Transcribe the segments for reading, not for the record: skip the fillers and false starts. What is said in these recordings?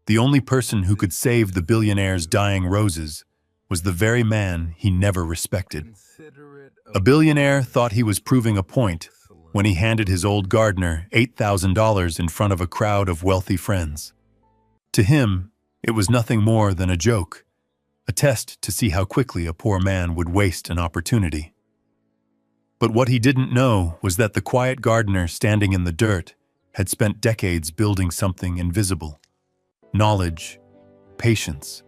The only person who could save the billionaire's dying roses was the very man he never respected. A billionaire thought he was proving a point when he handed his old gardener $8,000 in front of a crowd of wealthy friends. To him, it was nothing more than a joke, a test to see how quickly a poor man would waste an opportunity. But what he didn't know was that the quiet gardener standing in the dirt had spent decades building something invisible: knowledge, patience,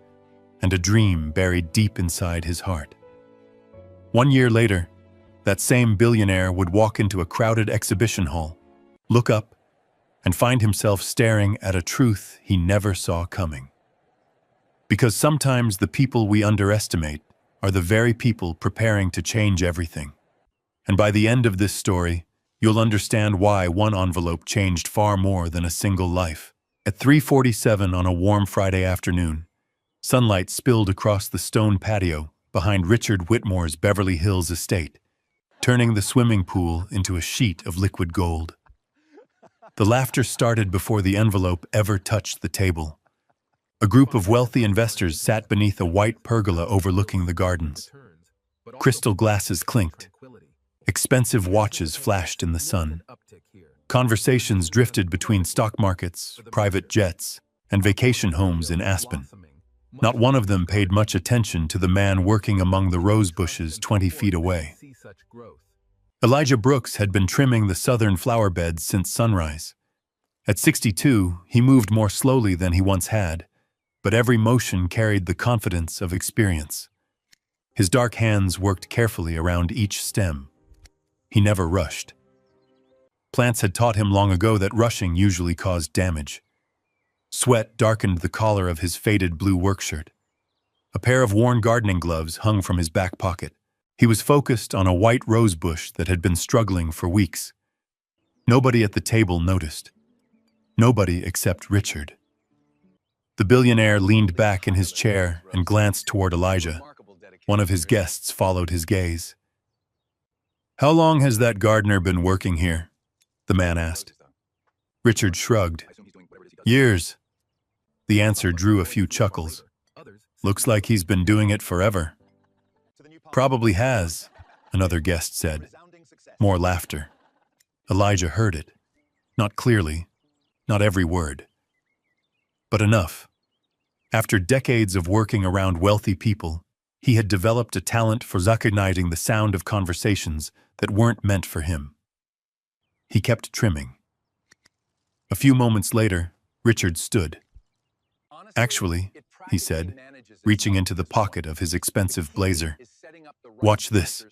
and a dream buried deep inside his heart. 1 year later, that same billionaire would walk into a crowded exhibition hall, look up, and find himself staring at a truth he never saw coming. Because sometimes the people we underestimate are the very people preparing to change everything. And by the end of this story, you'll understand why one envelope changed far more than a single life. At 3:47 on a warm Friday afternoon, sunlight spilled across the stone patio behind Richard Whitmore's Beverly Hills estate, turning the swimming pool into a sheet of liquid gold. The laughter started before the envelope ever touched the table. A group of wealthy investors sat beneath a white pergola overlooking the gardens. Crystal glasses clinked. Expensive watches flashed in the sun. Conversations drifted between stock markets, private jets, and vacation homes in Aspen. Not one of them paid much attention to the man working among the rose bushes 20 feet away. Elijah Brooks had been trimming the southern flower beds since sunrise. At 62, he moved more slowly than he once had, but every motion carried the confidence of experience. His dark hands worked carefully around each stem. He never rushed. Plants had taught him long ago that rushing usually caused damage. Sweat darkened the collar of his faded blue workshirt. A pair of worn gardening gloves hung from his back pocket. He was focused on a white rose bush that had been struggling for weeks. Nobody at the table noticed. Nobody except Richard. The billionaire leaned back in his chair and glanced toward Elijah. One of his guests followed his gaze. "How long has that gardener been working here?" the man asked. Richard shrugged. "Years." The answer drew a few chuckles. "Looks like he's been doing it forever." "Probably has," another guest said. More laughter. Elijah heard it. Not clearly, not every word. But enough. After decades of working around wealthy people, he had developed a talent for recognizing the sound of conversations that weren't meant for him. He kept trimming. A few moments later, Richard stood. "Actually," he said, reaching into the pocket of his expensive blazer, "watch this."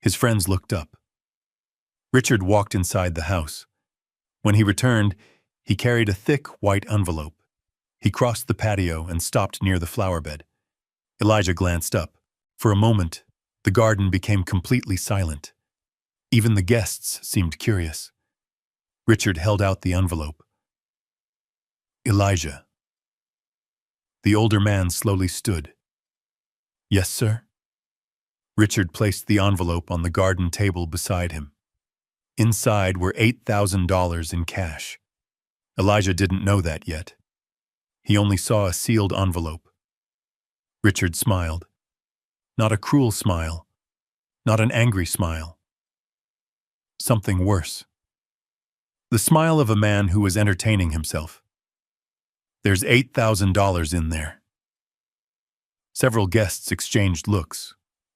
His friends looked up. Richard walked inside the house. When he returned, he carried a thick white envelope. He crossed the patio and stopped near the flower bed. Elijah glanced up. For a moment, the garden became completely silent. Even the guests seemed curious. Richard held out the envelope. "Elijah." The older man slowly stood. "Yes, sir?" Richard placed the envelope on the garden table beside him. Inside were $8,000 in cash. Elijah didn't know that yet. He only saw a sealed envelope. Richard smiled. Not a cruel smile. Not an angry smile. Something worse. The smile of a man who was entertaining himself. "There's $8,000 in there." Several guests exchanged looks.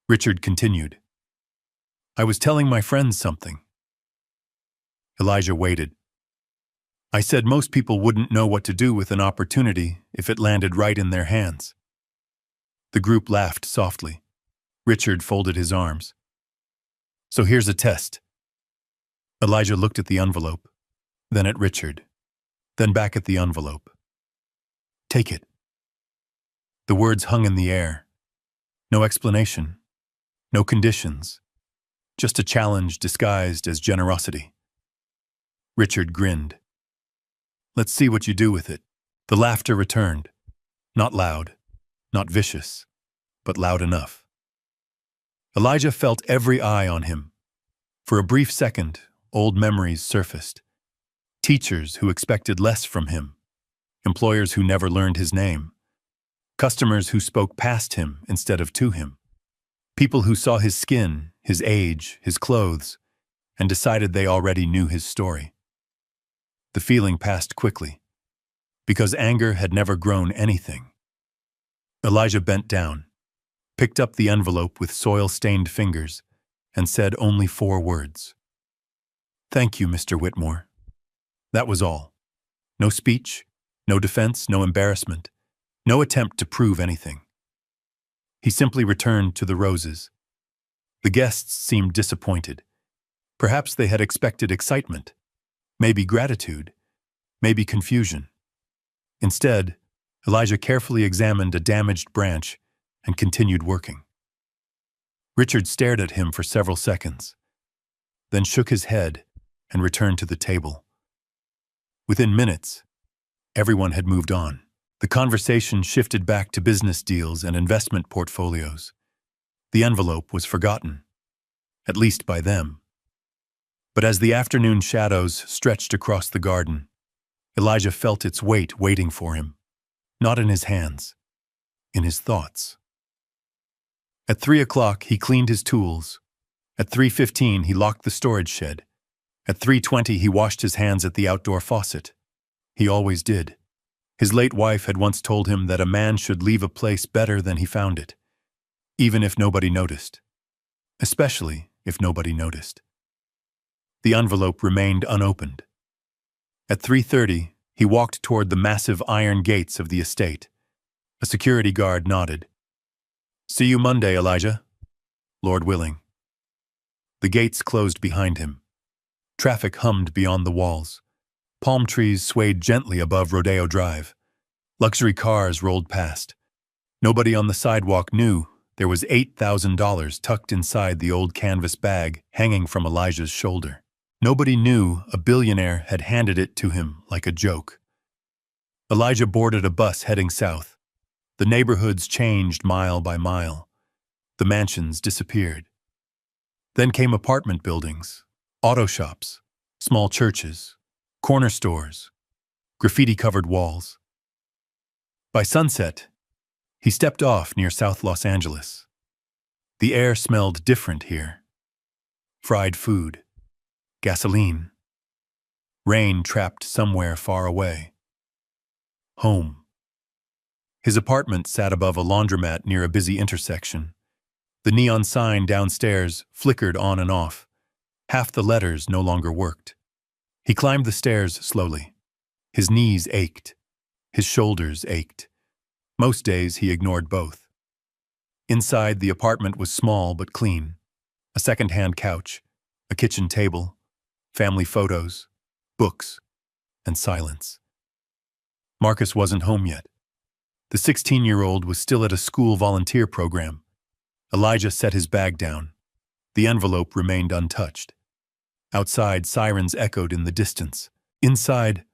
Richard continued. "I was telling my friends something." Elijah waited. "I said most people wouldn't know what to do with an opportunity if it landed right in their hands." The group laughed softly. Richard folded his arms. "So here's a test." Elijah looked at the envelope, then at Richard, then back at the envelope. "Take it." The words hung in the air. No explanation. No conditions. Just a challenge disguised as generosity. Richard grinned. "Let's see what you do with it." The laughter returned. Not loud, not vicious, but loud enough. Elijah felt every eye on him. For a brief second, old memories surfaced. Teachers who expected less from him. employers who never learned his name, customers who spoke past him instead of to him, people who saw his skin, his age, his clothes, and decided they already knew his story. The feeling passed quickly, because anger had never grown anything. Elijah bent down, picked up the envelope with soil-stained fingers, and said only 4 words. "Thank you, Mr. Whitmore." That was all. No speech, no defense, no embarrassment, no attempt to prove anything. He simply returned to the roses. The guests seemed disappointed. Perhaps they had expected excitement, maybe gratitude, maybe confusion. Instead, Elijah carefully examined a damaged branch and continued working. Richard stared at him for several seconds, then shook his head and returned to the table. Within minutes, everyone had moved on. The conversation shifted back to business deals and investment portfolios. The envelope was forgotten, at least by them. But as the afternoon shadows stretched across the garden, Elijah felt its weight waiting for him, not in his hands, in his thoughts. At 3 o'clock, he cleaned his tools. At 3:15, he locked the storage shed. At 3:20, he washed his hands at the outdoor faucet. He always did. His late wife had once told him that a man should leave a place better than he found it, even if nobody noticed. Especially if nobody noticed. The envelope remained unopened. At 3:30, he walked toward the massive iron gates of the estate. A security guard nodded. "See you Monday, Elijah. Lord willing." The gates closed behind him. Traffic hummed beyond the walls. Palm trees swayed gently above Rodeo Drive. Luxury cars rolled past. Nobody on the sidewalk knew there was $8,000 tucked inside the old canvas bag hanging from Elijah's shoulder. Nobody knew a billionaire had handed it to him like a joke. Elijah boarded a bus heading south. The neighborhoods changed mile by mile. The mansions disappeared. Then came apartment buildings, auto shops, small churches, corner stores, graffiti-covered walls. By sunset, he stepped off near South Los Angeles. The air smelled different here. Fried food, gasoline, rain trapped somewhere far away. Home. His apartment sat above a laundromat near a busy intersection. The neon sign downstairs flickered on and off. Half the letters no longer worked. He climbed the stairs slowly. His knees ached. His shoulders ached. Most days he ignored both. Inside, the apartment was small but clean. A second-hand couch, a kitchen table, family photos, books, and silence. Marcus wasn't home yet. The 16-year-old was still at a school volunteer program. Elijah set his bag down. The envelope remained untouched. Outside, sirens echoed in the distance. Inside,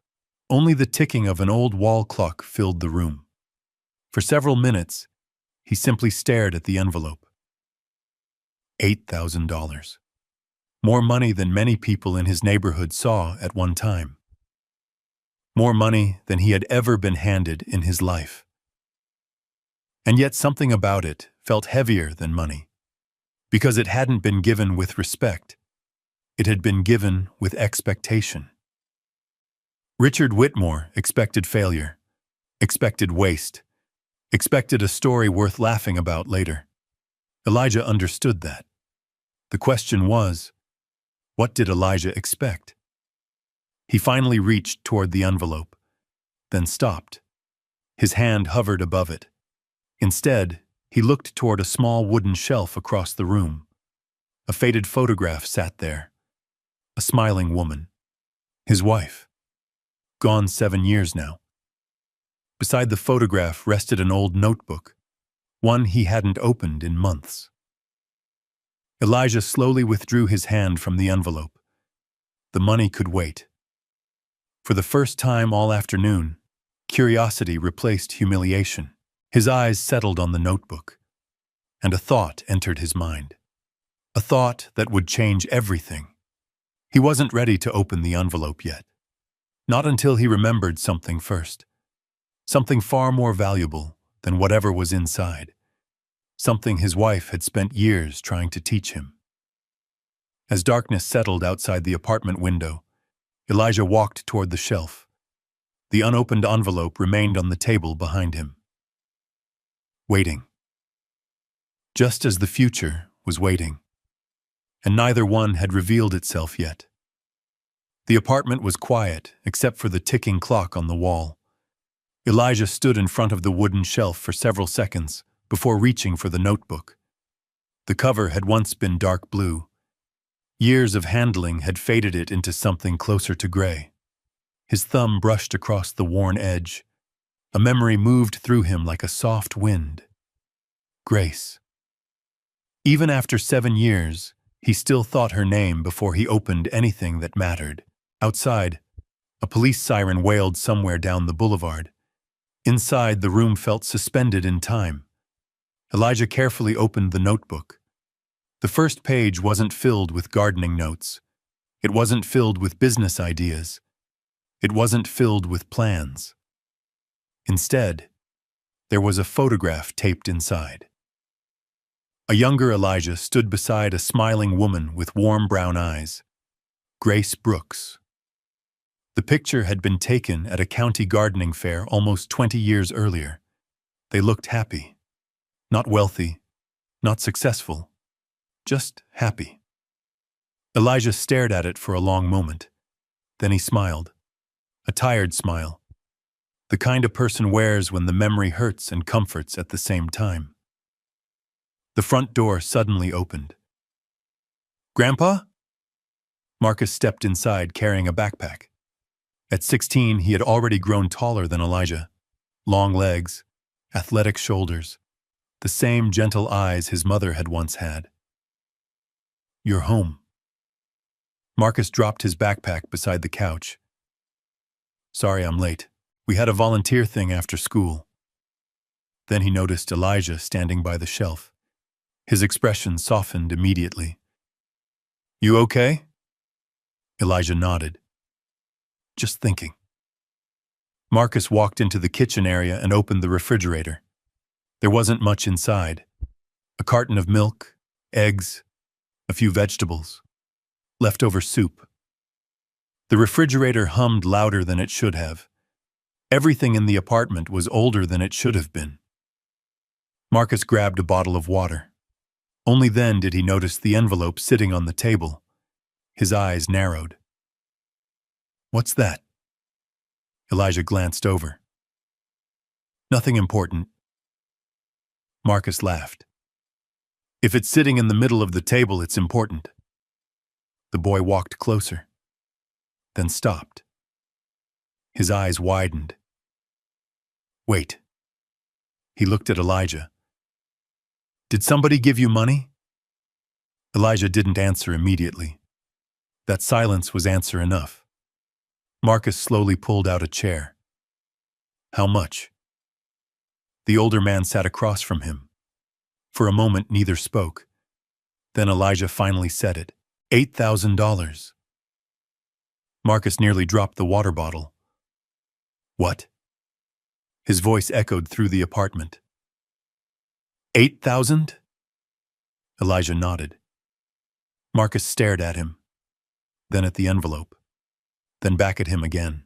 only the ticking of an old wall clock filled the room. For several minutes, he simply stared at the envelope. $8,000. More money than many people in his neighborhood saw at one time. More money than he had ever been handed in his life. And yet something about it felt heavier than money, because it hadn't been given with respect. It had been given with expectation. Richard Whitmore expected failure, expected waste, expected a story worth laughing about later. Elijah understood that. The question was, what did Elijah expect? He finally reached toward the envelope, then stopped. His hand hovered above it. Instead, he looked toward a small wooden shelf across the room. A faded photograph sat there. A smiling woman. His wife. Gone 7 years now. Beside the photograph rested an old notebook, one he hadn't opened in months. Elijah slowly withdrew his hand from the envelope. The money could wait. For the first time all afternoon, curiosity replaced humiliation. His eyes settled on the notebook, and a thought entered his mind. A thought that would change everything. He wasn't ready to open the envelope yet. Not until he remembered something first. something far more valuable than whatever was inside, something his wife had spent years trying to teach him. As darkness settled outside the apartment window, Elijah walked toward the shelf. The unopened envelope remained on the table behind him. Waiting. Just as the future was waiting, and neither one had revealed itself yet. The apartment was quiet, except for the ticking clock on the wall. Elijah stood in front of the wooden shelf for several seconds before reaching for the notebook. The cover had once been dark blue. Years of handling had faded it into something closer to gray. His thumb brushed across the worn edge. A memory moved through him like a soft wind. Grace. Even after 7 years, he still thought her name before he opened anything that mattered. Outside, a police siren wailed somewhere down the boulevard. Inside, the room felt suspended in time. Elijah carefully opened the notebook. The first page wasn't filled with gardening notes. It wasn't filled with business ideas. It wasn't filled with plans. Instead, there was a photograph taped inside. A younger Elijah stood beside a smiling woman with warm brown eyes. Grace Brooks. The picture had been taken at a county gardening fair almost 20 years earlier. They looked happy. Not wealthy, not successful, just happy. Elijah stared at it for a long moment. Then he smiled. A tired smile. The kind a person wears when the memory hurts and comforts at the same time. The front door suddenly opened. "Grandpa?" Marcus stepped inside carrying a backpack. At 16, he had already grown taller than Elijah. Long legs, athletic shoulders, the same gentle eyes his mother had once had. "You're home." Marcus dropped his backpack beside the couch. "Sorry I'm late. We had a volunteer thing after school." Then he noticed Elijah standing by the shelf. His expression softened immediately. "You okay?" Elijah nodded. "Just thinking." Marcus walked into the kitchen area and opened the refrigerator. There wasn't much inside. A carton of milk, eggs, a few vegetables, leftover soup. The refrigerator hummed louder than it should have. Everything in the apartment was older than it should have been. Marcus grabbed a bottle of water. Only then did he notice the envelope sitting on the table. His eyes narrowed. "What's that?" Elijah glanced over. "Nothing important." Marcus laughed. "If it's sitting in the middle of the table, it's important." The boy walked closer, then stopped. His eyes widened. "Wait." He looked at Elijah. "Did somebody give you money?" Elijah didn't answer immediately. That silence was answer enough. Marcus slowly pulled out a chair. "How much?" The older man sat across from him. For a moment, neither spoke. Then Elijah finally said it. $8,000. Marcus nearly dropped the water bottle. "What?" His voice echoed through the apartment. 8,000? Elijah nodded. Marcus stared at him, then at the envelope, then back at him again.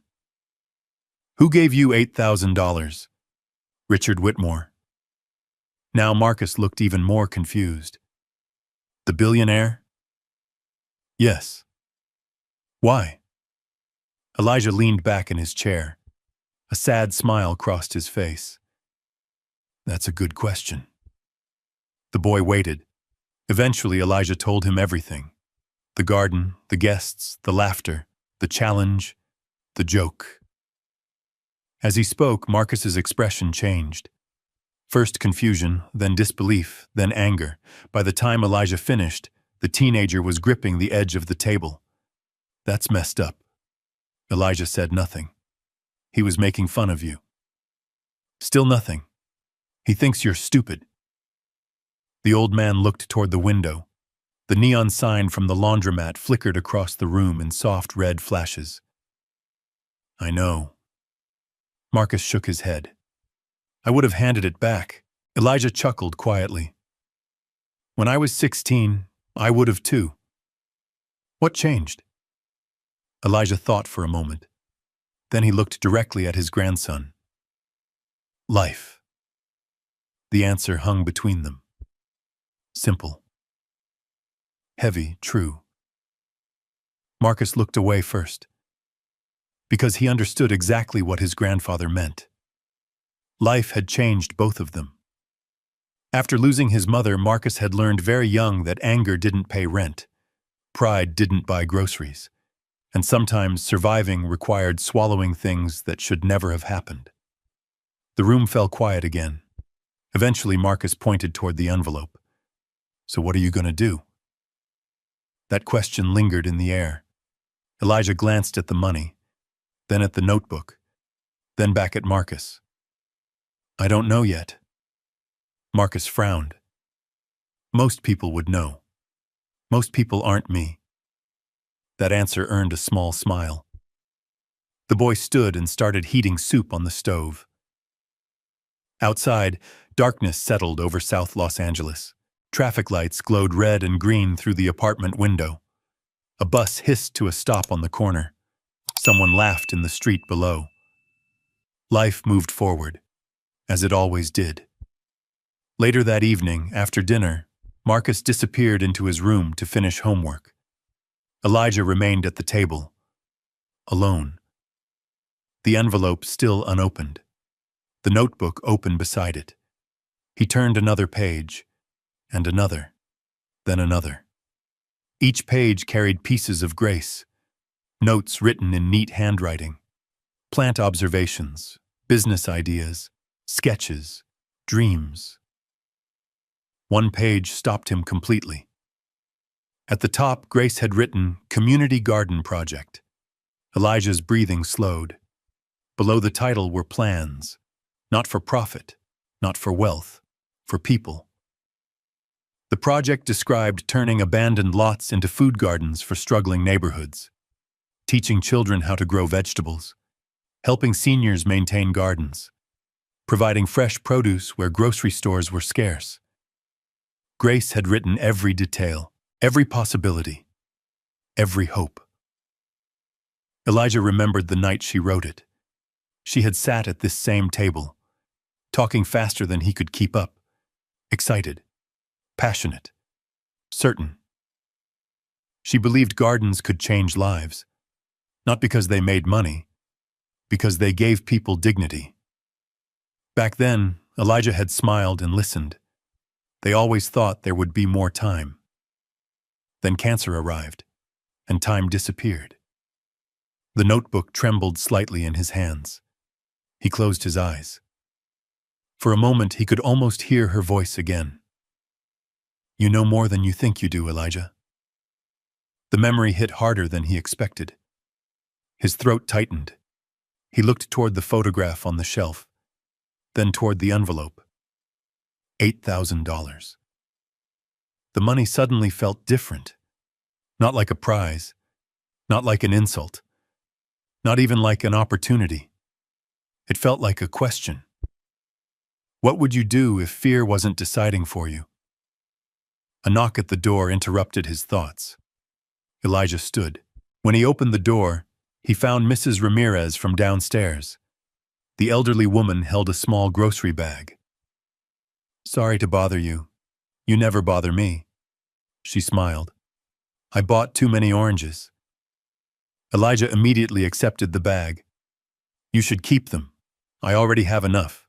"Who gave you $8,000? Richard Whitmore." Now Marcus looked even more confused. "The billionaire?" "Yes." "Why?" Elijah leaned back in his chair. A sad smile crossed his face. "That's a good question." The boy waited. Eventually, Elijah told him everything. The garden, the guests, the laughter, the challenge, the joke. As he spoke, Marcus's expression changed. First confusion, then disbelief, then anger. By the time Elijah finished, the teenager was gripping the edge of the table. "That's messed up." Elijah said nothing. "He was making fun of you." "Still nothing. He thinks you're stupid." The old man looked toward the window. The neon sign from the laundromat flickered across the room in soft red flashes. "I know." Marcus shook his head. I would have handed it back. Elijah chuckled quietly. When I was 16, I would have too. What changed? Elijah thought for a moment. Then he looked directly at his grandson. Life. The answer hung between them. Simple. Heavy, true. Marcus looked away first, because he understood exactly what his grandfather meant. Life had changed both of them. After losing his mother, Marcus had learned very young that anger didn't pay rent, pride didn't buy groceries, and sometimes surviving required swallowing things that should never have happened. The room fell quiet again. Eventually, Marcus pointed toward the envelope. So what are you going to do? That question lingered in the air. Elijah glanced at the money, then at the notebook, then back at Marcus. I don't know yet. Marcus frowned. Most people would know. Most people aren't me. That answer earned a small smile. The boy stood and started heating soup on the stove. Outside, darkness settled over South Los Angeles. Traffic lights glowed red and green through the apartment window. A bus hissed to a stop on the corner. Someone laughed in the street below. Life moved forward, as it always did. Later that evening, after dinner, Marcus disappeared into his room to finish homework. Elijah remained at the table, alone. The envelope still unopened. The notebook open beside it. He turned another page, and another, then another. Each page carried pieces of grace, notes written in neat handwriting, plant observations, business ideas, sketches, dreams. One page stopped him completely. At the top, Grace had written, Community Garden Project. Elijah's breathing slowed. Below the title were plans, not for profit, not for wealth, for people. The project described turning abandoned lots into food gardens for struggling neighborhoods, teaching children how to grow vegetables, helping seniors maintain gardens, providing fresh produce where grocery stores were scarce. Grace had written every detail, every possibility, every hope. Elijah remembered the night she wrote it. She had sat at this same table, talking faster than he could keep up, excited, passionate, certain. She believed gardens could change lives, not because they made money, because they gave people dignity. Back then, Elijah had smiled and listened. They always thought there would be more time. Then cancer arrived, and time disappeared. The notebook trembled slightly in his hands. He closed his eyes. For a moment, he could almost hear her voice again. You know more than you think you do, Elijah. The memory hit harder than he expected. His throat tightened. He looked toward the photograph on the shelf, then toward the envelope. $8,000. The money suddenly felt different. Not like a prize, not like an insult, not even like an opportunity. It felt like a question. What would you do if fear wasn't deciding for you? A knock at the door interrupted his thoughts. Elijah stood. When he opened the door, he found Mrs. Ramirez from downstairs. The elderly woman held a small grocery bag. Sorry to bother you. You never bother me. She smiled. I bought too many oranges. Elijah immediately accepted the bag. You should keep them. I already have enough.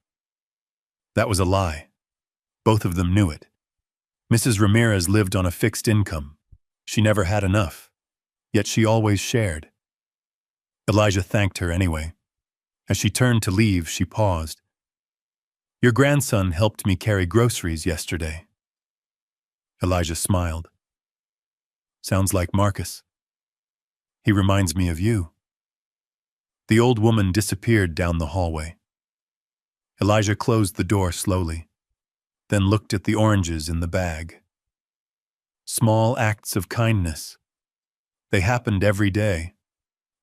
That was a lie. Both of them knew it. Mrs. Ramirez lived on a fixed income. She never had enough, yet she always shared. Elijah thanked her anyway. As she turned to leave, she paused. Your grandson helped me carry groceries yesterday. Elijah smiled. Sounds like Marcus. He reminds me of you. The old woman disappeared down the hallway. Elijah closed the door slowly, then looked at the oranges in the bag. Small acts of kindness. They happened every day.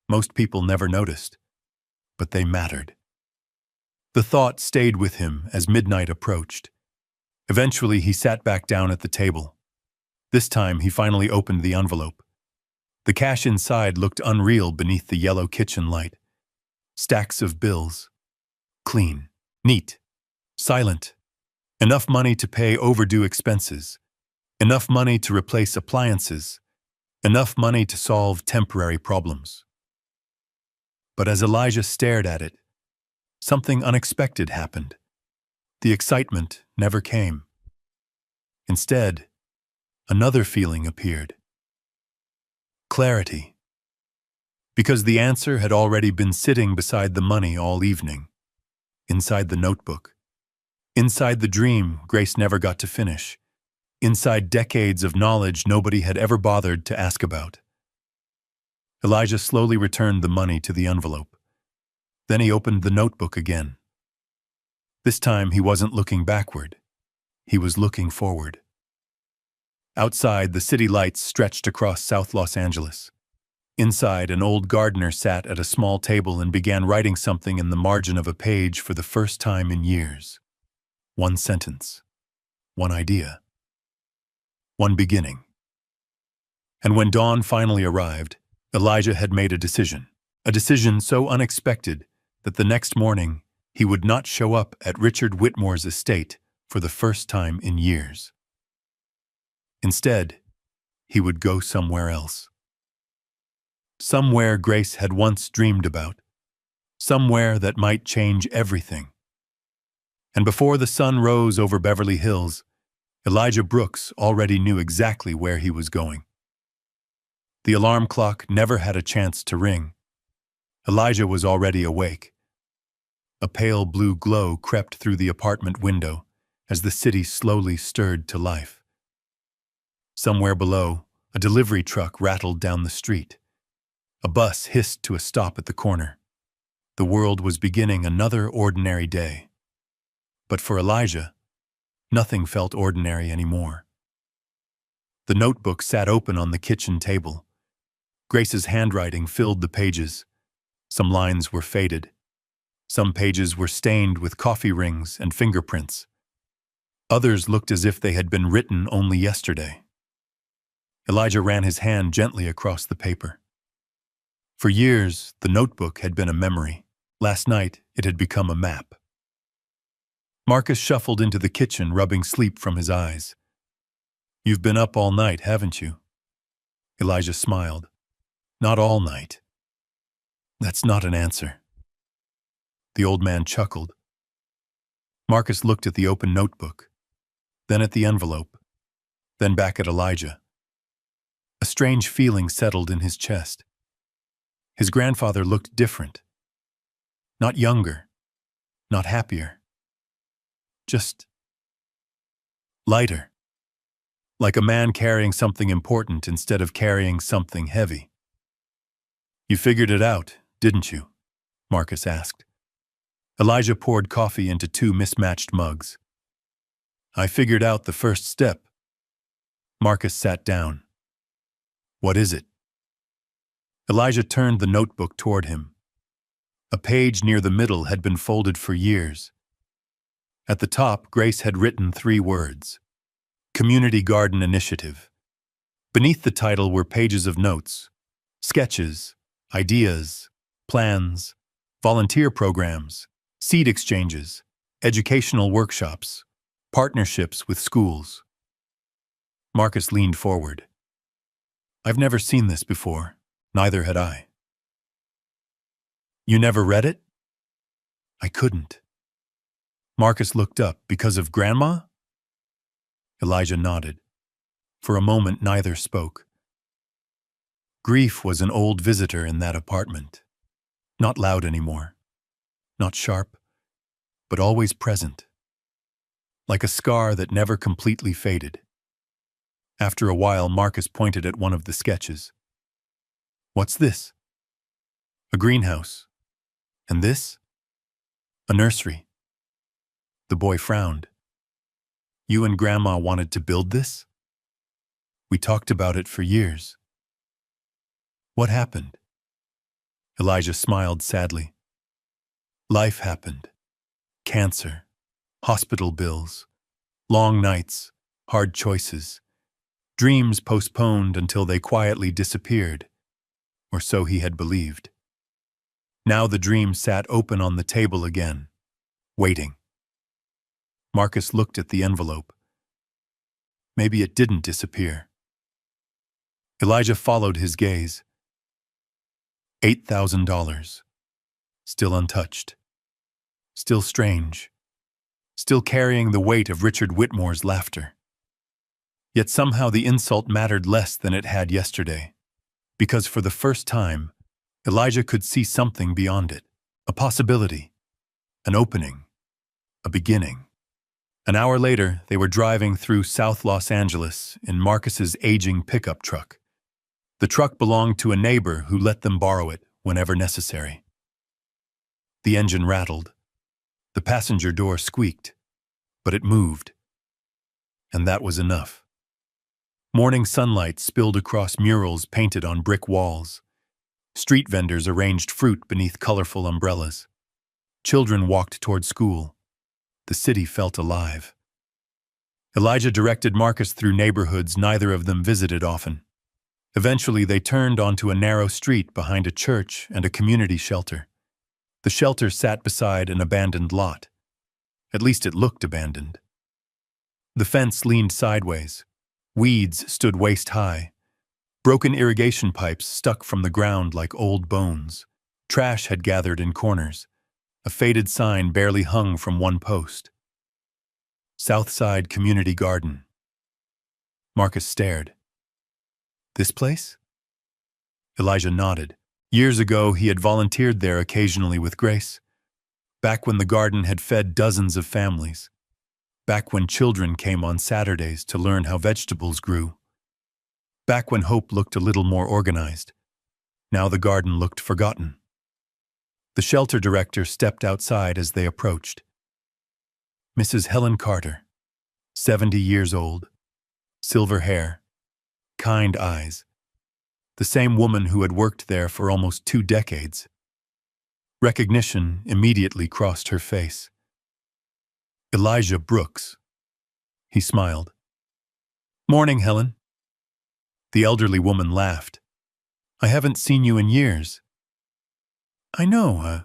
Most people never noticed, but they mattered. The thought stayed with him as midnight approached. Eventually, he sat back down at the table. This time, he finally opened the envelope. The cash inside looked unreal beneath the yellow kitchen light. Stacks of bills. Clean, neat, silent. Enough money to pay overdue expenses. Enough money to replace appliances. Enough money to solve temporary problems. But as Elijah stared at it, something unexpected happened. The excitement never came. Instead, another feeling appeared. Clarity. Because the answer had already been sitting beside the money all evening. Inside the notebook. Inside the dream Grace never got to finish. Inside decades of knowledge nobody had ever bothered to ask about. Elijah slowly returned the money to the envelope. Then he opened the notebook again. This time he wasn't looking backward. He was looking forward. Outside, the city lights stretched across South Los Angeles. Inside, an old gardener sat at a small table and began writing something in the margin of a page for the first time in years. One sentence. One idea. One beginning. And when dawn finally arrived, Elijah had made a decision so unexpected that the next morning he would not show up at Richard Whitmore's estate for the first time in years. Instead, he would go somewhere else. Somewhere Grace had once dreamed about. Somewhere that might change everything. And before the sun rose over Beverly Hills, Elijah Brooks already knew exactly where he was going. The alarm clock never had a chance to ring. Elijah was already awake. A pale blue glow crept through the apartment window as the city slowly stirred to life. Somewhere below, a delivery truck rattled down the street. A bus hissed to a stop at the corner. The world was beginning another ordinary day. But for Elijah, nothing felt ordinary anymore. The notebook sat open on the kitchen table. Grace's handwriting filled the pages. Some lines were faded. Some pages were stained with coffee rings and fingerprints. Others looked as if they had been written only yesterday. Elijah ran his hand gently across the paper. For years, the notebook had been a memory. Last night, it had become a map. Marcus shuffled into the kitchen, rubbing sleep from his eyes. "You've been up all night, haven't you?" Elijah smiled. "Not all night." "That's not an answer." The old man chuckled. Marcus looked at the open notebook, then at the envelope, then back at Elijah. A strange feeling settled in his chest. His grandfather looked different. Not younger, not happier. Just lighter. Like a man carrying something important instead of carrying something heavy. "You figured it out, didn't you?" Marcus asked. Elijah poured coffee into 2 mismatched mugs. "I figured out the first step." Marcus sat down. "What is it?" Elijah turned the notebook toward him. A page near the middle had been folded for years. At the top, Grace had written 3 words. Community Garden Initiative. Beneath the title were pages of notes, sketches, ideas, plans, volunteer programs, seed exchanges, educational workshops, partnerships with schools. Marcus leaned forward. "I've never seen this before. Neither had I." "You never read it?" "I couldn't." Marcus looked up. "Because of Grandma?" Elijah nodded. For a moment, neither spoke. Grief was an old visitor in that apartment. Not loud anymore. Not sharp, but always present. Like a scar that never completely faded. After a while, Marcus pointed at one of the sketches. "What's this?" "A greenhouse." "And this?" "A nursery." The boy frowned. "You and Grandma wanted to build this?" "We talked about it for years." "What happened?" Elijah smiled sadly. "Life happened. cancer, hospital bills, long nights, hard choices, dreams postponed until they quietly disappeared, or so he had believed. Now the dream sat open on the table again, waiting. Marcus looked at the envelope. Maybe it didn't disappear. Elijah followed his gaze. $8,000. Still untouched. Still strange. Still carrying the weight of Richard Whitmore's laughter. Yet somehow the insult mattered less than it had yesterday, because for the first time, Elijah could see something beyond it, a possibility, an opening, a beginning. An hour later, they were driving through South Los Angeles in Marcus's aging pickup truck. The truck belonged to a neighbor who let them borrow it whenever necessary. The engine rattled. The passenger door squeaked, but it moved. And that was enough. Morning sunlight spilled across murals painted on brick walls. Street vendors arranged fruit beneath colorful umbrellas. Children walked toward school. The city felt alive. Elijah directed Marcus through neighborhoods neither of them visited often. Eventually, they turned onto a narrow street behind a church and a community shelter. The shelter sat beside an abandoned lot. At least it looked abandoned. The fence leaned sideways. Weeds stood waist-high. Broken irrigation pipes stuck from the ground like old bones. Trash had gathered in corners. A faded sign barely hung from one post. Southside Community Garden. Marcus stared. This place? Elijah nodded. Years ago, he had volunteered there occasionally with Grace. Back when the garden had fed dozens of families. Back when children came on Saturdays to learn how vegetables grew. Back when hope looked a little more organized. Now the garden looked forgotten. The shelter director stepped outside as they approached. Mrs. Helen Carter, 70 years old, silver hair, kind eyes. The same woman who had worked there for almost 2 decades. Recognition immediately crossed her face. Elijah Brooks. He smiled. Morning, Helen. The elderly woman laughed. I haven't seen you in years. I know,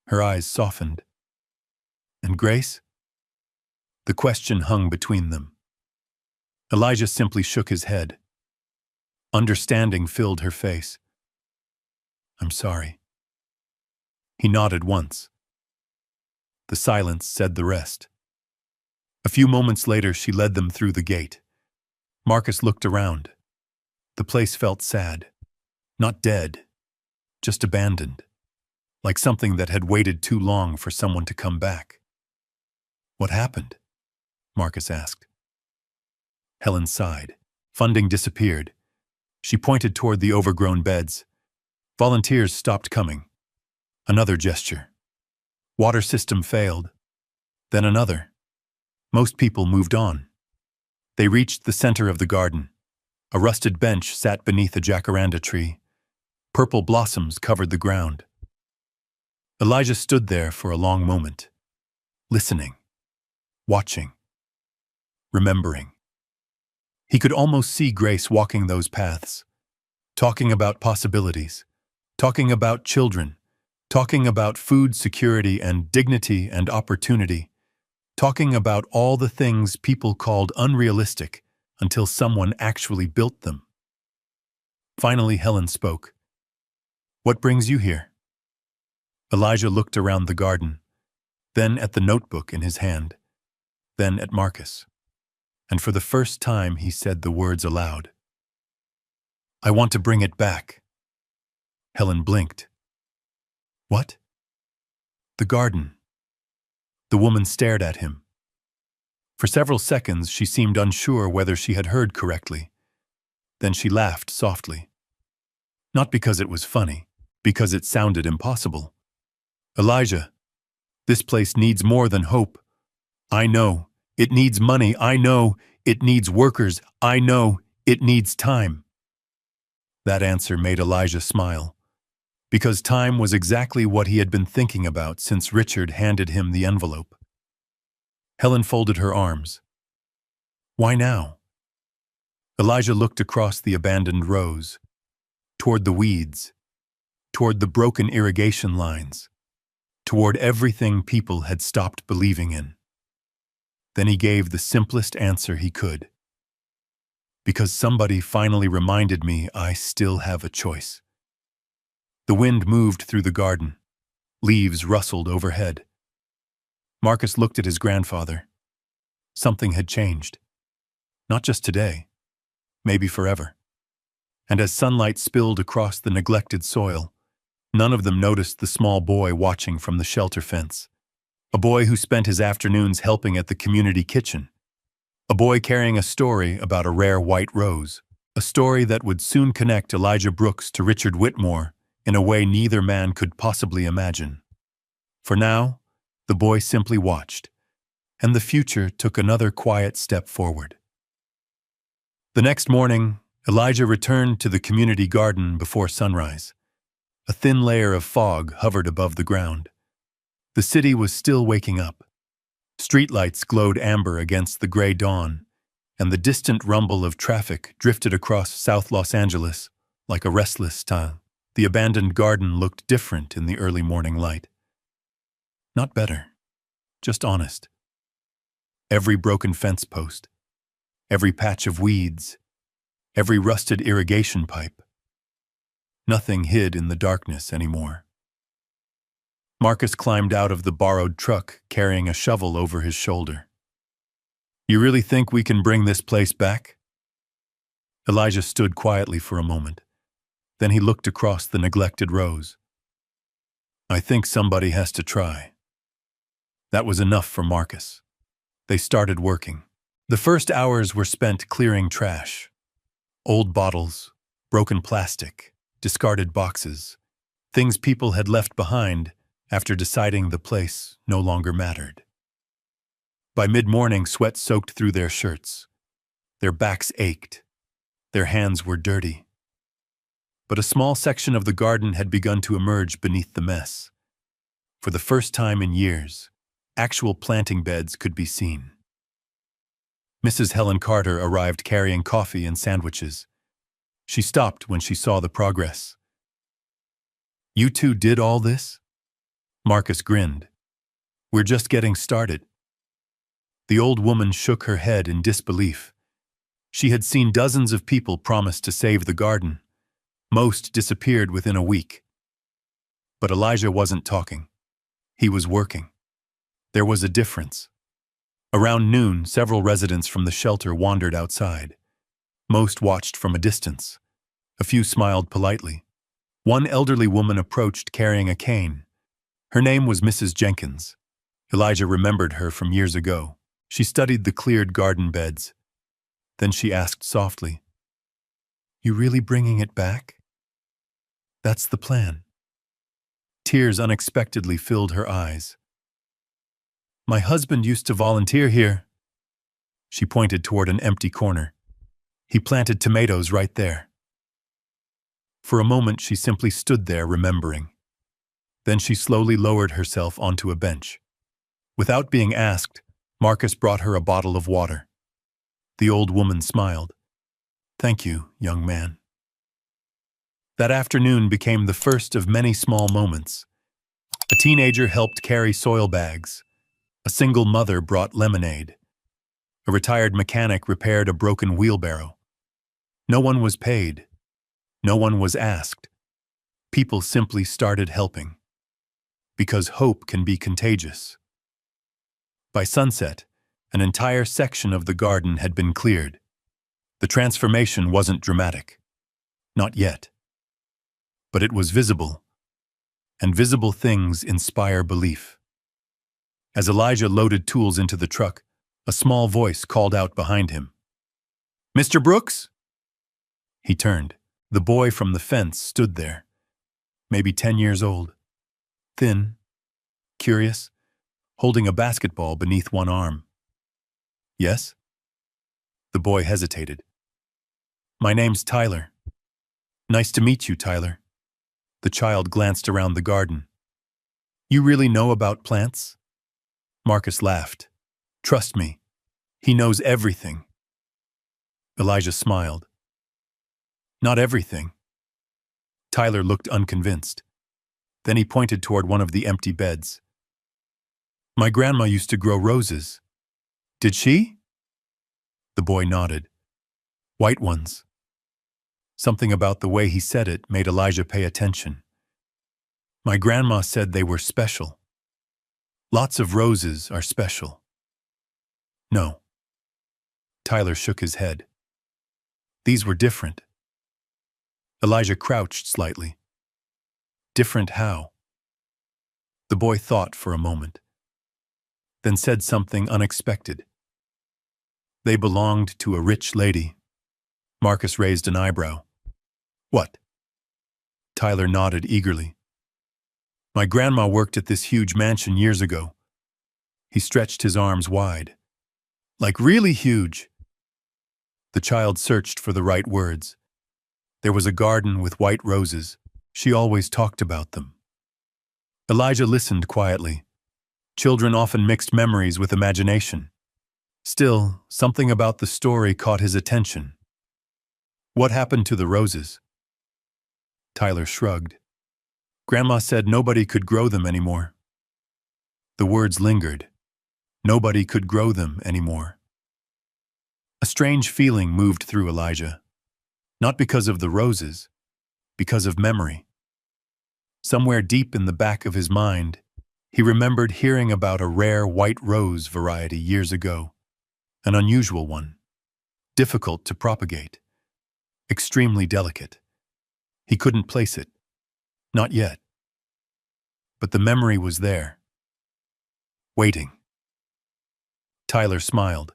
Her eyes softened. And Grace? The question hung between them. Elijah simply shook his head. Understanding filled her face. I'm sorry. He nodded once. The silence said the rest. A few moments later, she led them through the gate. Marcus looked around. The place felt sad. Not dead, just abandoned. Like something that had waited too long for someone to come back. What happened? Marcus asked. Helen sighed. Funding disappeared. She pointed toward the overgrown beds. Volunteers stopped coming. Another gesture. Water system failed. Then another. Most people moved on. They reached the center of the garden. A rusted bench sat beneath a jacaranda tree. Purple blossoms covered the ground. Elijah stood there for a long moment, listening, watching, remembering. He could almost see Grace walking those paths, talking about possibilities, talking about children, talking about food security and dignity and opportunity, talking about all the things people called unrealistic until someone actually built them. Finally, Helen spoke. What brings you here? Elijah looked around the garden, then at the notebook in his hand, then at Marcus. And for the first time he said the words aloud. I want to bring it back. Helen blinked. What? The garden. The woman stared at him. For several seconds she seemed unsure whether she had heard correctly. Then she laughed softly. Not because it was funny, because it sounded impossible. Elijah, this place needs more than hope. I know. It needs money. I know. It needs workers. I know. It needs time. That answer made Elijah smile. Because time was exactly what he had been thinking about since Richard handed him the envelope. Helen folded her arms. Why now? Elijah looked across the abandoned rows, toward the weeds, toward the broken irrigation lines, toward everything people had stopped believing in. Then he gave the simplest answer he could. Because somebody finally reminded me I still have a choice. The wind moved through the garden. Leaves rustled overhead. Marcus looked at his grandfather. Something had changed. Not just today, maybe forever. And as sunlight spilled across the neglected soil, none of them noticed the small boy watching from the shelter fence. A boy who spent his afternoons helping at the community kitchen. A boy carrying a story about a rare white rose. A story that would soon connect Elijah Brooks to Richard Whitmore in a way neither man could possibly imagine. For now, the boy simply watched, and the future took another quiet step forward. The next morning, Elijah returned to the community garden before sunrise. A thin layer of fog hovered above the ground. The city was still waking up. Streetlights glowed amber against the gray dawn, and the distant rumble of traffic drifted across South Los Angeles like a restless tile. The abandoned garden looked different in the early morning light. Not better, just honest. Every broken fence post, every patch of weeds, every rusted irrigation pipe. Nothing hid in the darkness anymore. Marcus climbed out of the borrowed truck, carrying a shovel over his shoulder. You really think we can bring this place back? Elijah stood quietly for a moment. Then he looked across the neglected rows. I think somebody has to try. That was enough for Marcus. They started working. The first hours were spent clearing trash. Old bottles, broken plastic, discarded boxes, things people had left behind after deciding the place no longer mattered. By mid-morning, sweat soaked through their shirts. Their backs ached. Their hands were dirty. But a small section of the garden had begun to emerge beneath the mess. For the first time in years, actual planting beds could be seen. Mrs. Helen Carter arrived carrying coffee and sandwiches. She stopped when she saw the progress. You two did all this? Marcus grinned. We're just getting started. The old woman shook her head in disbelief. She had seen dozens of people promise to save the garden. Most disappeared within a week. But Elijah wasn't talking. He was working. There was a difference. Around noon, several residents from the shelter wandered outside. Most watched from a distance. A few smiled politely. One elderly woman approached carrying a cane. Her name was Mrs. Jenkins. Elijah remembered her from years ago. She studied the cleared garden beds. Then she asked softly, You really bringing it back? That's the plan. Tears unexpectedly filled her eyes. My husband used to volunteer here. She pointed toward an empty corner. He planted tomatoes right there. For a moment, she simply stood there remembering. Then she slowly lowered herself onto a bench. Without being asked, Marcus brought her a bottle of water. The old woman smiled. Thank you, young man. That afternoon became the first of many small moments. A teenager helped carry soil bags. A single mother brought lemonade. A retired mechanic repaired a broken wheelbarrow. No one was paid. No one was asked. People simply started helping. Because hope can be contagious. By sunset, an entire section of the garden had been cleared. The transformation wasn't dramatic. Not yet. But it was visible. And visible things inspire belief. As Elijah loaded tools into the truck, a small voice called out behind him. Mr. Brooks? He turned. The boy from the fence stood there, maybe 10 years old, thin, curious, holding a basketball beneath one arm. Yes? The boy hesitated. My name's Tyler. Nice to meet you, Tyler. The child glanced around the garden. You really know about plants? Marcus laughed. Trust me, he knows everything. Elijah smiled. Not everything. Tyler looked unconvinced. Then he pointed toward one of the empty beds. My grandma used to grow roses. Did she? The boy nodded. White ones. Something about the way he said it made Elijah pay attention. My grandma said they were special. Lots of roses are special. No. Tyler shook his head. These were different. Elijah crouched slightly. Different how? The boy thought for a moment, then said something unexpected. They belonged to a rich lady. Marcus raised an eyebrow. What? Tyler nodded eagerly. My grandma worked at this huge mansion years ago. He stretched his arms wide. Like really huge. The child searched for the right words. There was a garden with white roses. She always talked about them. Elijah listened quietly. Children often mixed memories with imagination. Still, something about the story caught his attention. What happened to the roses? Tyler shrugged. Grandma said nobody could grow them anymore. The words lingered. Nobody could grow them anymore. A strange feeling moved through Elijah. Not because of the roses, because of memory. Somewhere deep in the back of his mind, he remembered hearing about a rare white rose variety years ago. An unusual one. Difficult to propagate. Extremely delicate. He couldn't place it. Not yet. But the memory was there. Waiting. Tyler smiled.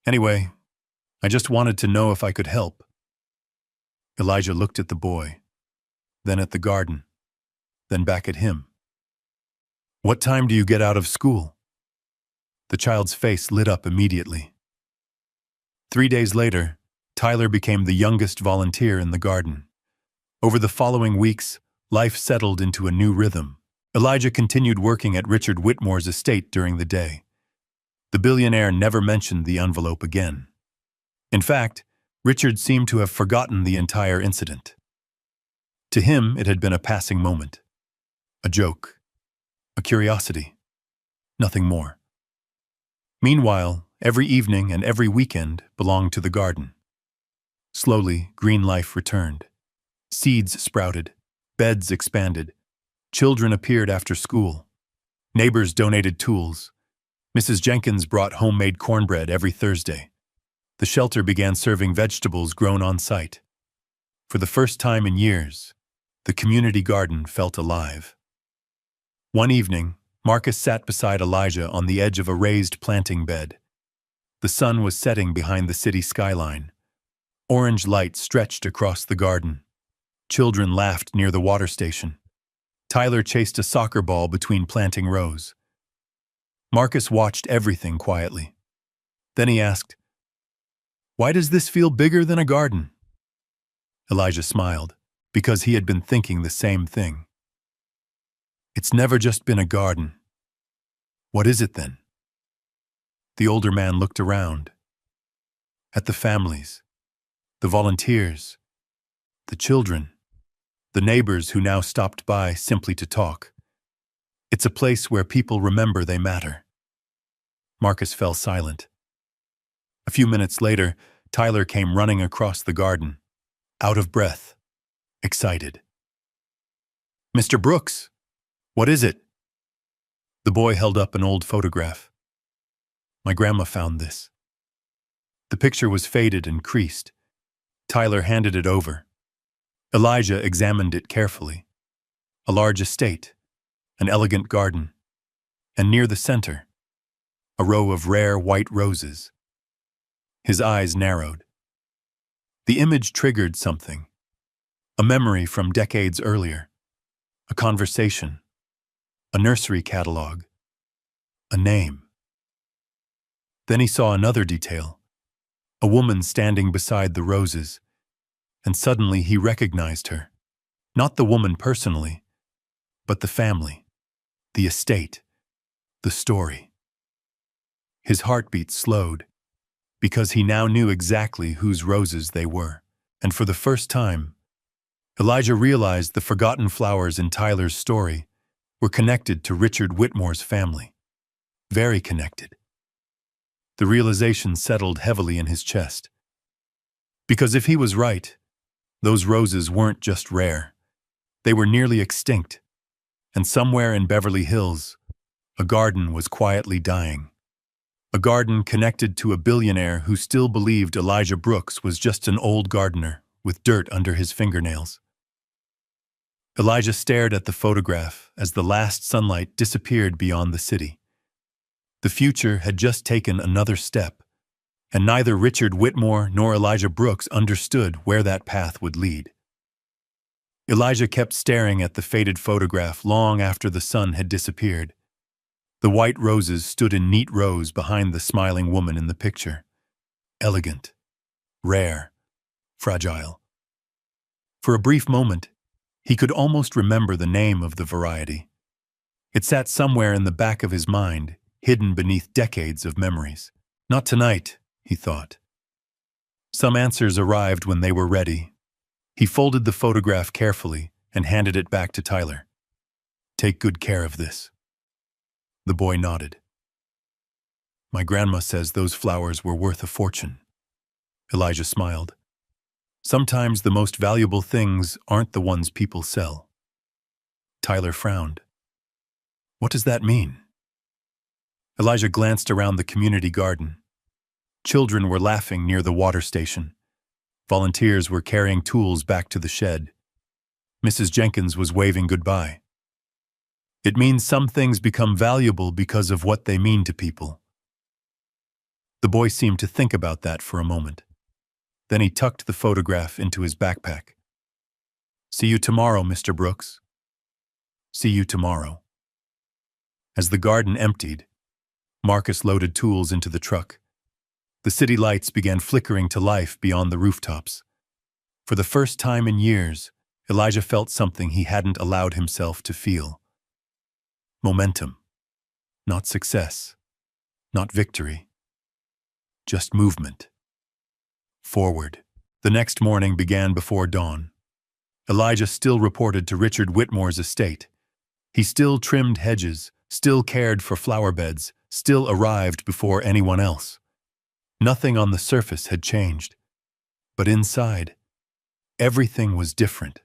Anyway, I just wanted to know if I could help. Elijah looked at the boy, then at the garden, then back at him. What time do you get out of school? The child's face lit up immediately. 3 days later, Tyler became the youngest volunteer in the garden. Over the following weeks, life settled into a new rhythm. Elijah continued working at Richard Whitmore's estate during the day. The billionaire never mentioned the envelope again. In fact, Richard seemed to have forgotten the entire incident. To him, it had been a passing moment. A joke. A curiosity. Nothing more. Meanwhile, every evening and every weekend belonged to the garden. Slowly, green life returned. Seeds sprouted. Beds expanded. Children appeared after school. Neighbors donated tools. Mrs. Jenkins brought homemade cornbread every Thursday. The shelter began serving vegetables grown on site. For the first time in years, the community garden felt alive. One evening, Marcus sat beside Elijah on the edge of a raised planting bed. The sun was setting behind the city skyline. Orange light stretched across the garden. Children laughed near the water station. Tyler chased a soccer ball between planting rows. Marcus watched everything quietly. Then he asked, "Why does this feel bigger than a garden?" Elijah smiled, because he had been thinking the same thing. It's never just been a garden. What is it then? The older man looked around. At the families, the volunteers, the children, the neighbors who now stopped by simply to talk. It's a place where people remember they matter. Marcus fell silent. A few minutes later, Tyler came running across the garden, out of breath, excited. "Mr. Brooks, what is it?" The boy held up an old photograph. "My grandma found this." The picture was faded and creased. Tyler handed it over. Elijah examined it carefully. A large estate, an elegant garden, and near the center, a row of rare white roses. His eyes narrowed. The image triggered something, a memory from decades earlier, a conversation, a nursery catalog, a name. Then he saw another detail, a woman standing beside the roses, and suddenly he recognized her. Not the woman personally, but the family, the estate, the story. His heartbeat slowed, because he now knew exactly whose roses they were. And for the first time, Elijah realized the forgotten flowers in Tyler's story were connected to Richard Whitmore's family. Very connected. The realization settled heavily in his chest. Because if he was right, those roses weren't just rare. They were nearly extinct. And somewhere in Beverly Hills, a garden was quietly dying. A garden connected to a billionaire who still believed Elijah Brooks was just an old gardener with dirt under his fingernails. Elijah stared at the photograph as the last sunlight disappeared beyond the city. The future had just taken another step, and neither Richard Whitmore nor Elijah Brooks understood where that path would lead. Elijah kept staring at the faded photograph long after the sun had disappeared. The white roses stood in neat rows behind the smiling woman in the picture. Elegant, rare, fragile. For a brief moment, he could almost remember the name of the variety. It sat somewhere in the back of his mind, hidden beneath decades of memories. Not tonight, he thought. Some answers arrived when they were ready. He folded the photograph carefully and handed it back to Tyler. "Take good care of this." The boy nodded. "My grandma says those flowers were worth a fortune." Elijah smiled. "Sometimes the most valuable things aren't the ones people sell." Tyler frowned. "What does that mean?" Elijah glanced around the community garden. Children were laughing near the water station. Volunteers were carrying tools back to the shed. Mrs. Jenkins was waving goodbye. It means some things become valuable because of what they mean to people. The boy seemed to think about that for a moment. Then he tucked the photograph into his backpack. "See you tomorrow, Mr. Brooks." "See you tomorrow." As the garden emptied, Marcus loaded tools into the truck. The city lights began flickering to life beyond the rooftops. For the first time in years, Elijah felt something he hadn't allowed himself to feel. Momentum. Not success. Not victory. Just movement. Forward. The next morning began before dawn. Elijah still reported to Richard Whitmore's estate. He still trimmed hedges, still cared for flower beds, still arrived before anyone else. Nothing on the surface had changed. But inside, everything was different.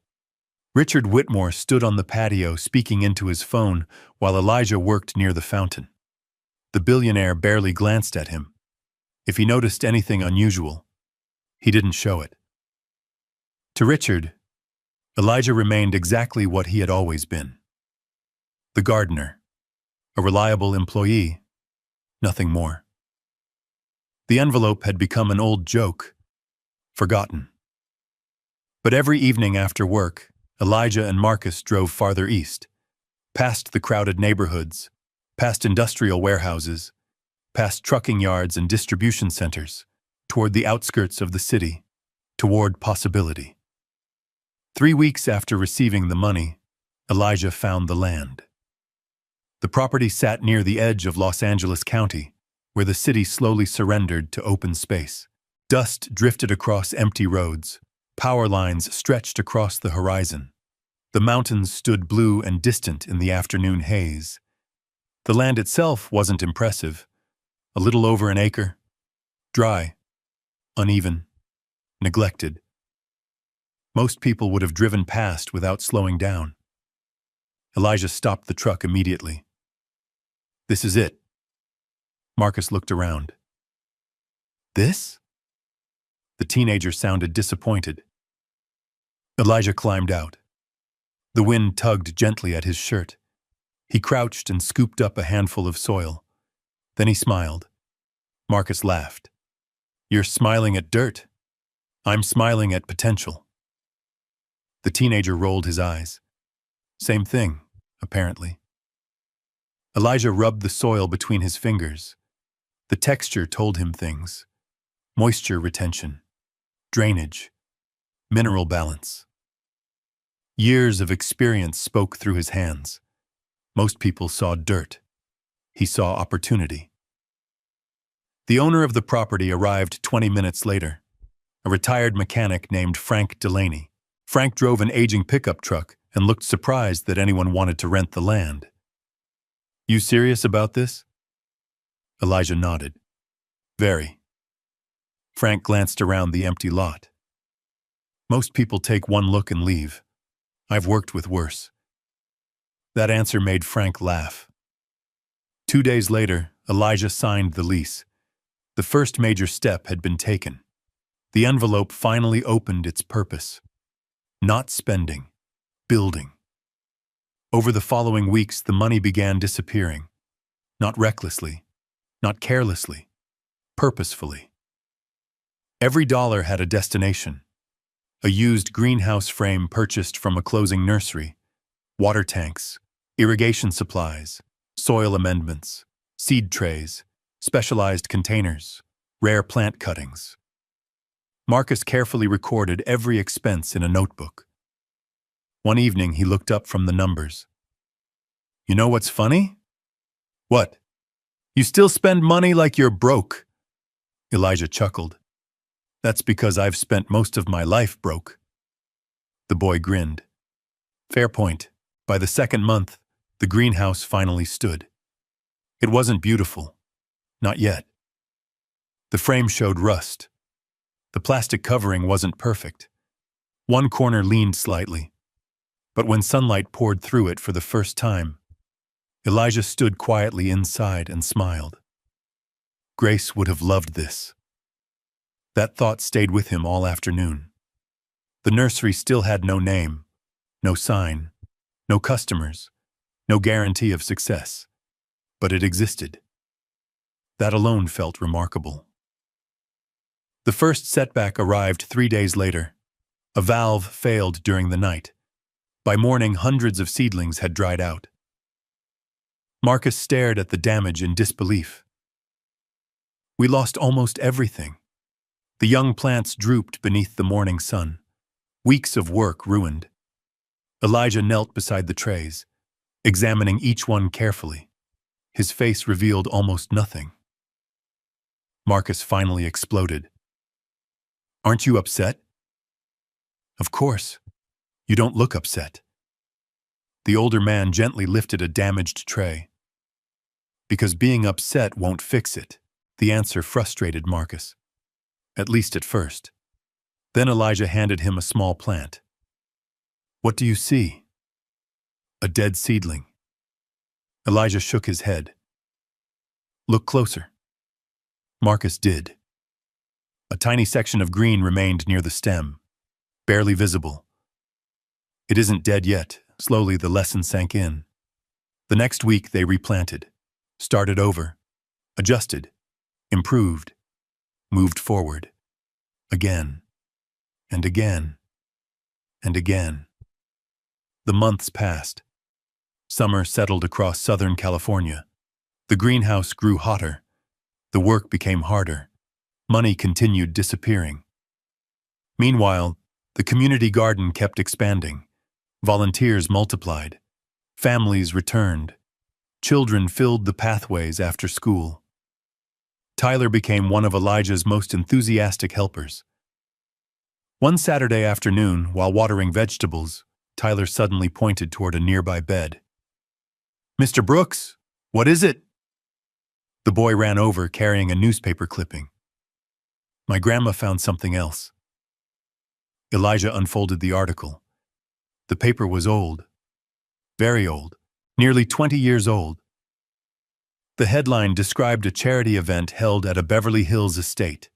Richard Whitmore stood on the patio speaking into his phone while Elijah worked near the fountain. The billionaire barely glanced at him. If he noticed anything unusual, he didn't show it. To Richard, Elijah remained exactly what he had always been. The gardener, a reliable employee, nothing more. The envelope had become an old joke, forgotten. But every evening after work, Elijah and Marcus drove farther east, past the crowded neighborhoods, past industrial warehouses, past trucking yards and distribution centers, toward the outskirts of the city, toward possibility. 3 weeks after receiving the money, Elijah found the land. The property sat near the edge of Los Angeles County, where the city slowly surrendered to open space. Dust drifted across empty roads. Power lines stretched across the horizon. The mountains stood blue and distant in the afternoon haze. The land itself wasn't impressive. A little over an acre. Dry. Uneven. Neglected. Most people would have driven past without slowing down. Elijah stopped the truck immediately. "This is it." Marcus looked around. "This?" The teenager sounded disappointed. Elijah climbed out. The wind tugged gently at his shirt. He crouched and scooped up a handful of soil. Then he smiled. Marcus laughed. "You're smiling at dirt. I'm smiling at potential." The teenager rolled his eyes. Same thing, apparently. Elijah rubbed the soil between his fingers. The texture told him things. Moisture retention. Drainage. Mineral balance. Years of experience spoke through his hands. Most people saw dirt. He saw opportunity. The owner of the property arrived 20 minutes later, a retired mechanic named Frank Delaney. Frank drove an aging pickup truck and looked surprised that anyone wanted to rent the land. "You serious about this?" Elijah nodded. "Very." Frank glanced around the empty lot. "Most people take one look and leave. I've worked with worse." That answer made Frank laugh. 2 days later, Elijah signed the lease. The first major step had been taken. The envelope finally opened its purpose. Not spending, building. Over the following weeks, the money began disappearing. Not recklessly, not carelessly, purposefully. Every dollar had a destination. A used greenhouse frame purchased from a closing nursery, water tanks, irrigation supplies, soil amendments, seed trays, specialized containers, rare plant cuttings. Marcus carefully recorded every expense in a notebook. One evening, he looked up from the numbers. "You know what's funny?" "What?" "You still spend money like you're broke." Elijah chuckled. "That's because I've spent most of my life broke." The boy grinned. Fair point. By the second month, the greenhouse finally stood. It wasn't beautiful. Not yet. The frame showed rust. The plastic covering wasn't perfect. One corner leaned slightly. But when sunlight poured through it for the first time, Elijah stood quietly inside and smiled. Grace would have loved this. That thought stayed with him all afternoon. The nursery still had no name, no sign, no customers, no guarantee of success. But it existed. That alone felt remarkable. The first setback arrived 3 days later. A valve failed during the night. By morning, hundreds of seedlings had dried out. Marcus stared at the damage in disbelief. "We lost almost everything." The young plants drooped beneath the morning sun. Weeks of work ruined. Elijah knelt beside the trays, examining each one carefully. His face revealed almost nothing. Marcus finally exploded. "Aren't you upset?" "Of course. You don't look upset." The older man gently lifted a damaged tray. "Because being upset won't fix it." The answer frustrated Marcus. At least at first. Then Elijah handed him a small plant. "What do you see?" "A dead seedling." Elijah shook his head. "Look closer." Marcus did. A tiny section of green remained near the stem, barely visible. "It isn't dead yet." Slowly the lesson sank in. The next week they replanted, started over, adjusted, improved, moved forward. Again, and again, and again. The months passed. Summer settled across Southern California. The greenhouse grew hotter. The work became harder. Money continued disappearing. Meanwhile, the community garden kept expanding. Volunteers multiplied. Families returned. Children filled the pathways after school. Tyler became one of Elijah's most enthusiastic helpers. One Saturday afternoon, while watering vegetables, Tyler suddenly pointed toward a nearby bed. "Mr. Brooks, what is it?" The boy ran over carrying a newspaper clipping. "My grandma found something else." Elijah unfolded the article. The paper was old. Very old. Nearly 20 years old. The headline described a charity event held at a Beverly Hills estate.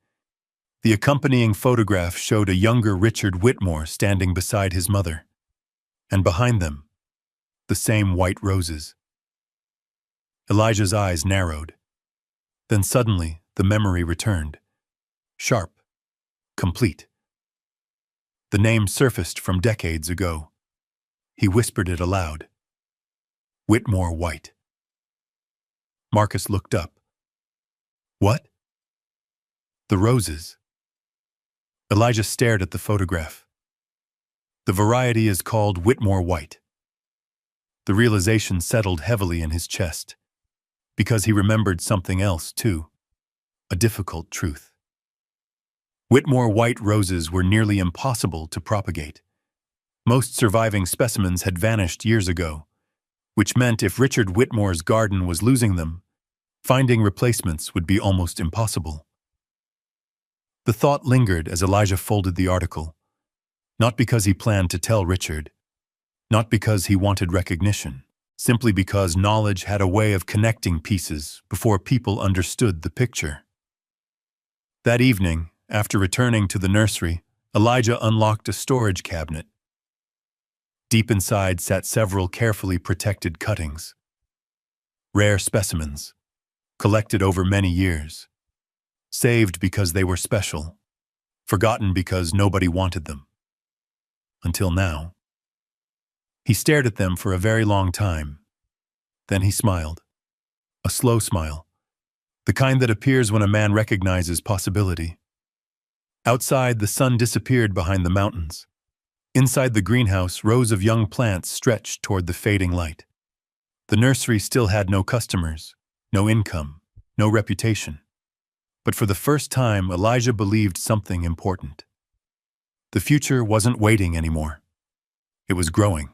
The accompanying photograph showed a younger Richard Whitmore standing beside his mother. And behind them, the same white roses. Elijah's eyes narrowed. Then suddenly, the memory returned. Sharp. Complete. The name surfaced from decades ago. He whispered it aloud. Whitmore White. Marcus looked up. "What?" "The roses." Elijah stared at the photograph. The variety is called Whitmore White. The realization settled heavily in his chest, because he remembered something else, too, a difficult truth. Whitmore White roses were nearly impossible to propagate. Most surviving specimens had vanished years ago, which meant if Richard Whitmore's garden was losing them, finding replacements would be almost impossible. The thought lingered as Elijah folded the article, not because he planned to tell Richard, not because he wanted recognition, simply because knowledge had a way of connecting pieces before people understood the picture. That evening, after returning to the nursery, Elijah unlocked a storage cabinet. Deep inside sat several carefully protected cuttings, rare specimens, collected over many years, saved because they were special, forgotten because nobody wanted them. Until now. He stared at them for a very long time. Then he smiled. A slow smile, the kind that appears when a man recognizes possibility. Outside, the sun disappeared behind the mountains. Inside the greenhouse, rows of young plants stretched toward the fading light. The nursery still had no customers, no income, no reputation. But for the first time, Elijah believed something important. The future wasn't waiting anymore. It was growing.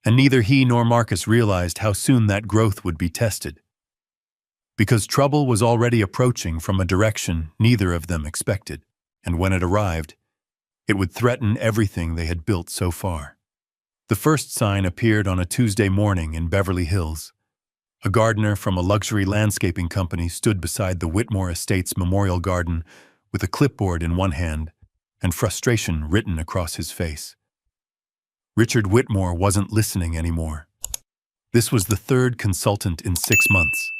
And neither he nor Marcus realized how soon that growth would be tested. Because trouble was already approaching from a direction neither of them expected, and when it arrived, it would threaten everything they had built so far. The first sign appeared on a Tuesday morning in Beverly Hills. A gardener from a luxury landscaping company stood beside the Whitmore Estates Memorial Garden with a clipboard in one hand and frustration written across his face. Richard Whitmore wasn't listening anymore. This was the third consultant in 6 months,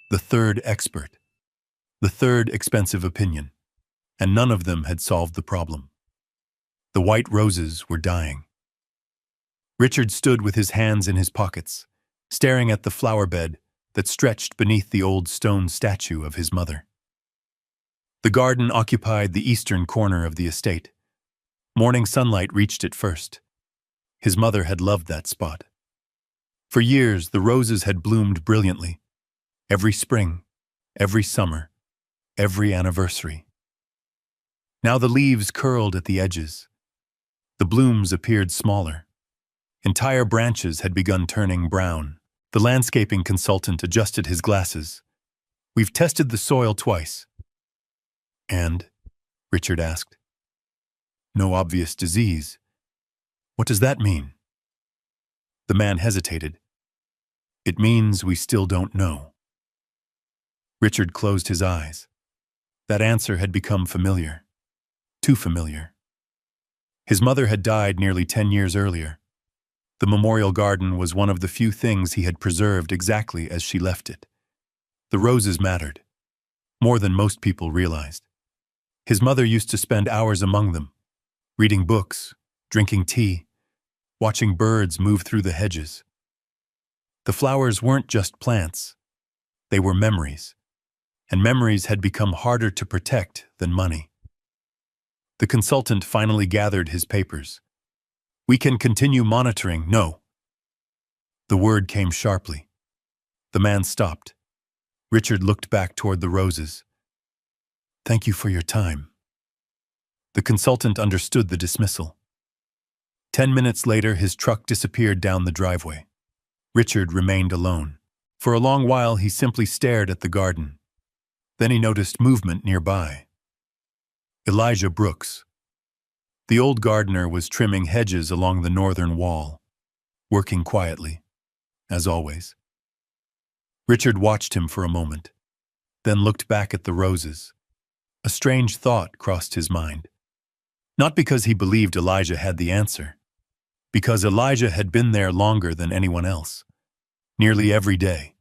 the third expert, the third expensive opinion, and none of them had solved the problem. The white roses were dying. Richard stood with his hands in his pockets, staring at the flower bed that stretched beneath the old stone statue of his mother. The garden occupied the eastern corner of the estate. Morning sunlight reached it first. His mother had loved that spot. For years, the roses had bloomed brilliantly. Every spring, every summer, every anniversary. Now the leaves curled at the edges. The blooms appeared smaller. Entire branches had begun turning brown. The landscaping consultant adjusted his glasses. "We've tested the soil twice." "And?" Richard asked. "No obvious disease." "What does that mean?" The man hesitated. "It means we still don't know." Richard closed his eyes. That answer had become familiar. Too familiar. His mother had died nearly 10 years earlier. The memorial garden was one of the few things he had preserved exactly as she left it. The roses mattered, more than most people realized. His mother used to spend hours among them, reading books, drinking tea, watching birds move through the hedges. The flowers weren't just plants. They were memories, and memories had become harder to protect than money. The consultant finally gathered his papers. "We can continue monitoring." "No." The word came sharply. The man stopped. Richard looked back toward the roses. "Thank you for your time." The consultant understood the dismissal. 10 minutes later, his truck disappeared down the driveway. Richard remained alone. For a long while, he simply stared at the garden. Then he noticed movement nearby. Elijah Brooks. The old gardener was trimming hedges along the northern wall, working quietly, as always. Richard watched him for a moment, then looked back at the roses. A strange thought crossed his mind. Not because he believed Elijah had the answer, because Elijah had been there longer than anyone else, nearly every day,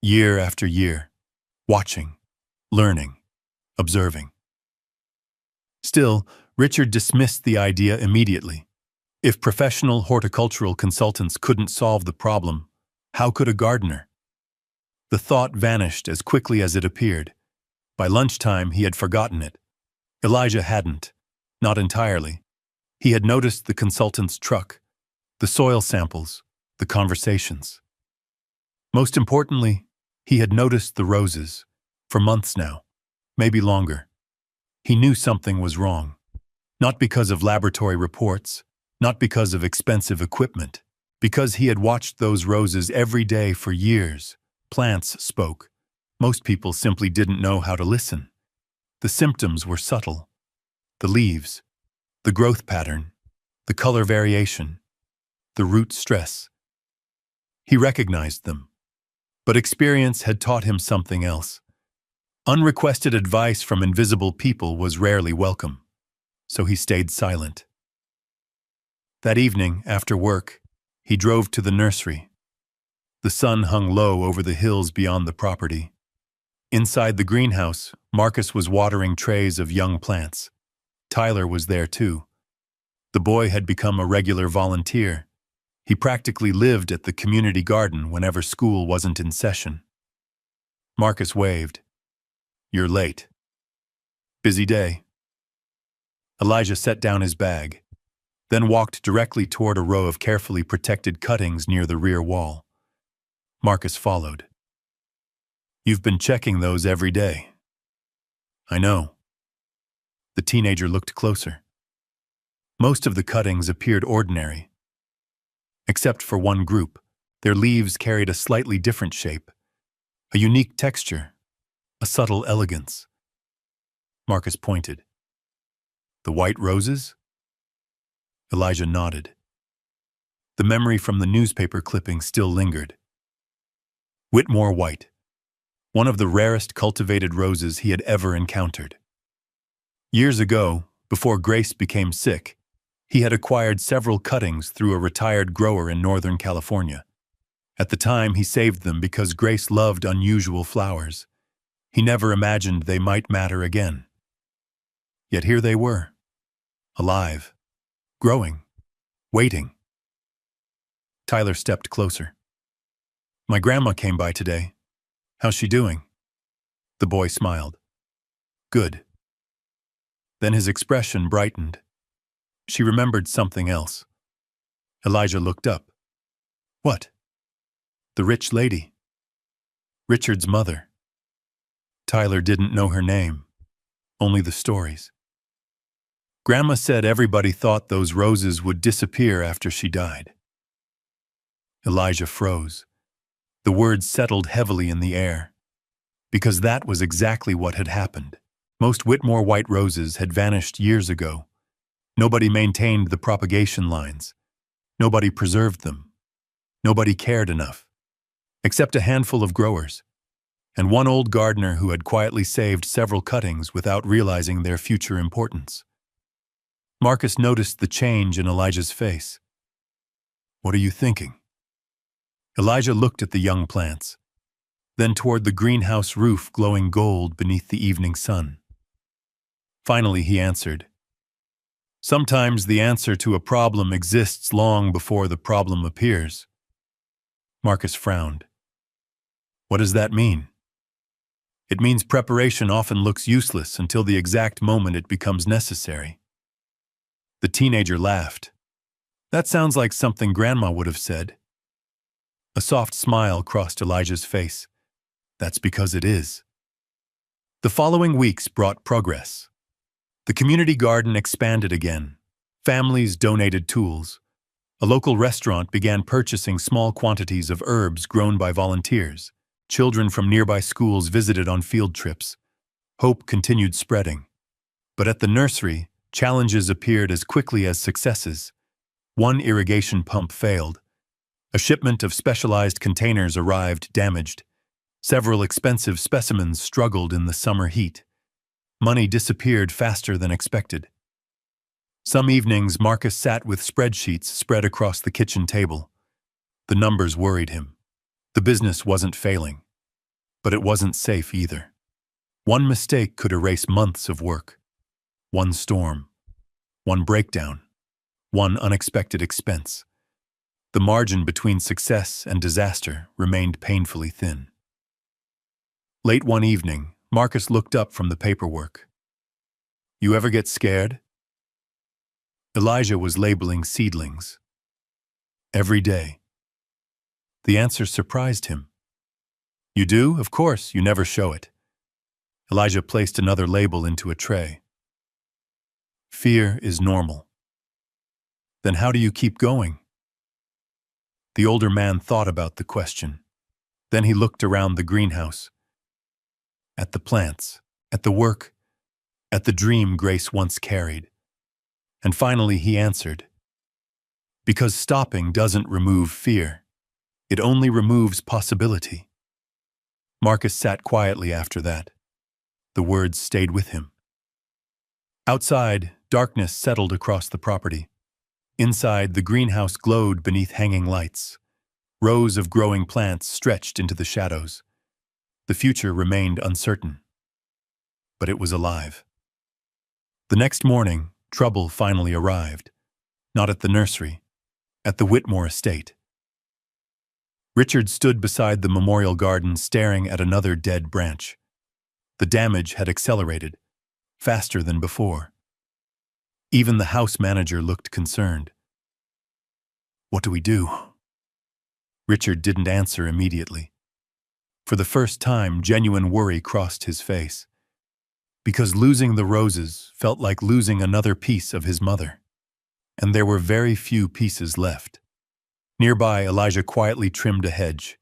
year after year, watching, learning, observing. Still, Richard dismissed the idea immediately. If professional horticultural consultants couldn't solve the problem, how could a gardener? The thought vanished as quickly as it appeared. By lunchtime, he had forgotten it. Elijah hadn't, not entirely, He had noticed the consultant's truck, the soil samples, the conversations. Most importantly, he had noticed the roses, for months now, maybe longer. He knew something was wrong. Not because of laboratory reports, not because of expensive equipment, because he had watched those roses every day for years. Plants spoke. Most people simply didn't know how to listen. The symptoms were subtle. The leaves, the growth pattern, the color variation, the root stress. He recognized them. But experience had taught him something else. Unrequested advice from invisible people was rarely welcome, so he stayed silent. That evening, after work, he drove to the nursery. The sun hung low over the hills beyond the property. Inside the greenhouse, Marcus was watering trays of young plants. Tyler was there too. The boy had become a regular volunteer. He practically lived at the community garden whenever school wasn't in session. Marcus waved. "You're late." "Busy day." Elijah set down his bag, then walked directly toward a row of carefully protected cuttings near the rear wall. Marcus followed. "You've been checking those every day." "I know." The teenager looked closer. Most of the cuttings appeared ordinary. Except for one group, their leaves carried a slightly different shape, a unique texture, a subtle elegance. Marcus pointed. "The white roses?" Elijah nodded. The memory from the newspaper clipping still lingered. Whitmore white, one of the rarest cultivated roses he had ever encountered. Years ago, before Grace became sick, he had acquired several cuttings through a retired grower in Northern California. At the time, he saved them because Grace loved unusual flowers. He never imagined they might matter again. Yet here they were, alive, growing, waiting. Tyler stepped closer. "My grandma came by today. How's she doing?" The boy smiled. "Good." Then his expression brightened. She remembered something else. Elijah looked up. "What?" "The rich lady. Richard's mother." Tyler didn't know her name, only the stories. Grandma said everybody thought those roses would disappear after she died. Elijah froze. The words settled heavily in the air. Because that was exactly what had happened. Most Whitmore white roses had vanished years ago. Nobody maintained the propagation lines. Nobody preserved them. Nobody cared enough. Except a handful of growers, and one old gardener who had quietly saved several cuttings without realizing their future importance. Marcus noticed the change in Elijah's face. "What are you thinking?" Elijah looked at the young plants, then toward the greenhouse roof glowing gold beneath the evening sun. Finally, he answered, "Sometimes the answer to a problem exists long before the problem appears." Marcus frowned. "What does that mean?" "It means preparation often looks useless until the exact moment it becomes necessary." The teenager laughed. "That sounds like something Grandma would have said." A soft smile crossed Elijah's face. "That's because it is." The following weeks brought progress. The community garden expanded again. Families donated tools. A local restaurant began purchasing small quantities of herbs grown by volunteers. Children from nearby schools visited on field trips. Hope continued spreading. But at the nursery, challenges appeared as quickly as successes. One irrigation pump failed. A shipment of specialized containers arrived damaged. Several expensive specimens struggled in the summer heat. Money disappeared faster than expected. Some evenings, Marcus sat with spreadsheets spread across the kitchen table. The numbers worried him. The business wasn't failing, but it wasn't safe either. One mistake could erase months of work. One storm, one breakdown, one unexpected expense. The margin between success and disaster remained painfully thin. Late one evening, Marcus looked up from the paperwork. "You ever get scared?" Elijah was labeling seedlings. Every day. The answer surprised him. You do? Of course, you never show it. Elijah placed another label into a tray. Fear is normal. Then how do you keep going? The older man thought about the question. Then he looked around the greenhouse. At the plants, at the work, at the dream Grace once carried. And finally he answered, because stopping doesn't remove fear. It only removes possibility. Marcus sat quietly after that. The words stayed with him. Outside, darkness settled across the property. Inside, the greenhouse glowed beneath hanging lights. Rows of growing plants stretched into the shadows. The future remained uncertain. But it was alive. The next morning, trouble finally arrived. Not at the nursery, at the Whitmore estate. Richard stood beside the memorial garden staring at another dead branch. The damage had accelerated, faster than before. Even the house manager looked concerned. What do we do? Richard didn't answer immediately. For the first time, genuine worry crossed his face. Because losing the roses felt like losing another piece of his mother. And there were very few pieces left. Nearby, Elijah quietly trimmed a hedge.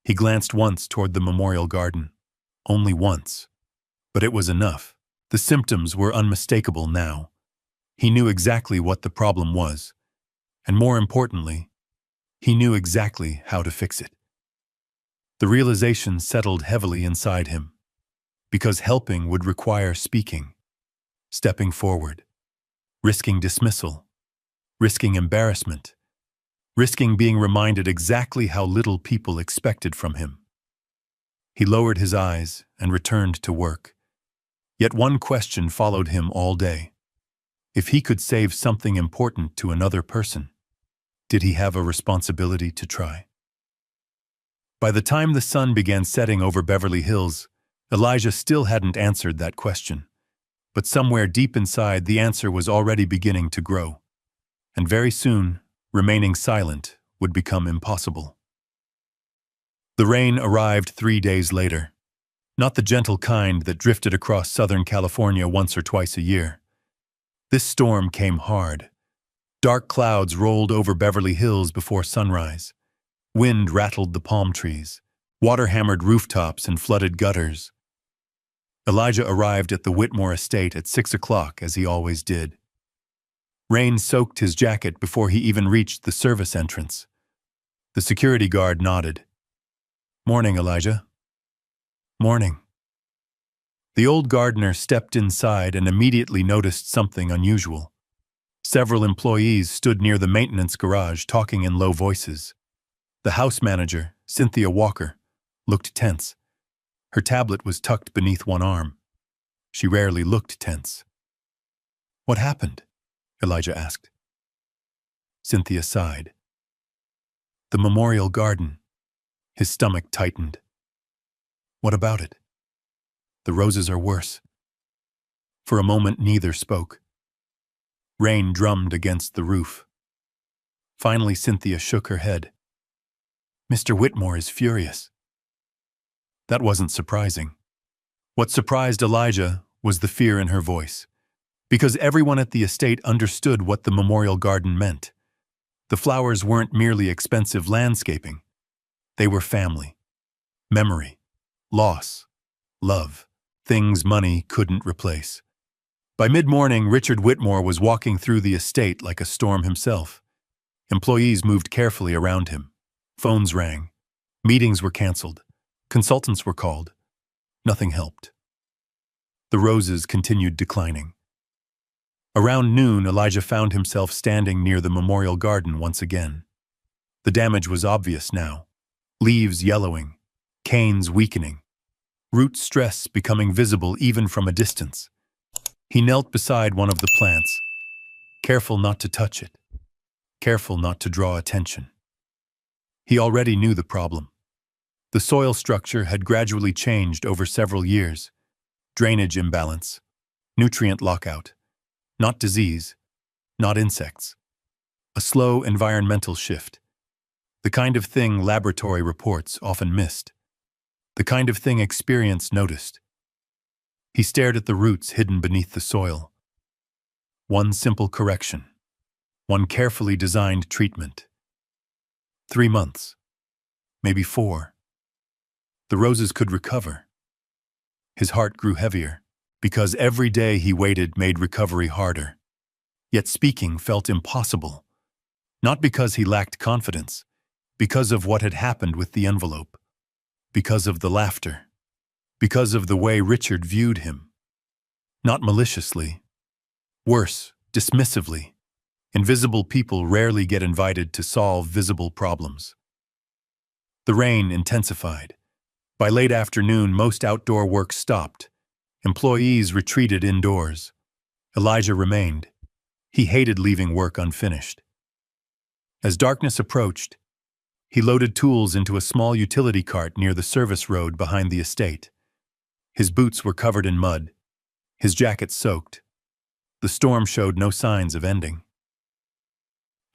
He glanced once toward the memorial garden. Only once. But it was enough. The symptoms were unmistakable now. He knew exactly what the problem was. And more importantly, he knew exactly how to fix it. The realization settled heavily inside him. Because helping would require speaking, stepping forward, risking dismissal, risking embarrassment, risking being reminded exactly how little people expected from him. He lowered his eyes and returned to work. Yet one question followed him all day. If he could save something important to another person, did he have a responsibility to try? By the time the sun began setting over Beverly Hills, Elijah still hadn't answered that question. But somewhere deep inside, the answer was already beginning to grow. And very soon, remaining silent would become impossible. The rain arrived 3 days later. Not the gentle kind that drifted across Southern California once or twice a year. This storm came hard. Dark clouds rolled over Beverly Hills before sunrise. Wind rattled the palm trees. Water hammered rooftops and flooded gutters. Elijah arrived at the Whitmore estate at 6 o'clock, as he always did. Rain soaked his jacket before he even reached the service entrance. The security guard nodded. "Morning, Elijah." "Morning." The old gardener stepped inside and immediately noticed something unusual. Several employees stood near the maintenance garage talking in low voices. The house manager, Cynthia Walker, looked tense. Her tablet was tucked beneath one arm. She rarely looked tense. "What happened?" Elijah asked. Cynthia sighed. "The memorial garden." His stomach tightened. "What about it?" "The roses are worse." For a moment, neither spoke. Rain drummed against the roof. Finally, Cynthia shook her head. "Mr. Whitmore is furious." That wasn't surprising. What surprised Elijah was the fear in her voice, because everyone at the estate understood what the memorial garden meant. The flowers weren't merely expensive landscaping. They were family, memory, loss, love, things money couldn't replace. By mid-morning, Richard Whitmore was walking through the estate like a storm himself. Employees moved carefully around him. Phones rang. Meetings were canceled. Consultants were called. Nothing helped. The roses continued declining. Around noon, Elijah found himself standing near the memorial garden once again. The damage was obvious now. Leaves yellowing, canes weakening, root stress becoming visible even from a distance. He knelt beside one of the plants, careful not to touch it, careful not to draw attention. He already knew the problem. The soil structure had gradually changed over several years. Drainage imbalance, nutrient lockout, not disease, not insects. A slow environmental shift. The kind of thing laboratory reports often missed. The kind of thing experience noticed. He stared at the roots hidden beneath the soil. One simple correction. One carefully designed treatment. 3 months. Maybe 4. The roses could recover. His heart grew heavier, because every day he waited made recovery harder. Yet speaking felt impossible. Not because he lacked confidence, because of what had happened with the envelope. Because of the laughter. Because of the way Richard viewed him. Not maliciously. Worse, dismissively. Invisible people rarely get invited to solve visible problems. The rain intensified. By late afternoon, most outdoor work stopped. Employees retreated indoors. Elijah remained. He hated leaving work unfinished. As darkness approached, he loaded tools into a small utility cart near the service road behind the estate. His boots were covered in mud, his jacket soaked. The storm showed no signs of ending.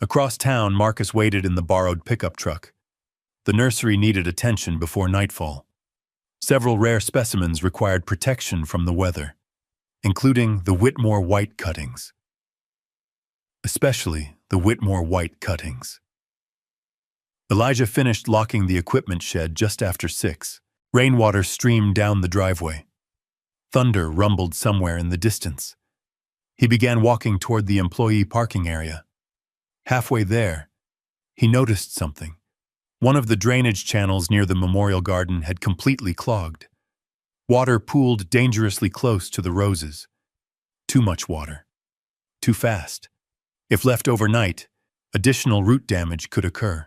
Across town, Marcus waited in the borrowed pickup truck. The nursery needed attention before nightfall. Several rare specimens required protection from the weather, including the Whitmore white cuttings. Especially the Whitmore white cuttings. Elijah finished locking the equipment shed just after 6. Rainwater streamed down the driveway. Thunder rumbled somewhere in the distance. He began walking toward the employee parking area. Halfway there, he noticed something. One of the drainage channels near the memorial garden had completely clogged. Water pooled dangerously close to the roses. Too much water. Too fast. If left overnight, additional root damage could occur.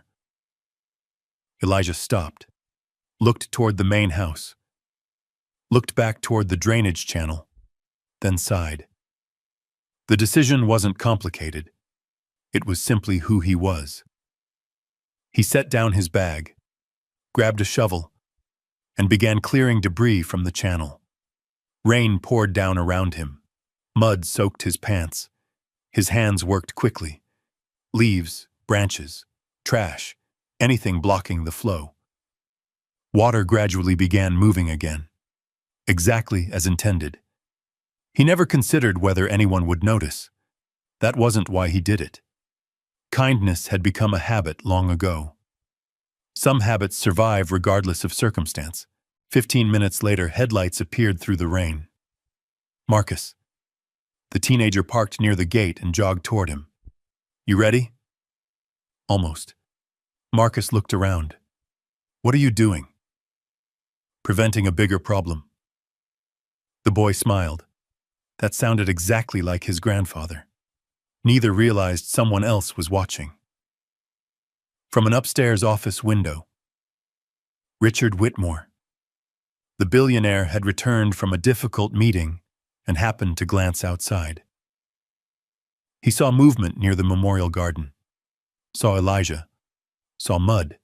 Elijah stopped, looked toward the main house, looked back toward the drainage channel, then sighed. The decision wasn't complicated. It was simply who he was. He set down his bag, grabbed a shovel, and began clearing debris from the channel. Rain poured down around him. Mud soaked his pants. His hands worked quickly. Leaves, branches, trash, anything blocking the flow. Water gradually began moving again, exactly as intended. He never considered whether anyone would notice. That wasn't why he did it. Kindness had become a habit long ago. Some habits survive regardless of circumstance. 15 minutes later, headlights appeared through the rain. Marcus. The teenager parked near the gate and jogged toward him. You ready? Almost. Marcus looked around. What are you doing? Preventing a bigger problem. The boy smiled. That sounded exactly like his grandfather. Neither realized someone else was watching. From an upstairs office window. Richard Whitmore. The billionaire had returned from a difficult meeting and happened to glance outside. He saw movement near the memorial garden, saw Elijah, saw mud,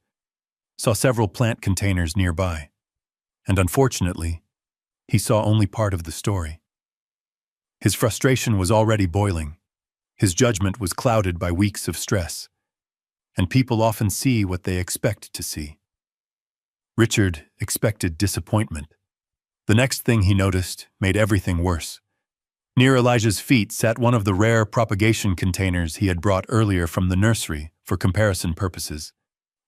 saw several plant containers nearby, and unfortunately, he saw only part of the story. His frustration was already boiling. His judgment was clouded by weeks of stress, and people often see what they expect to see. Richard expected disappointment. The next thing he noticed made everything worse. Near Elijah's feet sat one of the rare propagation containers he had brought earlier from the nursery for comparison purposes.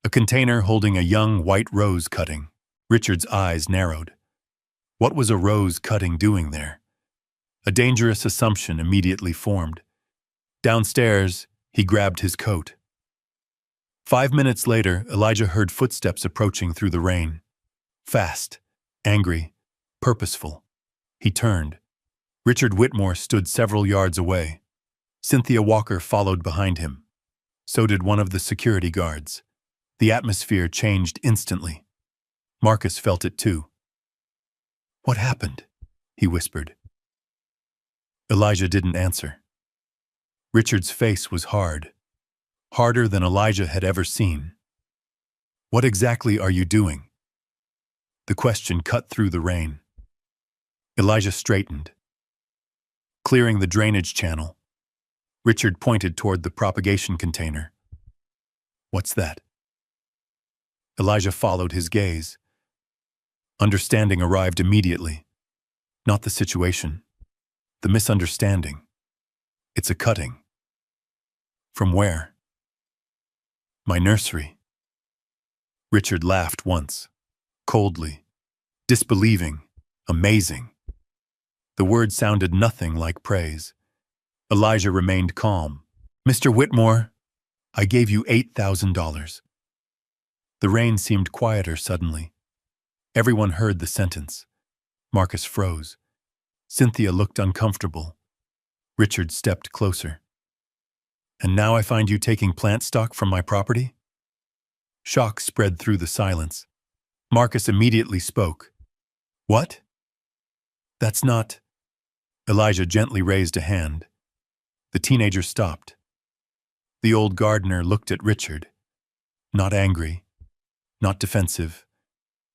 A container holding a young white rose cutting. Richard's eyes narrowed. What was a rose cutting doing there? A dangerous assumption immediately formed. Downstairs, he grabbed his coat. 5 minutes later, Elijah heard footsteps approaching through the rain. Fast, angry, purposeful. He turned. Richard Whitmore stood several yards away. Cynthia Walker followed behind him. So did one of the security guards. The atmosphere changed instantly. Marcus felt it too. What happened? He whispered. Elijah didn't answer. Richard's face was hard. Harder than Elijah had ever seen. What exactly are you doing? The question cut through the rain. Elijah straightened. Clearing the drainage channel. Richard pointed toward the propagation container. What's that? Elijah followed his gaze. Understanding arrived immediately. Not the situation. The misunderstanding. It's a cutting. From where? My nursery. Richard laughed once, coldly, disbelieving, amazing. The word sounded nothing like praise. Elijah remained calm. Mr. Whitmore, I gave you $8,000. The rain seemed quieter suddenly. Everyone heard the sentence. Marcus froze. Cynthia looked uncomfortable. Richard stepped closer. And now I find you taking plant stock from my property? Shock spread through the silence. Marcus immediately spoke. What? That's not... Elijah gently raised a hand. The teenager stopped. The old gardener looked at Richard. Not angry, not defensive,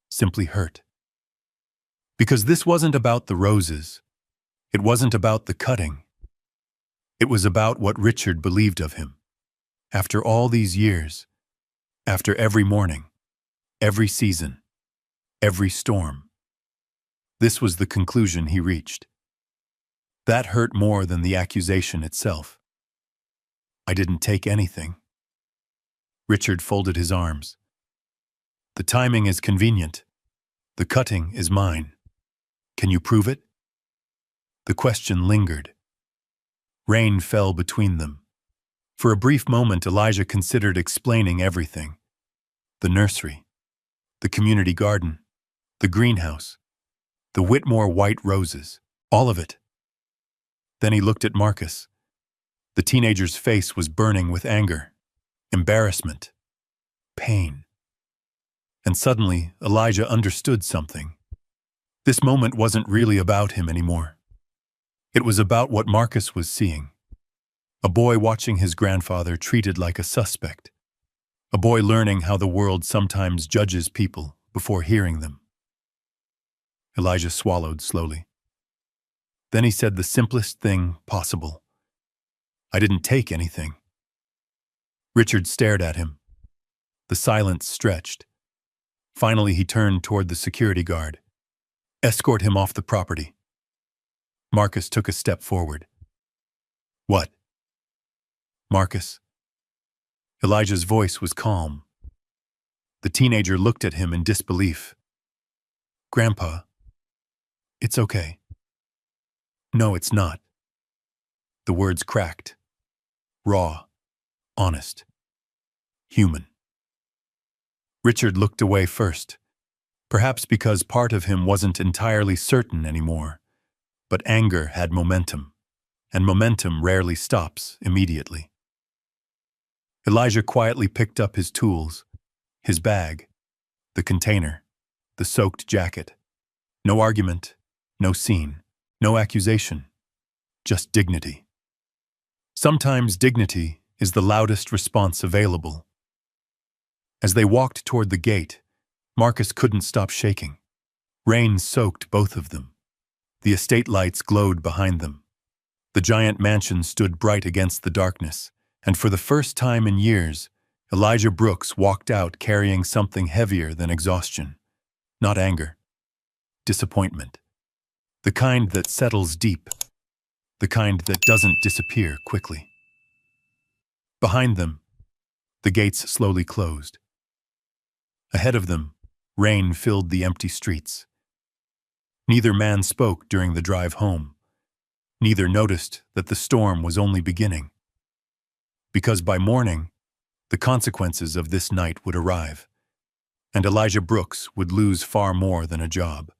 simply hurt. Because this wasn't about the roses. It wasn't about the cutting. It was about what Richard believed of him. After all these years, after every morning, every season, every storm. This was the conclusion he reached. That hurt more than the accusation itself. I didn't take anything. Richard folded his arms. The timing is convenient. The cutting is mine. Can you prove it? The question lingered. Rain fell between them. For a brief moment, Elijah considered explaining everything. The nursery, the community garden, the greenhouse, the Whitmore white roses, all of it. Then he looked at Marcus. The teenager's face was burning with anger, embarrassment, pain. And suddenly, Elijah understood something. This moment wasn't really about him anymore. It was about what Marcus was seeing. A boy watching his grandfather treated like a suspect. A boy learning how the world sometimes judges people before hearing them. Elijah swallowed slowly. Then he said the simplest thing possible. I didn't take anything. Richard stared at him. The silence stretched. Finally, he turned toward the security guard. Escort him off the property. Marcus took a step forward. What? Marcus. Elijah's voice was calm. The teenager looked at him in disbelief. Grandpa, it's okay. No, it's not. The words cracked. Raw, honest, human. Richard looked away first, perhaps because part of him wasn't entirely certain anymore. But anger had momentum, and momentum rarely stops immediately. Elijah quietly picked up his tools, his bag, the container, the soaked jacket. No argument, no scene, no accusation, just dignity. Sometimes dignity is the loudest response available. As they walked toward the gate, Marcus couldn't stop shaking. Rain soaked both of them. The estate lights glowed behind them. The giant mansion stood bright against the darkness, and for the first time in years, Elijah Brooks walked out carrying something heavier than exhaustion. Not anger. Disappointment. The kind that settles deep. The kind that doesn't disappear quickly. Behind them, the gates slowly closed. Ahead of them, rain filled the empty streets. Neither man spoke during the drive home. Neither noticed that the storm was only beginning. Because by morning, the consequences of this night would arrive, and Elijah Brooks would lose far more than a job.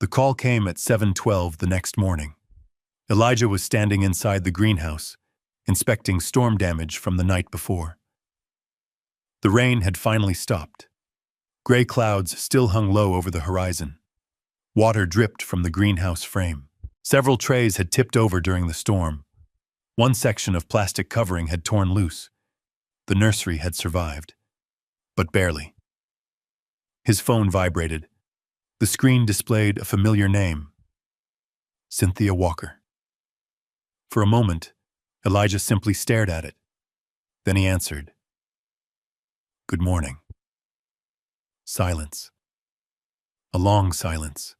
The call came at 7:12 the next morning. Elijah was standing inside the greenhouse, inspecting storm damage from the night before. The rain had finally stopped. Gray clouds still hung low over the horizon. Water dripped from the greenhouse frame. Several trays had tipped over during the storm. One section of plastic covering had torn loose. The nursery had survived, but barely. His phone vibrated. The screen displayed a familiar name. Cynthia Walker. For a moment, Elijah simply stared at it. Then he answered, "Good morning." Silence. A long silence.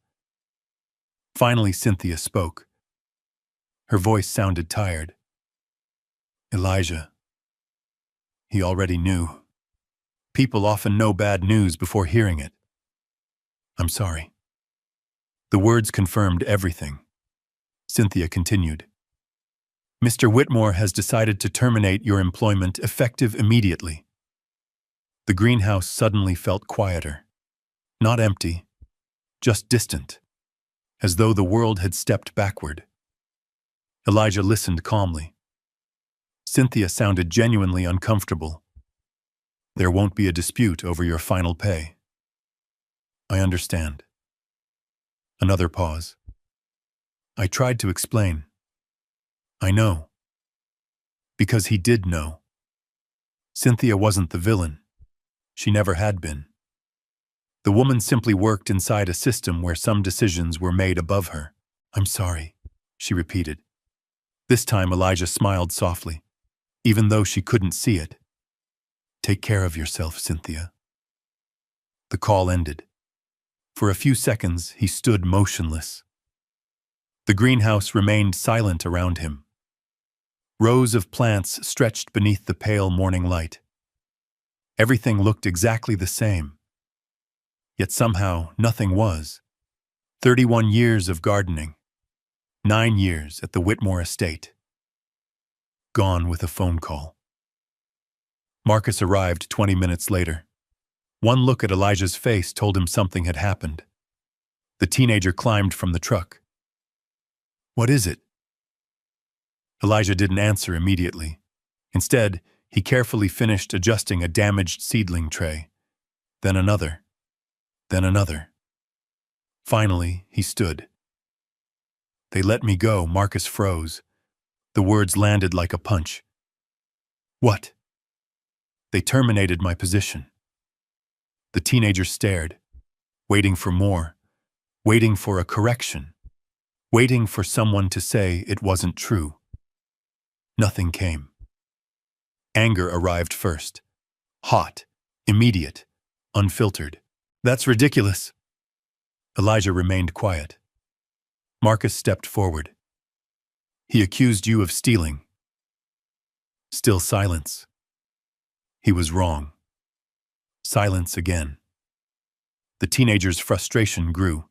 Finally, Cynthia spoke. Her voice sounded tired. "Elijah." He already knew. People often know bad news before hearing it. "I'm sorry." The words confirmed everything. Cynthia continued, "Mr. Whitmore has decided to terminate your employment effective immediately." The greenhouse suddenly felt quieter. Not empty, just distant, as though the world had stepped backward. Elijah listened calmly. Cynthia sounded genuinely uncomfortable. "There won't be a dispute over your final pay." "I understand." Another pause. "I tried to explain." "I know." Because he did know. Cynthia wasn't the villain. She never had been. The woman simply worked inside a system where some decisions were made above her. "I'm sorry," she repeated. This time Elijah smiled softly, even though she couldn't see it. "Take care of yourself, Cynthia." The call ended. For a few seconds, he stood motionless. The greenhouse remained silent around him. Rows of plants stretched beneath the pale morning light. Everything looked exactly the same. Yet somehow, nothing was. 31 years of gardening. 9 years at the Whitmore estate. Gone with a phone call. Marcus arrived 20 minutes later. One look at Elijah's face told him something had happened. The teenager climbed from the truck. "What is it?" Elijah didn't answer immediately. Instead, he carefully finished adjusting a damaged seedling tray. Then another. Then another. Finally, he stood. "They let me go." Marcus froze. The words landed like a punch. "What?" "They terminated my position." The teenager stared, waiting for more, waiting for a correction, waiting for someone to say it wasn't true. Nothing came. Anger arrived first. Hot, immediate, unfiltered. "That's ridiculous." Elijah remained quiet. Marcus stepped forward. "He accused you of stealing." Still silence. He was wrong. Silence again. The teenager's frustration grew.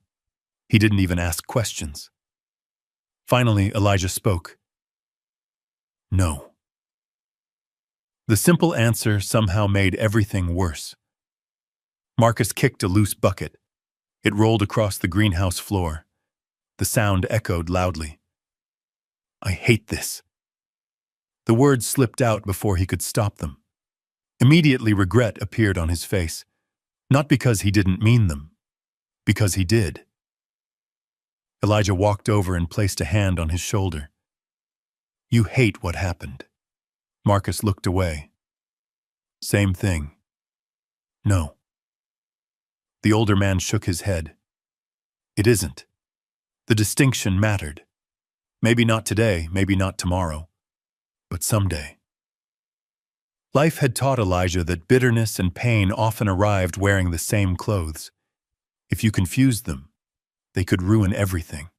He didn't even ask questions. Finally, Elijah spoke. "No." The simple answer somehow made everything worse. Marcus kicked a loose bucket. It rolled across the greenhouse floor. The sound echoed loudly. "I hate this." The words slipped out before he could stop them. Immediately, regret appeared on his face. Not because he didn't mean them. Because he did. Elijah walked over and placed a hand on his shoulder. "You hate what happened." Marcus looked away. "Same thing." "No." The older man shook his head. "It isn't. The distinction mattered. Maybe not today, maybe not tomorrow, but someday." Life had taught Elijah that bitterness and pain often arrived wearing the same clothes. If you confused them, they could ruin everything.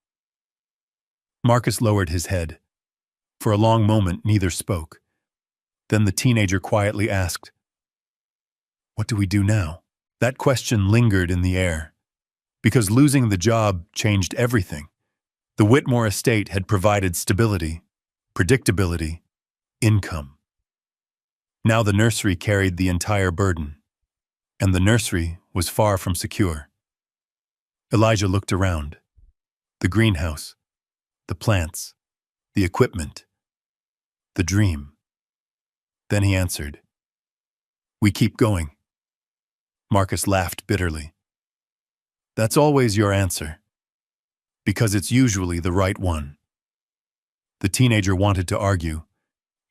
Marcus lowered his head. For a long moment, neither spoke. Then the teenager quietly asked, "What do we do now?" That question lingered in the air. Because losing the job changed everything. The Whitmore estate had provided stability, predictability, income. Now the nursery carried the entire burden. And the nursery was far from secure. Elijah looked around. The greenhouse, the plants, the equipment, the dream. Then he answered, "We keep going." Marcus laughed bitterly. "That's always your answer. Because it's usually the right one." The teenager wanted to argue.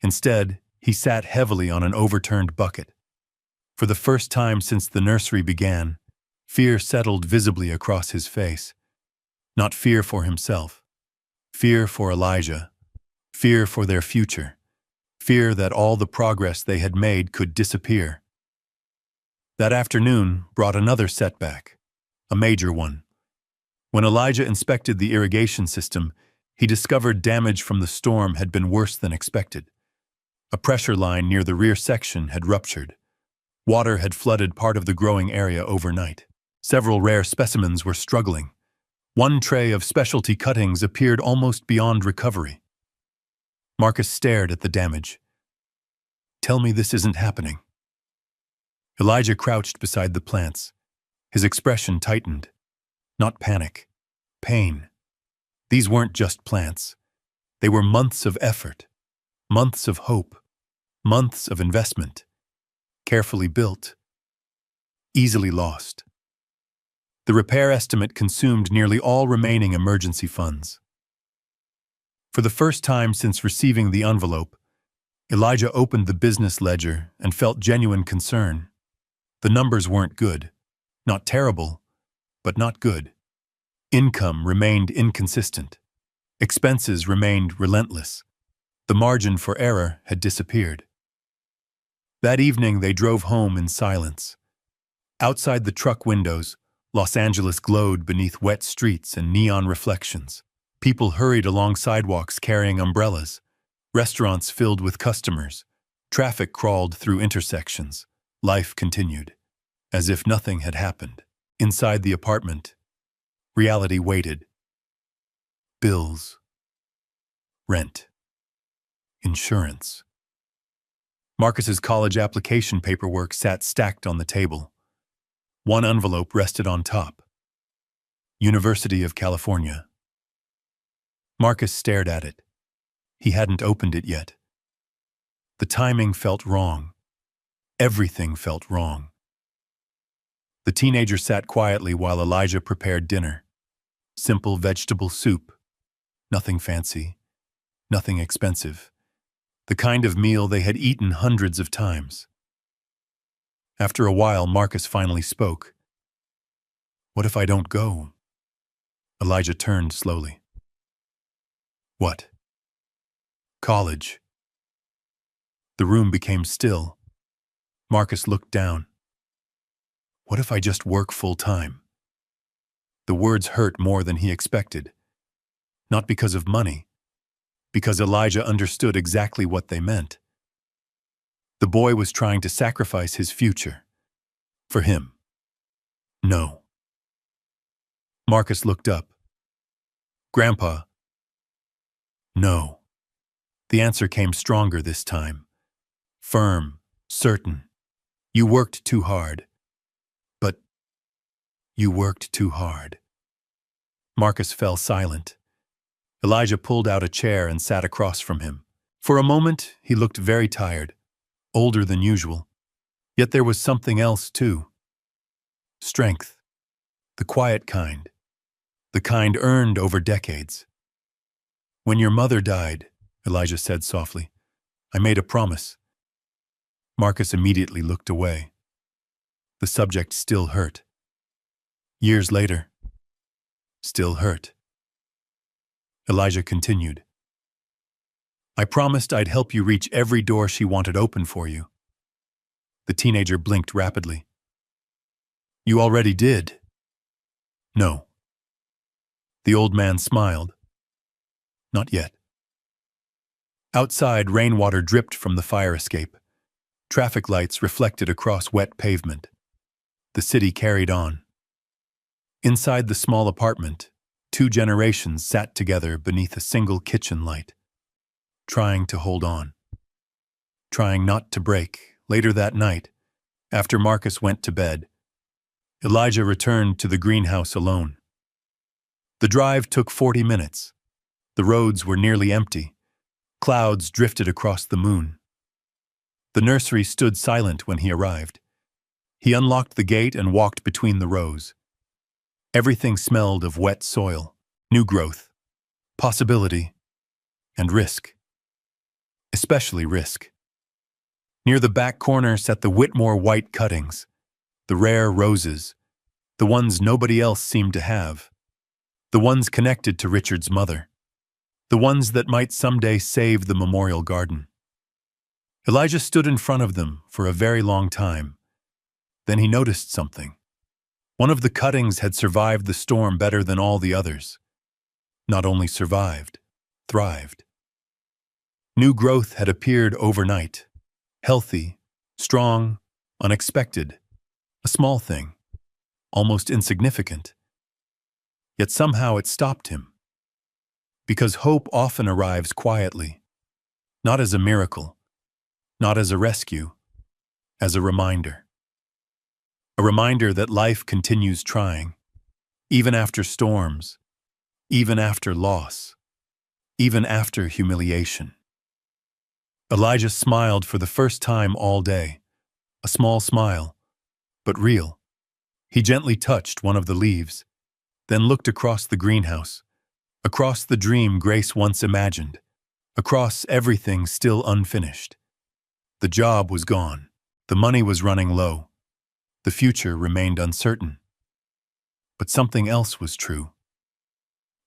Instead, he sat heavily on an overturned bucket. For the first time since the nursery began, fear settled visibly across his face. Not fear for himself. Fear for Elijah. fear for their future, fear that all the progress they had made could disappear. That afternoon brought another setback, a major one. When Elijah inspected the irrigation system, he discovered damage from the storm had been worse than expected. A pressure line near the rear section had ruptured. Water had flooded part of the growing area overnight. Several rare specimens were struggling. One tray of specialty cuttings appeared almost beyond recovery. Marcus stared at the damage. "Tell me this isn't happening." Elijah crouched beside the plants. His expression tightened. Not panic, pain. These weren't just plants. They were months of effort, months of hope, months of investment. Carefully built, easily lost. The repair estimate consumed nearly all remaining emergency funds. For the first time since receiving the envelope, Elijah opened the business ledger and felt genuine concern. The numbers weren't good. Not terrible, but not good. Income remained inconsistent. Expenses remained relentless. The margin for error had disappeared. That evening they drove home in silence. Outside the truck windows, Los Angeles glowed beneath wet streets and neon reflections. People hurried along sidewalks carrying umbrellas. Restaurants filled with customers. Traffic crawled through intersections. Life continued, as if nothing had happened. Inside the apartment, reality waited. Bills, rent, insurance. Marcus's college application paperwork sat stacked on the table. One envelope rested on top. University of California. Marcus stared at it. He hadn't opened it yet. The timing felt wrong. Everything felt wrong. The teenager sat quietly while Elijah prepared dinner. Simple vegetable soup. Nothing fancy. Nothing expensive. The kind of meal they had eaten hundreds of times. After a while, Marcus finally spoke. "What if I don't go?" Elijah turned slowly. "What?" "College." The room became still. Marcus looked down. "What if I just work full-time?" The words hurt more than he expected. Not because of money, because Elijah understood exactly what they meant. The boy was trying to sacrifice his future. For him. No. Marcus looked up. "Grandpa." "No." The answer came stronger this time. Firm, certain. "You worked too hard." "But you worked too hard." Marcus fell silent. Elijah pulled out a chair and sat across from him. For a moment, he looked very tired, older than usual. Yet there was something else, too. Strength. The quiet kind. The kind earned over decades. "When your mother died," Elijah said softly, "I made a promise." Marcus immediately looked away. The subject still hurt. Years later, still hurt. Elijah continued. "I promised I'd help you reach every door she wanted open for you." The teenager blinked rapidly. "You already did." "No." The old man smiled. "Not yet." Outside, rainwater dripped from the fire escape. Traffic lights reflected across wet pavement. The city carried on. Inside the small apartment, 2 generations sat together beneath a single kitchen light, trying to hold on, trying not to break. Later that night, after Marcus went to bed, Elijah returned to the greenhouse alone. The drive took 40 minutes. The roads were nearly empty. Clouds drifted across the moon. The nursery stood silent when he arrived. He unlocked the gate and walked between the rows. Everything smelled of wet soil, new growth, possibility, and risk. Especially risk. Near the back corner sat the Whitmore white cuttings, the rare roses, the ones nobody else seemed to have, the ones connected to Richard's mother. the ones that might someday save the memorial garden. Elijah stood in front of them for a very long time. Then he noticed something. One of the cuttings had survived the storm better than all the others. Not only survived, thrived. New growth had appeared overnight. Healthy, strong, unexpected. A small thing, almost insignificant. Yet somehow it stopped him. Because hope often arrives quietly, not as a miracle, not as a rescue, as a reminder. A reminder that life continues trying, even after storms, even after loss, even after humiliation. Elijah smiled for the first time all day, a small smile, but real. He gently touched one of the leaves, then looked across the greenhouse, across the dream Grace once imagined, across everything still unfinished. The job was gone, the money was running low, the future remained uncertain. But something else was true.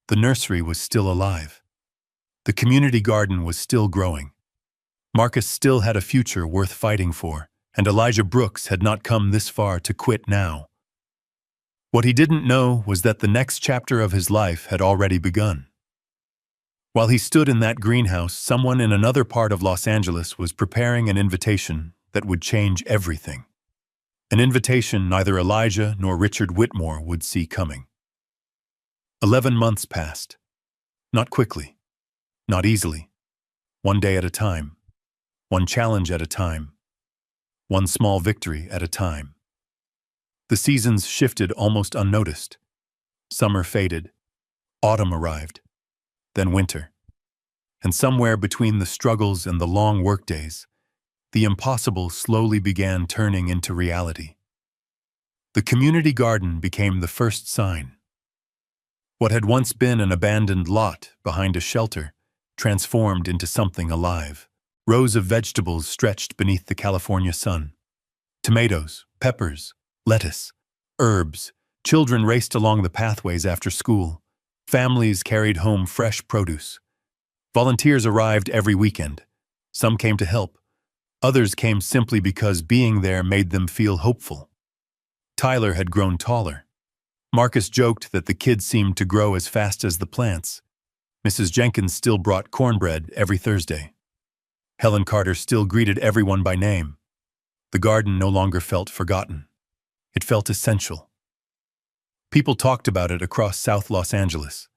The nursery was still alive. The community garden was still growing. Marcus still had a future worth fighting for, and Elijah Brooks had not come this far to quit now. What he didn't know was that the next chapter of his life had already begun. While he stood in that greenhouse, someone in another part of Los Angeles was preparing an invitation that would change everything. An invitation neither Elijah nor Richard Whitmore would see coming. 11 months passed. Not quickly, not easily. One day at a time. One challenge at a time. One small victory at a time. The seasons shifted almost unnoticed. Summer faded. Autumn arrived. Then winter. And somewhere between the struggles and the long workdays, the impossible slowly began turning into reality. The community garden became the first sign. What had once been an abandoned lot behind a shelter transformed into something alive. Rows of vegetables stretched beneath the California sun. Tomatoes, peppers, lettuce, herbs. Children raced along the pathways after school. Families carried home fresh produce. Volunteers arrived every weekend. Some came to help. Others came simply because being there made them feel hopeful. Tyler had grown taller. Marcus joked that the kids seemed to grow as fast as the plants. Mrs. Jenkins still brought cornbread every Thursday. Helen Carter still greeted everyone by name. The garden no longer felt forgotten. It felt essential. People talked about it across South Los Angeles.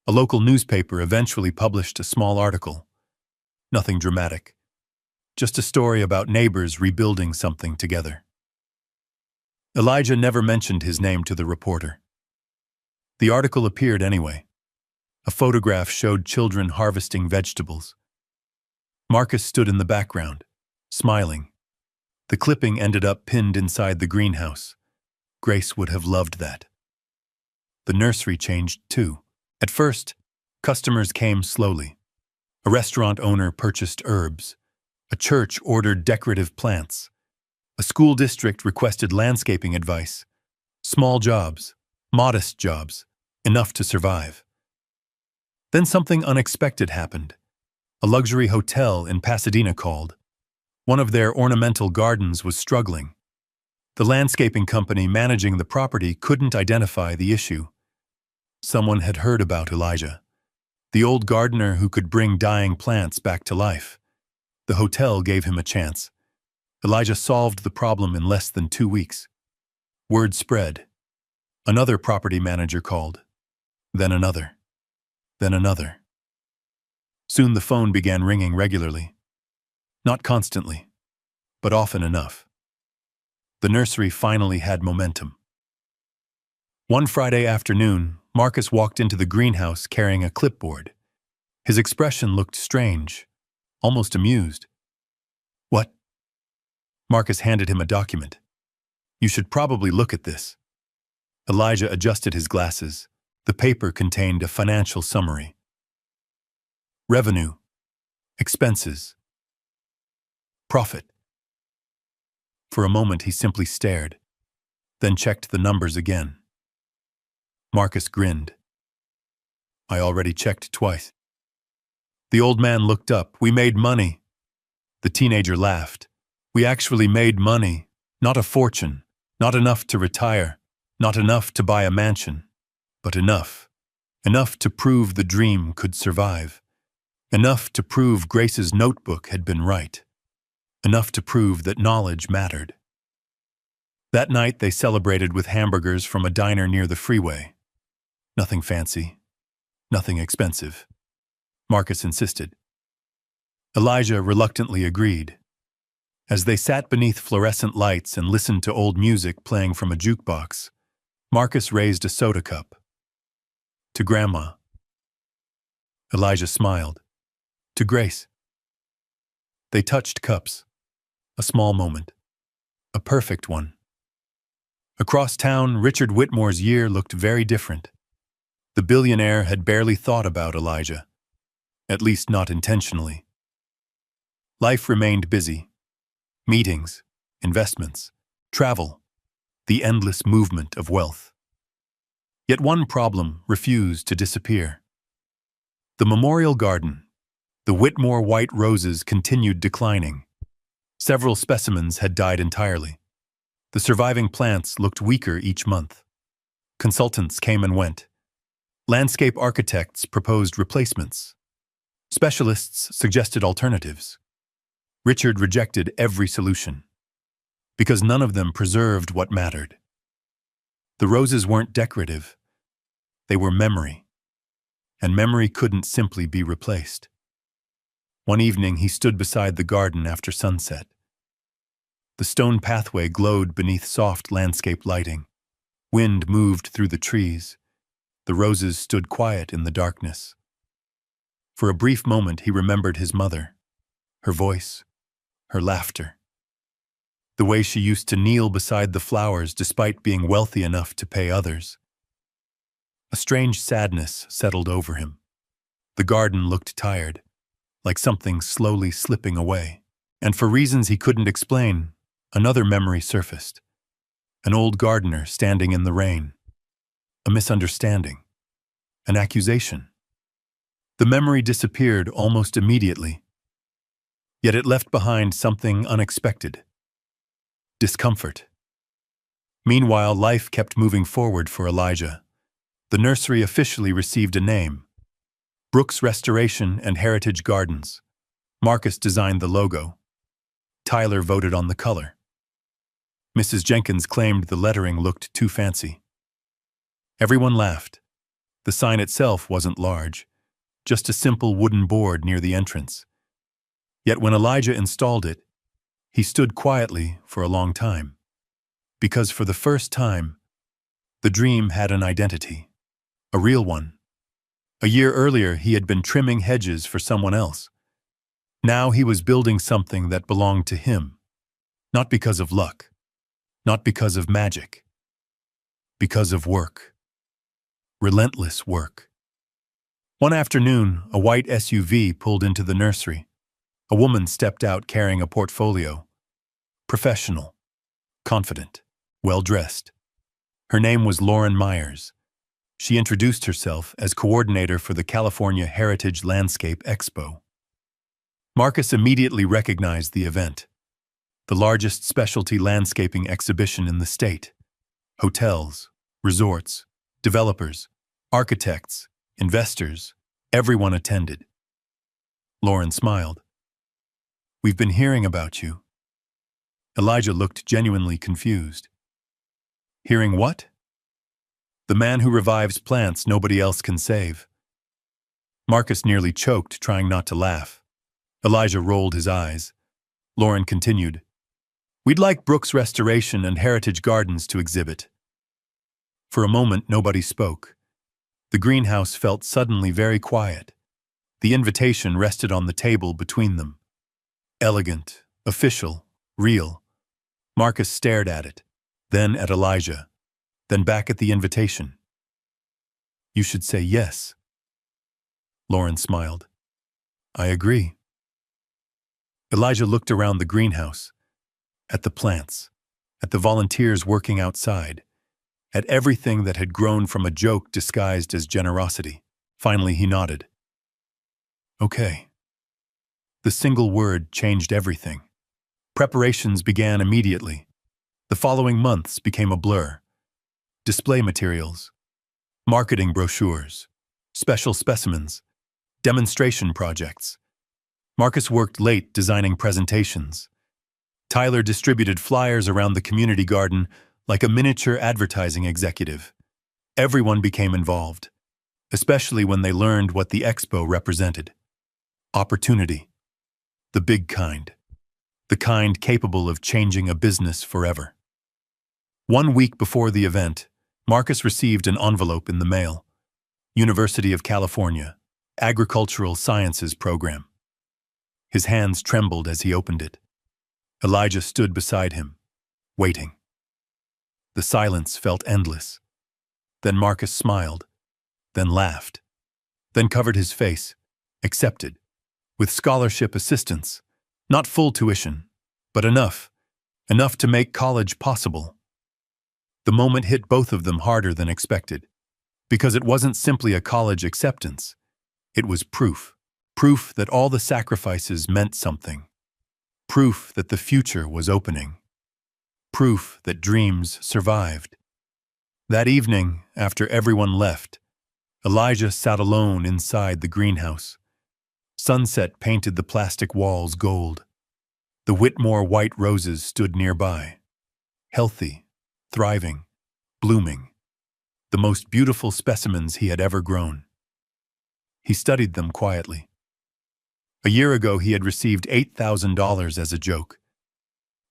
A local newspaper eventually published a small article. Nothing dramatic. Just a story about neighbors rebuilding something together. Elijah never mentioned his name to the reporter. The article appeared anyway. A photograph showed children harvesting vegetables. Marcus stood in the background, smiling. The clipping ended up pinned inside the greenhouse. Grace would have loved that. The nursery changed too. At first, customers came slowly. A restaurant owner purchased herbs. A church ordered decorative plants. A school district requested landscaping advice. Small jobs, modest jobs, enough to survive. Then something unexpected happened. A luxury hotel in Pasadena called. One of their ornamental gardens was struggling. The landscaping company managing the property couldn't identify the issue. Someone had heard about Elijah, the old gardener who could bring dying plants back to life. The hotel gave him a chance. Elijah solved the problem in less than 2 weeks. Word spread. Another property manager called. Then another. Then another. Soon the phone began ringing regularly. Not constantly, but often enough. The nursery finally had momentum. One Friday afternoon, Marcus walked into the greenhouse carrying a clipboard. His expression looked strange, almost amused. "What?" Marcus handed him a document. "You should probably look at this." Elijah adjusted his glasses. The paper contained a financial summary. Revenue, expenses, profit. For a moment he simply stared, then checked the numbers again. Marcus grinned. "I already checked twice." The old man looked up. "We made money." The teenager laughed. "We actually made money. Not a fortune, not enough to retire, not enough to buy a mansion, but enough. Enough to prove the dream could survive. Enough to prove Grace's notebook had been right. Enough to prove that knowledge mattered." That night they celebrated with hamburgers from a diner near the freeway. Nothing fancy, nothing expensive. Marcus insisted. Elijah reluctantly agreed. As they sat beneath fluorescent lights and listened to old music playing from a jukebox, Marcus raised a soda cup. "To Grandma." Elijah smiled. "To Grace." They touched cups. A small moment. A perfect one. Across town, Richard Whitmore's year looked very different. The billionaire had barely thought about Elijah, at least not intentionally. Life remained busy. Meetings, investments, travel, the endless movement of wealth. Yet one problem refused to disappear. The memorial garden, the Whitmore white roses, continued declining. Several specimens had died entirely. The surviving plants looked weaker each month. Consultants came and went. Landscape architects proposed replacements. Specialists suggested alternatives. Richard rejected every solution, because none of them preserved what mattered. The roses weren't decorative. They were memory, and memory couldn't simply be replaced. One evening he stood beside the garden after sunset. The stone pathway glowed beneath soft landscape lighting. Wind moved through the trees. The roses stood quiet in the darkness. For a brief moment he remembered his mother, her voice, her laughter, the way she used to kneel beside the flowers despite being wealthy enough to pay others. A strange sadness settled over him. The garden looked tired, like something slowly slipping away. And for reasons he couldn't explain, another memory surfaced. An old gardener standing in the rain. A misunderstanding. An accusation. The memory disappeared almost immediately. Yet it left behind something unexpected. Discomfort. Meanwhile, life kept moving forward for Elijah. The nursery officially received a name: Brooks Restoration and Heritage Gardens. Marcus designed the logo. Tyler voted on the color. Mrs. Jenkins claimed the lettering looked too fancy. Everyone laughed. The sign itself wasn't large, just a simple wooden board near the entrance. Yet when Elijah installed it, he stood quietly for a long time. Because for the first time, the dream had an identity, a real one. A year earlier, he had been trimming hedges for someone else. Now he was building something that belonged to him, not because of luck, not because of magic, because of work. Relentless work. One afternoon, a white SUV pulled into the nursery. A woman stepped out carrying a portfolio. Professional, confident, well-dressed. Her name was Lauren Myers. She introduced herself as coordinator for the California Heritage Landscape Expo. Marcus immediately recognized the event, the largest specialty landscaping exhibition in the state. Hotels, resorts, developers, architects, investors, everyone attended. Lauren smiled. "We've been hearing about you." Elijah looked genuinely confused. "Hearing what?" "The man who revives plants nobody else can save." Marcus nearly choked, trying not to laugh. Elijah rolled his eyes. Lauren continued, "We'd like Brooks Restoration and Heritage Gardens to exhibit." For a moment, nobody spoke. The greenhouse felt suddenly very quiet. The invitation rested on the table between them. Elegant, official, real. Marcus stared at it, then at Elijah, then back at the invitation. "You should say yes." Lauren smiled. "I agree." Elijah looked around the greenhouse, at the plants, at the volunteers working outside, at everything that had grown from a joke disguised as generosity. Finally, he nodded. Okay. The single word changed everything. Preparations began immediately. The following months became a blur. Display materials, marketing brochures, special specimens, demonstration projects. Marcus worked late designing presentations. Tyler distributed flyers around the community garden like a miniature advertising executive. Everyone became involved, especially when they learned what the expo represented. Opportunity. The big kind. The kind capable of changing a business forever. 1 week before the event, Marcus received an envelope in the mail. University of California, Agricultural Sciences Program. His hands trembled as he opened it. Elijah stood beside him, waiting. The silence felt endless. Then Marcus smiled, then laughed, then covered his face, accepted, with scholarship assistance, not full tuition, but enough to make college possible. The moment hit both of them harder than expected, because it wasn't simply a college acceptance. It was proof that all the sacrifices meant something. Proof that the future was opening. Proof that dreams survived. That evening, after everyone left, Elijah sat alone inside the greenhouse. Sunset painted the plastic walls gold. The Whitmore white roses stood nearby, healthy, thriving, blooming, the most beautiful specimens he had ever grown. He studied them quietly. A year ago, he had received $8,000 as a joke.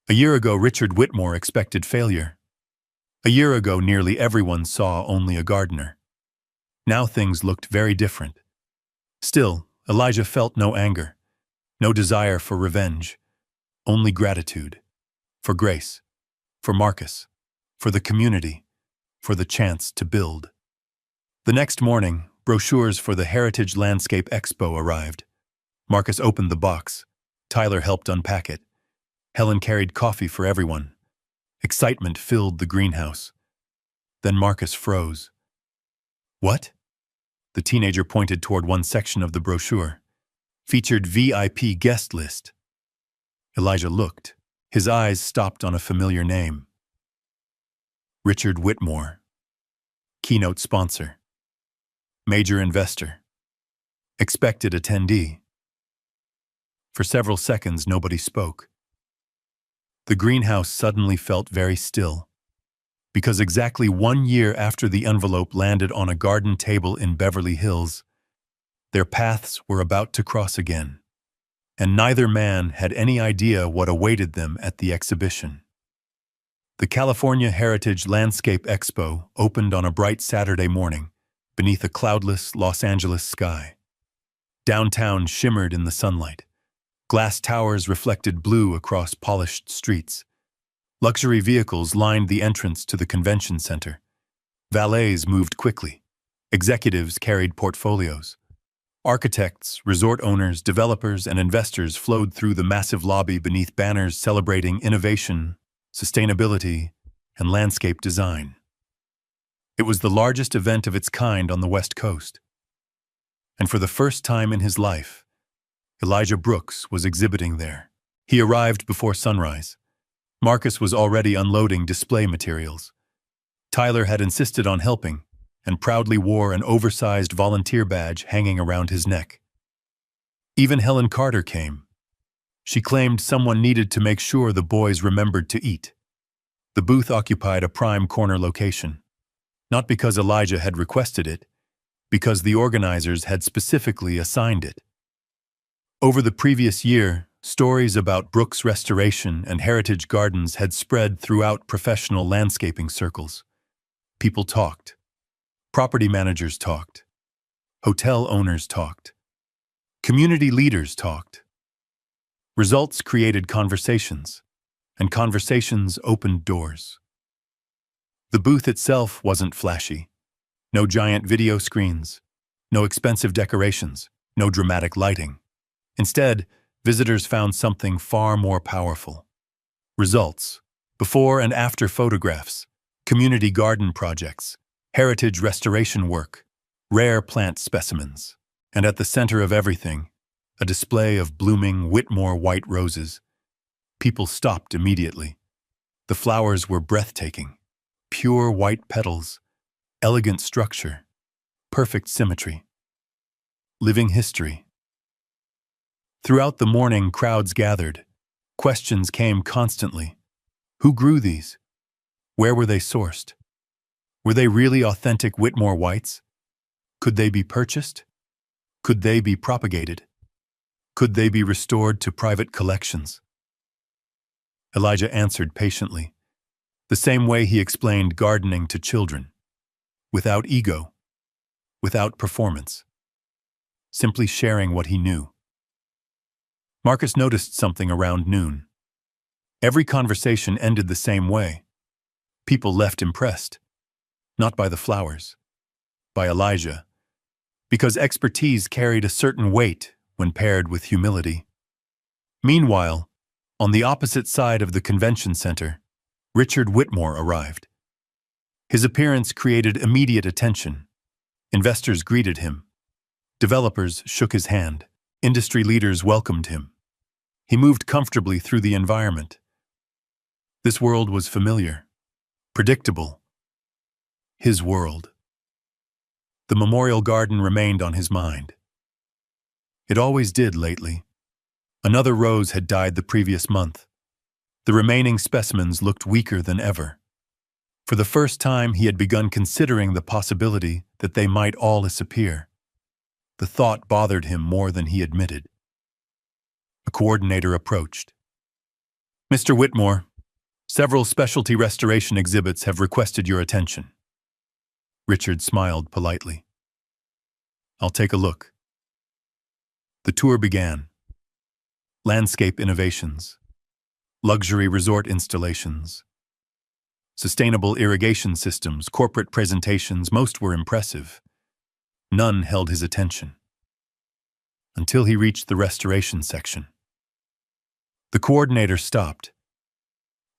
A year ago, Richard Whitmore expected failure. A year ago, nearly everyone saw only a gardener. Now things looked very different. Still, Elijah felt no anger, no desire for revenge, only gratitude, for grace, for Marcus, for the community, for the chance to build. The next morning, brochures for the Heritage Landscape Expo arrived. Marcus opened the box. Tyler helped unpack it. Helen carried coffee for everyone. Excitement filled the greenhouse. Then Marcus froze. What? The teenager pointed toward one section of the brochure. Featured VIP guest list. Elijah looked. His eyes stopped on a familiar name. Richard Whitmore. Keynote sponsor. Major investor. Expected attendee. For several seconds, nobody spoke. The greenhouse suddenly felt very still, because exactly 1 year after the envelope landed on a garden table in Beverly Hills, their paths were about to cross again, and neither man had any idea what awaited them at the exhibition. The California Heritage Landscape Expo opened on a bright Saturday morning beneath a cloudless Los Angeles sky. Downtown shimmered in the sunlight. Glass towers reflected blue across polished streets. Luxury vehicles lined the entrance to the convention center. Valets moved quickly. Executives carried portfolios. Architects, resort owners, developers, and investors flowed through the massive lobby beneath banners celebrating innovation, sustainability, and landscape design. It was the largest event of its kind on the West Coast. And for the first time in his life, Elijah Brooks was exhibiting there. He arrived before sunrise. Marcus was already unloading display materials. Tyler had insisted on helping and proudly wore an oversized volunteer badge hanging around his neck. Even Helen Carter came. She claimed someone needed to make sure the boys remembered to eat. The booth occupied a prime corner location, not because Elijah had requested it, because the organizers had specifically assigned it. Over the previous year, stories about Brooks' restoration and heritage gardens had spread throughout professional landscaping circles. People talked. Property managers talked. Hotel owners talked. Community leaders talked. Results created conversations, and conversations opened doors. The booth itself wasn't flashy. No giant video screens, no expensive decorations, no dramatic lighting. Instead, visitors found something far more powerful. Results, before and after photographs, community garden projects, heritage restoration work, rare plant specimens. And at the center of everything, a display of blooming Whitmore white roses. People stopped immediately. The flowers were breathtaking. Pure white petals, elegant structure, perfect symmetry. Living history. Throughout the morning, crowds gathered. Questions came constantly. Who grew these? Where were they sourced? Were they really authentic Whitmore whites? Could they be purchased? Could they be propagated? Could they be restored to private collections? Elijah answered patiently, the same way he explained gardening to children, without ego, without performance, simply sharing what he knew. Marcus noticed something around noon. Every conversation ended the same way. People left impressed, not by the flowers, by Elijah, because expertise carried a certain weight when paired with humility. Meanwhile, on the opposite side of the convention center, Richard Whitmore arrived. His appearance created immediate attention. Investors greeted him. Developers shook his hand. Industry leaders welcomed him. He moved comfortably through the environment. This world was familiar, predictable. His world. The memorial garden remained on his mind. It always did lately. Another rose had died the previous month. The remaining specimens looked weaker than ever. For the first time, he had begun considering the possibility that they might all disappear. The thought bothered him more than he admitted. A coordinator approached. Mr. Whitmore, several specialty restoration exhibits have requested your attention. Richard smiled politely. I'll take a look. The tour began. Landscape innovations, luxury resort installations, sustainable irrigation systems, corporate presentations, most were impressive. None held his attention. Until he reached the restoration section. The coordinator stopped.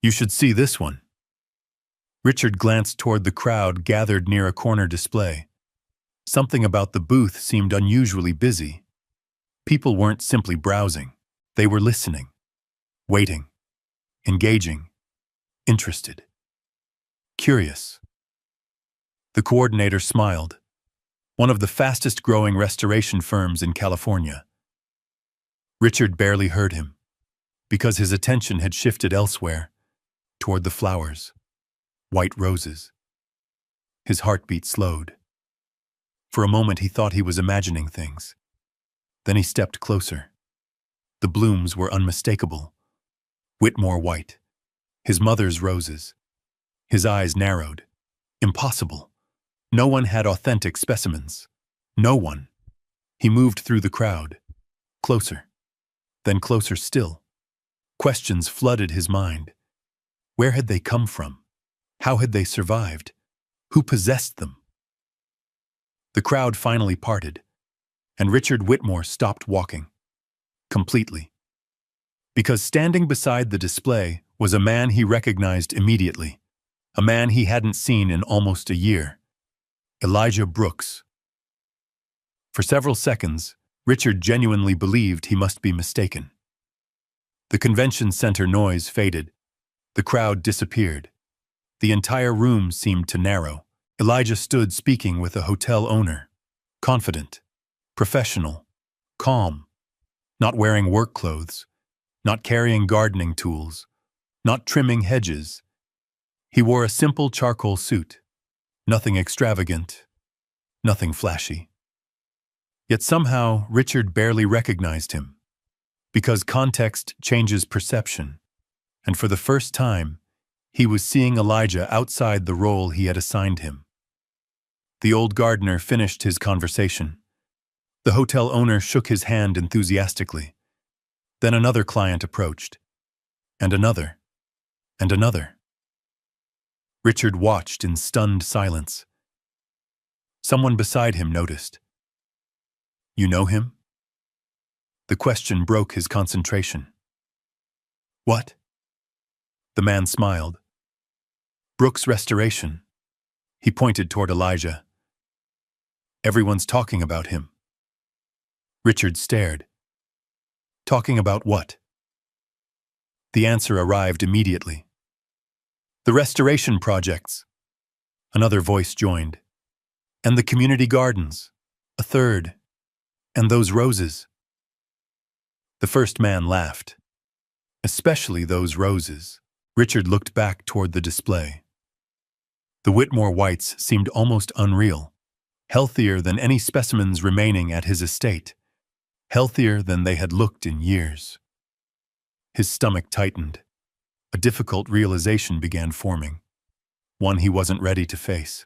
You should see this one. Richard glanced toward the crowd gathered near a corner display. Something about the booth seemed unusually busy. People weren't simply browsing. They were listening, waiting, engaging, interested, curious. The coordinator smiled. One of the fastest-growing restoration firms in California. Richard barely heard him, because his attention had shifted elsewhere, toward the flowers, white roses. His heartbeat slowed. For a moment he thought he was imagining things. Then he stepped closer. The blooms were unmistakable. Whitmore white. His mother's roses. His eyes narrowed. Impossible. No one had authentic specimens. No one. He moved through the crowd. Closer. Then closer still. Questions flooded his mind. Where had they come from? How had they survived? Who possessed them? The crowd finally parted, and Richard Whitmore stopped walking. Completely. Because standing beside the display was a man he recognized immediately, a man he hadn't seen in almost a year. Elijah Brooks. For several seconds, Richard genuinely believed he must be mistaken. The convention center noise faded. The crowd disappeared. The entire room seemed to narrow. Elijah stood speaking with a hotel owner. Confident, professional, calm. Not wearing work clothes, not carrying gardening tools, not trimming hedges. He wore a simple charcoal suit, nothing extravagant, nothing flashy. Yet somehow Richard barely recognized him, because context changes perception, and for the first time, he was seeing Elijah outside the role he had assigned him. The old gardener finished his conversation. The hotel owner shook his hand enthusiastically. Then another client approached, and another, and another. Richard watched in stunned silence. Someone beside him noticed. You know him? The question broke his concentration. What? The man smiled. Brooks Restoration. He pointed toward Elijah. Everyone's talking about him. Richard stared. Talking about what? The answer arrived immediately. The restoration projects. Another voice joined. And the community gardens. A third. And those roses. The first man laughed. Especially those roses. Richard looked back toward the display. The Whitmore whites seemed almost unreal, healthier than any specimens remaining at his estate, healthier than they had looked in years. His stomach tightened. A difficult realization began forming, one he wasn't ready to face.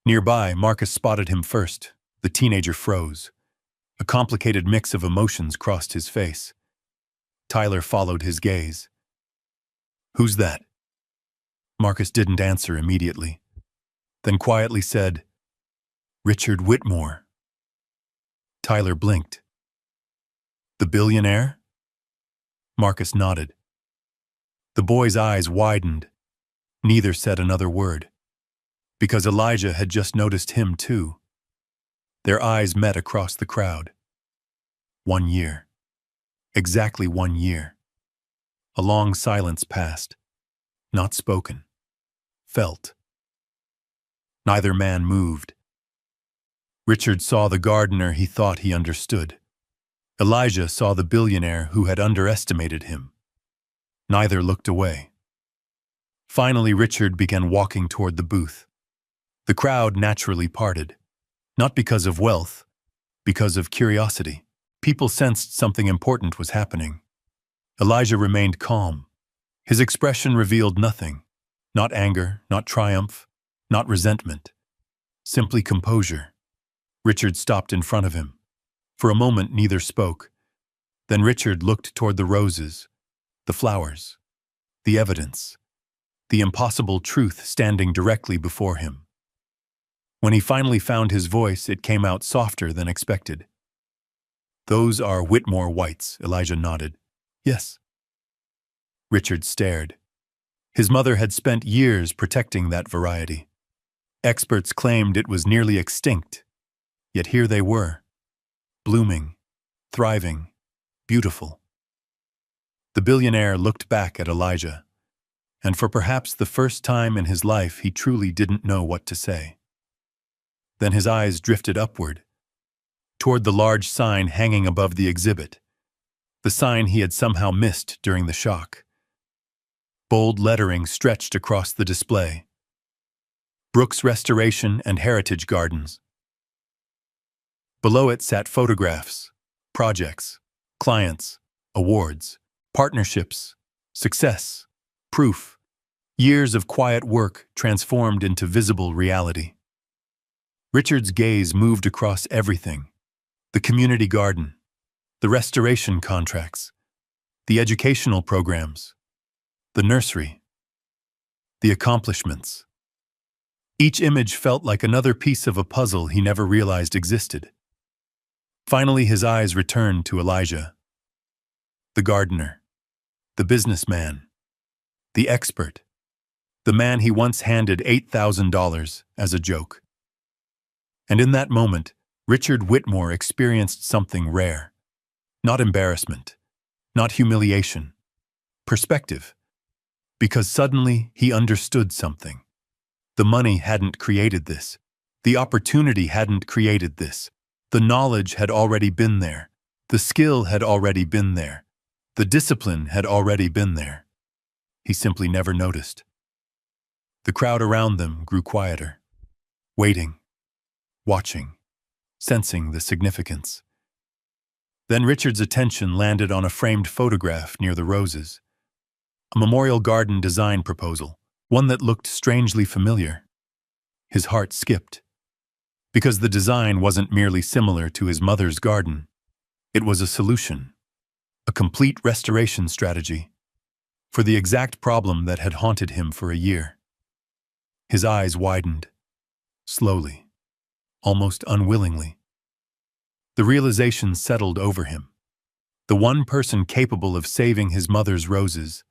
Nearby, Marcus spotted him first. The teenager froze. A complicated mix of emotions crossed his face. Tyler followed his gaze. "Who's that?" Marcus didn't answer immediately, then quietly said, "Richard Whitmore." Tyler blinked. "The billionaire?" Marcus nodded. The boy's eyes widened. Neither said another word, because Elijah had just noticed him too. Their eyes met across the crowd. 1 year. Exactly 1 year. A long silence passed. Not spoken. Felt. Neither man moved. Richard saw the gardener he thought he understood. Elijah saw the billionaire who had underestimated him. Neither looked away. Finally, Richard began walking toward the booth. The crowd naturally parted. Not because of wealth, because of curiosity. People sensed something important was happening. Elijah remained calm. His expression revealed nothing. Not anger, not triumph, not resentment. Simply composure. Richard stopped in front of him. For a moment, neither spoke. Then Richard looked toward the roses, the flowers, the evidence, the impossible truth standing directly before him. When he finally found his voice, it came out softer than expected. "Those are Whitmore whites," Elijah nodded. "Yes." Richard stared. His mother had spent years protecting that variety. Experts claimed it was nearly extinct, yet here they were, blooming, thriving, beautiful. The billionaire looked back at Elijah, and for perhaps the first time in his life he truly didn't know what to say. Then his eyes drifted upward, toward the large sign hanging above the exhibit, the sign he had somehow missed during the shock. Bold lettering stretched across the display. Brooks Restoration and Heritage Gardens. Below it sat photographs, projects, clients, awards, partnerships, success, proof, years of quiet work transformed into visible reality. Richard's gaze moved across everything: the community garden, the restoration contracts, the educational programs, the nursery, the accomplishments. Each image felt like another piece of a puzzle he never realized existed. Finally, his eyes returned to Elijah. The gardener, the businessman, the expert, the man he once handed $8,000 as a joke. And in that moment, Richard Whitmore experienced something rare. Not embarrassment, not humiliation, perspective. Because suddenly he understood something. The money hadn't created this. The opportunity hadn't created this. The knowledge had already been there. The skill had already been there. The discipline had already been there. He simply never noticed. The crowd around them grew quieter, waiting, watching, sensing the significance. Then Richard's attention landed on a framed photograph near the roses. A memorial garden design proposal, one that looked strangely familiar. His heart skipped. Because the design wasn't merely similar to his mother's garden. It was a solution, a complete restoration strategy, for the exact problem that had haunted him for a year. His eyes widened, slowly, almost unwillingly. The realization settled over him. The one person capable of saving his mother's roses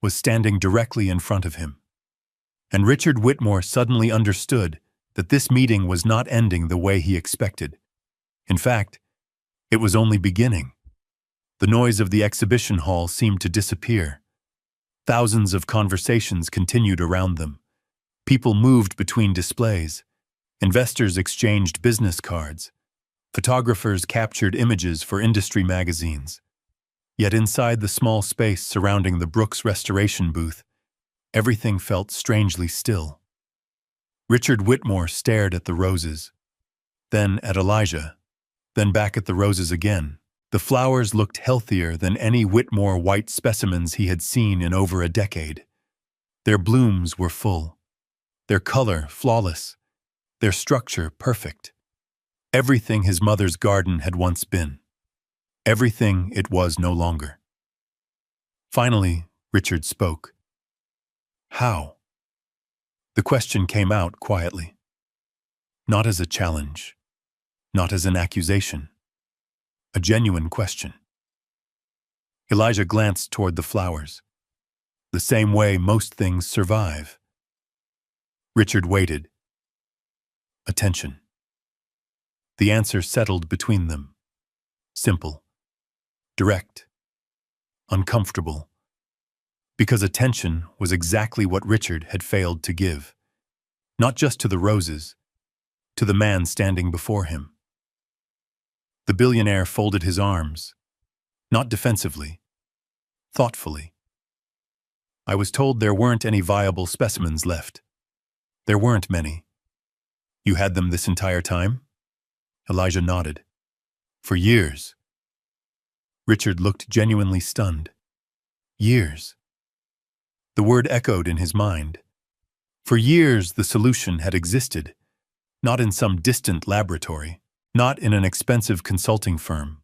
was standing directly in front of him. And Richard Whitmore suddenly understood that this meeting was not ending the way he expected. In fact, it was only beginning. The noise of the exhibition hall seemed to disappear. Thousands of conversations continued around them. People moved between displays. Investors exchanged business cards. Photographers captured images for industry magazines. Yet inside the small space surrounding the Brooks Restoration booth, everything felt strangely still. Richard Whitmore stared at the roses, then at Elijah, then back at the roses again. The flowers looked healthier than any Whitmore white specimens he had seen in over a decade. Their blooms were full, their color flawless, their structure perfect. Everything his mother's garden had once been. Everything it was no longer. Finally, Richard spoke. How? The question came out quietly. Not as a challenge, not as an accusation. A genuine question. Elijah glanced toward the flowers, the same way most things survive. Richard waited. Attention. The answer settled between them. Simple, direct, uncomfortable. Because attention was exactly what Richard had failed to give. Not just to the roses, to the man standing before him. The billionaire folded his arms, not defensively, thoughtfully. I was told there weren't any viable specimens left. There weren't many. You had them this entire time? Elijah nodded. For years. Richard looked genuinely stunned. Years. The word echoed in his mind. For years the solution had existed, not in some distant laboratory, not in an expensive consulting firm,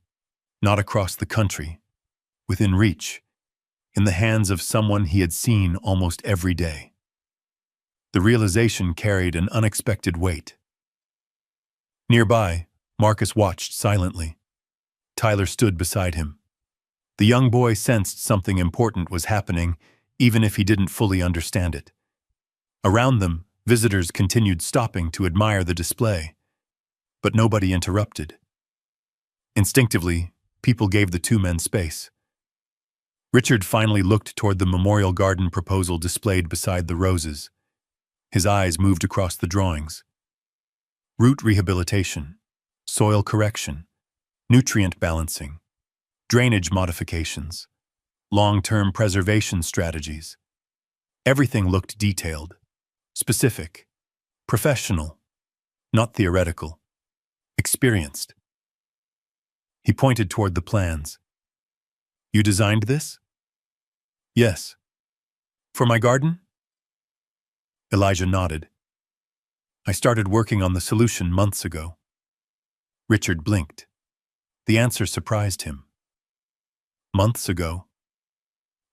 not across the country, within reach, in the hands of someone he had seen almost every day. The realization carried an unexpected weight. Nearby, Marcus watched silently. Tyler stood beside him. The young boy sensed something important was happening, even if he didn't fully understand it. Around them, visitors continued stopping to admire the display, but nobody interrupted. Instinctively, people gave the two men space. Richard finally looked toward the memorial garden proposal displayed beside the roses. His eyes moved across the drawings. Root rehabilitation, soil correction, nutrient balancing, drainage modifications, long-term preservation strategies. Everything looked detailed, specific, professional, not theoretical, experienced. He pointed toward the plans. You designed this? Yes. For my garden? Elijah nodded. I started working on the solution months ago. Richard blinked. The answer surprised him. Months ago?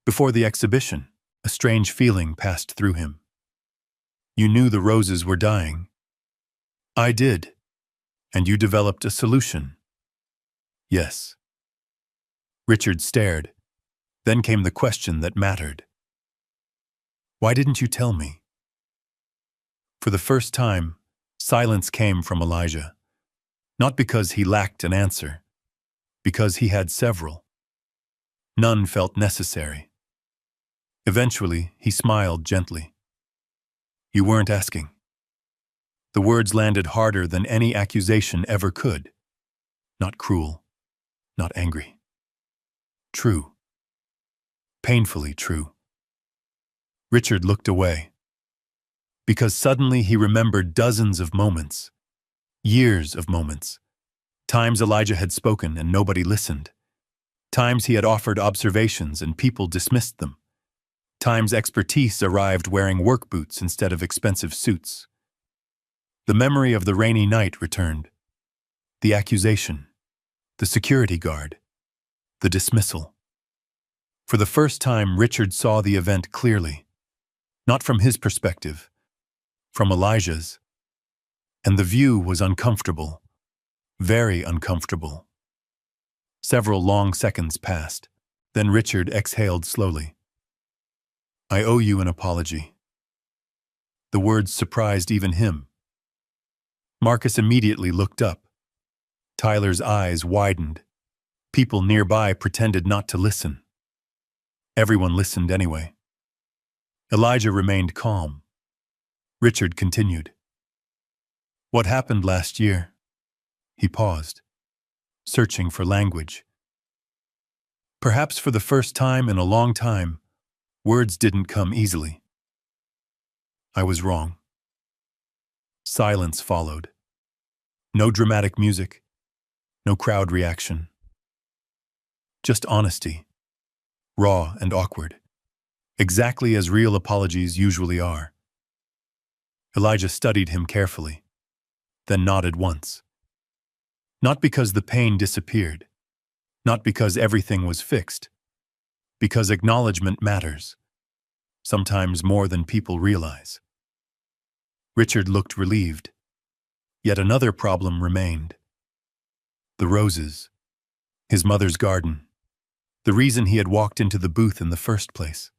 Before the exhibition, a strange feeling passed through him. You knew the roses were dying. I did. And you developed a solution. Yes. Richard stared. Then came the question that mattered. Why didn't you tell me? For the first time, silence came from Elijah. Not because he lacked an answer, because he had several. None felt necessary. Eventually, he smiled gently. You weren't asking. The words landed harder than any accusation ever could. Not cruel, not angry. True. Painfully true. Richard looked away. Because suddenly he remembered dozens of moments, years of moments, times Elijah had spoken and nobody listened, times he had offered observations and people dismissed them, times expertise arrived wearing work boots instead of expensive suits. The memory of the rainy night returned. The accusation, the security guard, the dismissal. For the first time, Richard saw the event clearly, not from his perspective, from Elijah's. And the view was uncomfortable, very uncomfortable. Several long seconds passed. Then Richard exhaled slowly. I owe you an apology. The words surprised even him. Marcus immediately looked up. Tyler's eyes widened. People nearby pretended not to listen. Everyone listened anyway. Elijah remained calm. Richard continued. What happened last year? He paused, searching for language. Perhaps for the first time in a long time, words didn't come easily. I was wrong. Silence followed. No dramatic music, no crowd reaction. Just honesty, raw and awkward, exactly as real apologies usually are. Elijah studied him carefully, then nodded once. Not because the pain disappeared, not because everything was fixed, because acknowledgement matters, sometimes more than people realize. Richard looked relieved. Yet another problem remained. The roses, his mother's garden, the reason he had walked into the booth in the first place.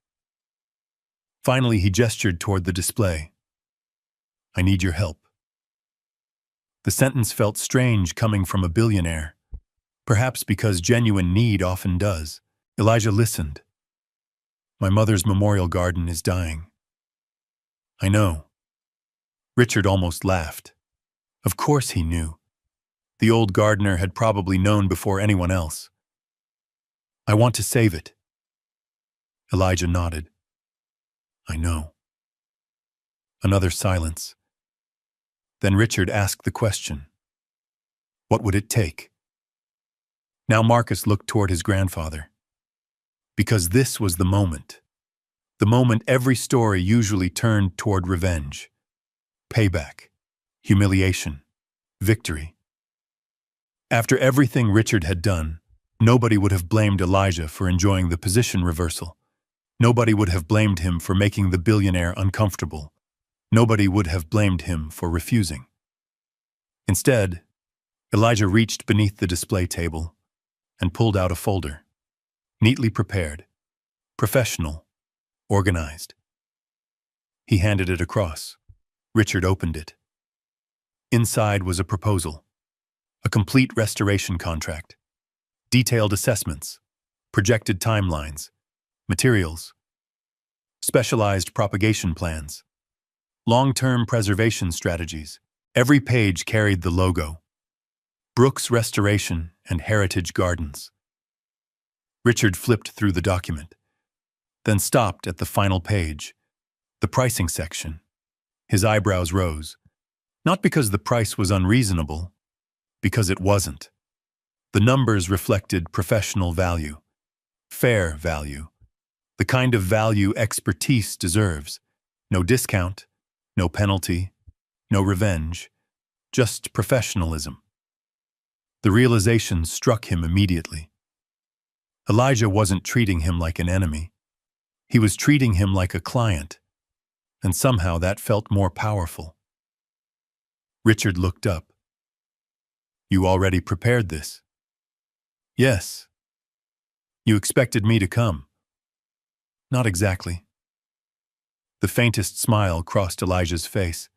Finally, he gestured toward the display. I need your help. The sentence felt strange coming from a billionaire, perhaps because genuine need often does. Elijah listened. My mother's memorial garden is dying. I know. Richard almost laughed. Of course he knew. The old gardener had probably known before anyone else. I want to save it. Elijah nodded. I know. Another silence. Then Richard asked the question. What would it take? Now Marcus looked toward his grandfather. Because this was the moment every story usually turned toward revenge, payback, humiliation, victory. After everything Richard had done, nobody would have blamed Elijah for enjoying the position reversal. Nobody would have blamed him for making the billionaire uncomfortable. Nobody would have blamed him for refusing. Instead, Elijah reached beneath the display table and pulled out a folder, neatly prepared, professional, organized. He handed it across. Richard opened it. Inside was a proposal, a complete restoration contract, detailed assessments, projected timelines, materials, specialized propagation plans, long-term preservation strategies. Every page carried the logo, Brooks Restoration and Heritage Gardens. Richard flipped through the document, then stopped at the final page, the pricing section. His eyebrows rose, not because the price was unreasonable, because it wasn't. The numbers reflected professional value, fair value, the kind of value expertise deserves. No discount, no penalty, no revenge, just professionalism. The realization struck him immediately. Elijah wasn't treating him like an enemy. He was treating him like a client, and somehow that felt more powerful. Richard looked up. You already prepared this? Yes. You expected me to come? Not exactly. The faintest smile crossed Elijah's face.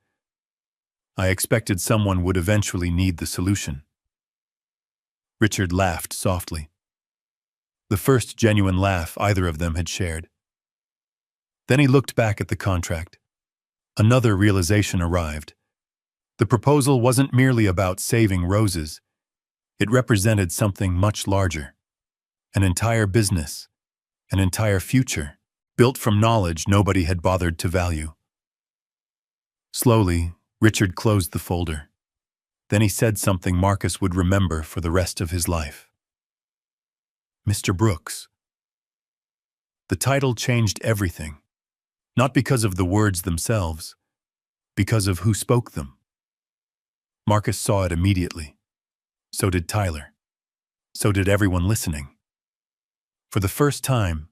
I expected someone would eventually need the solution. Richard laughed softly. The first genuine laugh either of them had shared. Then he looked back at the contract. Another realization arrived. The proposal wasn't merely about saving roses. It represented something much larger. An entire business, an entire future, built from knowledge nobody had bothered to value. Slowly, Richard closed the folder. Then he said something Marcus would remember for the rest of his life. Mr. Brooks. The title changed everything, not because of the words themselves, because of who spoke them. Marcus saw it immediately. So did Tyler. So did everyone listening. For the first time,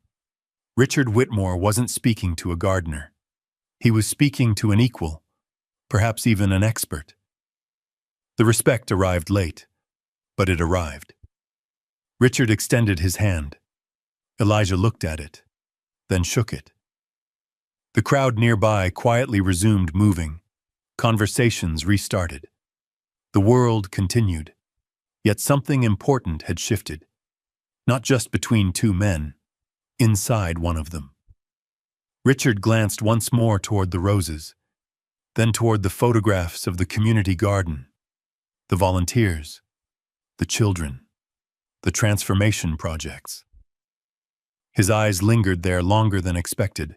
Richard Whitmore wasn't speaking to a gardener. He was speaking to an equal, perhaps even an expert. The respect arrived late, but it arrived. Richard extended his hand. Elijah looked at it, then shook it. The crowd nearby quietly resumed moving. Conversations restarted. The world continued, yet something important had shifted. not just between two men, inside one of them. Richard glanced once more toward the roses, then toward the photographs of the community garden, the volunteers, the children, the transformation projects. His eyes lingered there longer than expected,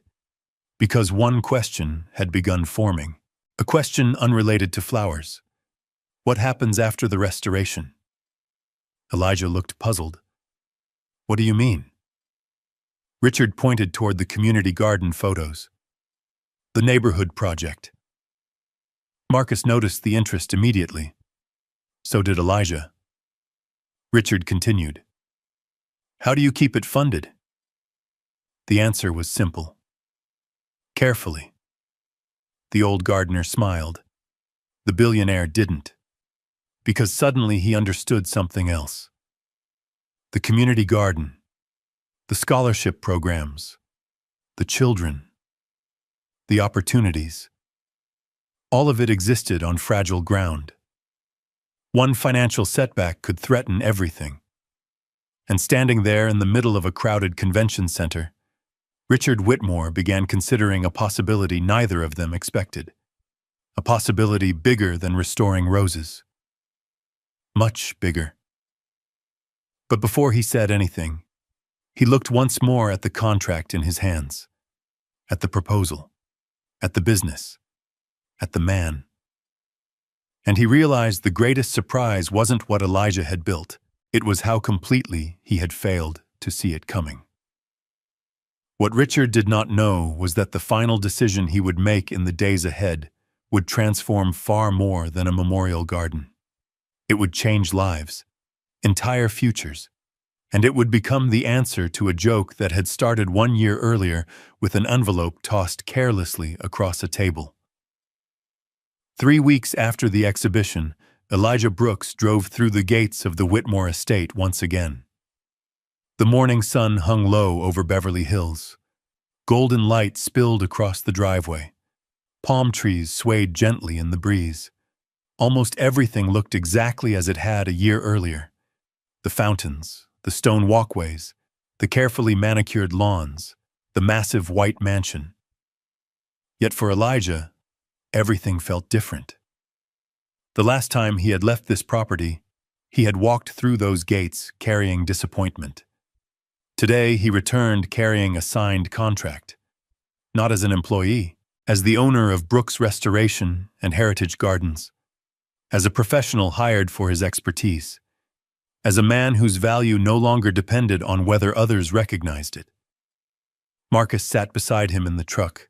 because one question had begun forming, a question unrelated to flowers. What happens after the restoration? Elijah looked puzzled. What do you mean? Richard pointed toward the community garden photos. The neighborhood project. Marcus noticed the interest immediately. So did Elijah. Richard continued. How do you keep it funded? The answer was simple. Carefully. The old gardener smiled. The billionaire didn't. Because suddenly he understood something else. The community garden, the scholarship programs, the children, the opportunities. All of it existed on fragile ground. One financial setback could threaten everything. And standing there in the middle of a crowded convention center, Richard Whitmore began considering a possibility neither of them expected. A possibility bigger than restoring roses. Much bigger. But before he said anything, he looked once more at the contract in his hands, at the proposal, at the business, at the man. And he realized the greatest surprise wasn't what Elijah had built, it was how completely he had failed to see it coming. What Richard did not know was that the final decision he would make in the days ahead would transform far more than a memorial garden. It would change lives, entire futures, and it would become the answer to a joke that had started 1 year earlier with an envelope tossed carelessly across a table. 3 weeks after the exhibition, Elijah Brooks drove through the gates of the Whitmore estate once again. The morning sun hung low over Beverly Hills. Golden light spilled across the driveway. Palm trees swayed gently in the breeze. Almost everything looked exactly as it had a year earlier. The fountains, the stone walkways, the carefully manicured lawns, the massive white mansion. Yet for Elijah, everything felt different. The last time he had left this property, he had walked through those gates carrying disappointment. Today, he returned carrying a signed contract. Not as an employee, as the owner of Brooks Restoration and Heritage Gardens. As a professional hired for his expertise. As a man whose value no longer depended on whether others recognized it. Marcus sat beside him in the truck.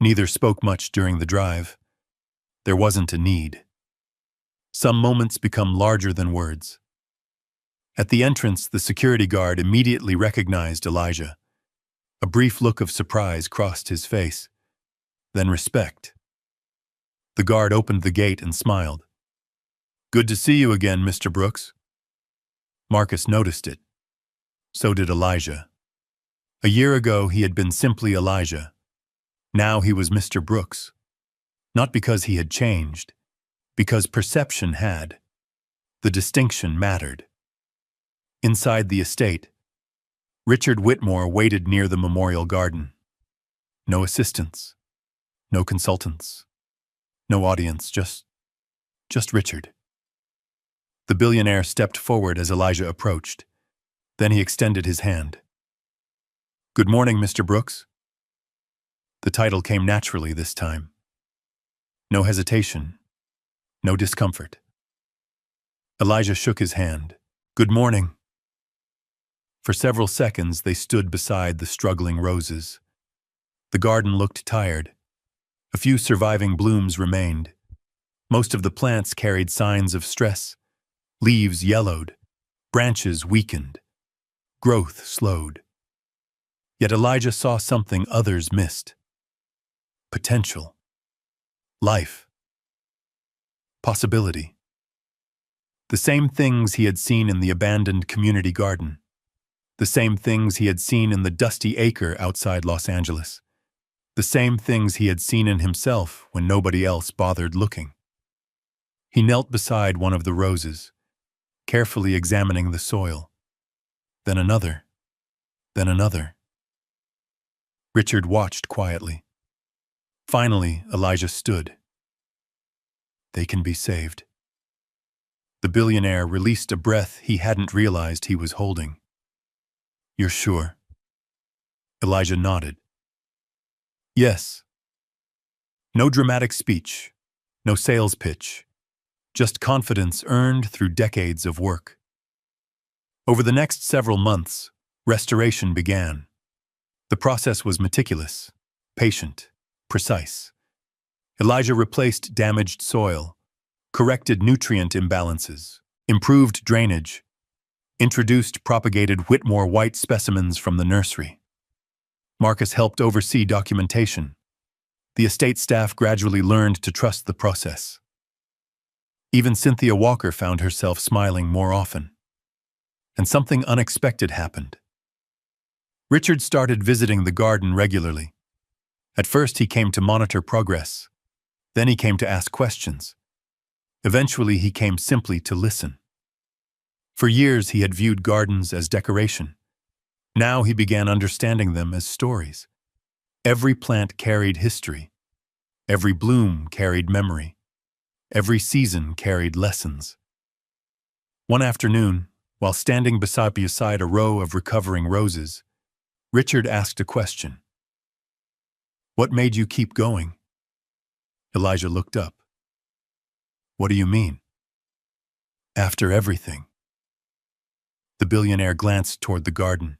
Neither spoke much during the drive. There wasn't a need. Some moments become larger than words. At the entrance, the security guard immediately recognized Elijah. A brief look of surprise crossed his face. Then respect. The guard opened the gate and smiled. Good to see you again, Mr. Brooks. Marcus noticed it. So did Elijah. A year ago, he had been simply Elijah. Now he was Mr. Brooks. Not because he had changed, because perception had. The distinction mattered. Inside the estate, Richard Whitmore waited near the memorial garden. No assistants, no consultants, no audience, just Richard. The billionaire stepped forward as Elijah approached. Then he extended his hand. Good morning, Mr. Brooks. The title came naturally this time. No hesitation, no discomfort. Elijah shook his hand. Good morning. For several seconds, they stood beside the struggling roses. The garden looked tired. A few surviving blooms remained. Most of the plants carried signs of stress. Leaves yellowed, branches weakened, growth slowed. Yet Elijah saw something others missed. Potential. Life. Possibility. The same things he had seen in the abandoned community garden. The same things he had seen in the dusty acre outside Los Angeles. The same things he had seen in himself when nobody else bothered looking. He knelt beside one of the roses, carefully examining the soil. then another, then another. Richard watched quietly. Finally, Elijah stood. They can be saved. The billionaire released a breath he hadn't realized he was holding. You're sure? Elijah nodded. Yes. No dramatic speech, no sales pitch, just confidence earned through decades of work. Over the next several months, restoration began. The process was meticulous, patient, precise. Elijah replaced damaged soil, corrected nutrient imbalances, improved drainage, introduced propagated Whitmore white specimens from the nursery. Marcus helped oversee documentation. The estate staff gradually learned to trust the process. Even Cynthia Walker found herself smiling more often. And something unexpected happened. Richard started visiting the garden regularly. At first, he came to monitor progress. Then he came to ask questions. Eventually, he came simply to listen. For years, he had viewed gardens as decoration. Now he began understanding them as stories. Every plant carried history. Every bloom carried memory. Every season carried lessons. One afternoon, while standing beside a row of recovering roses, Richard asked a question. What made you keep going? Elijah looked up. What do you mean? After everything. The billionaire glanced toward the garden,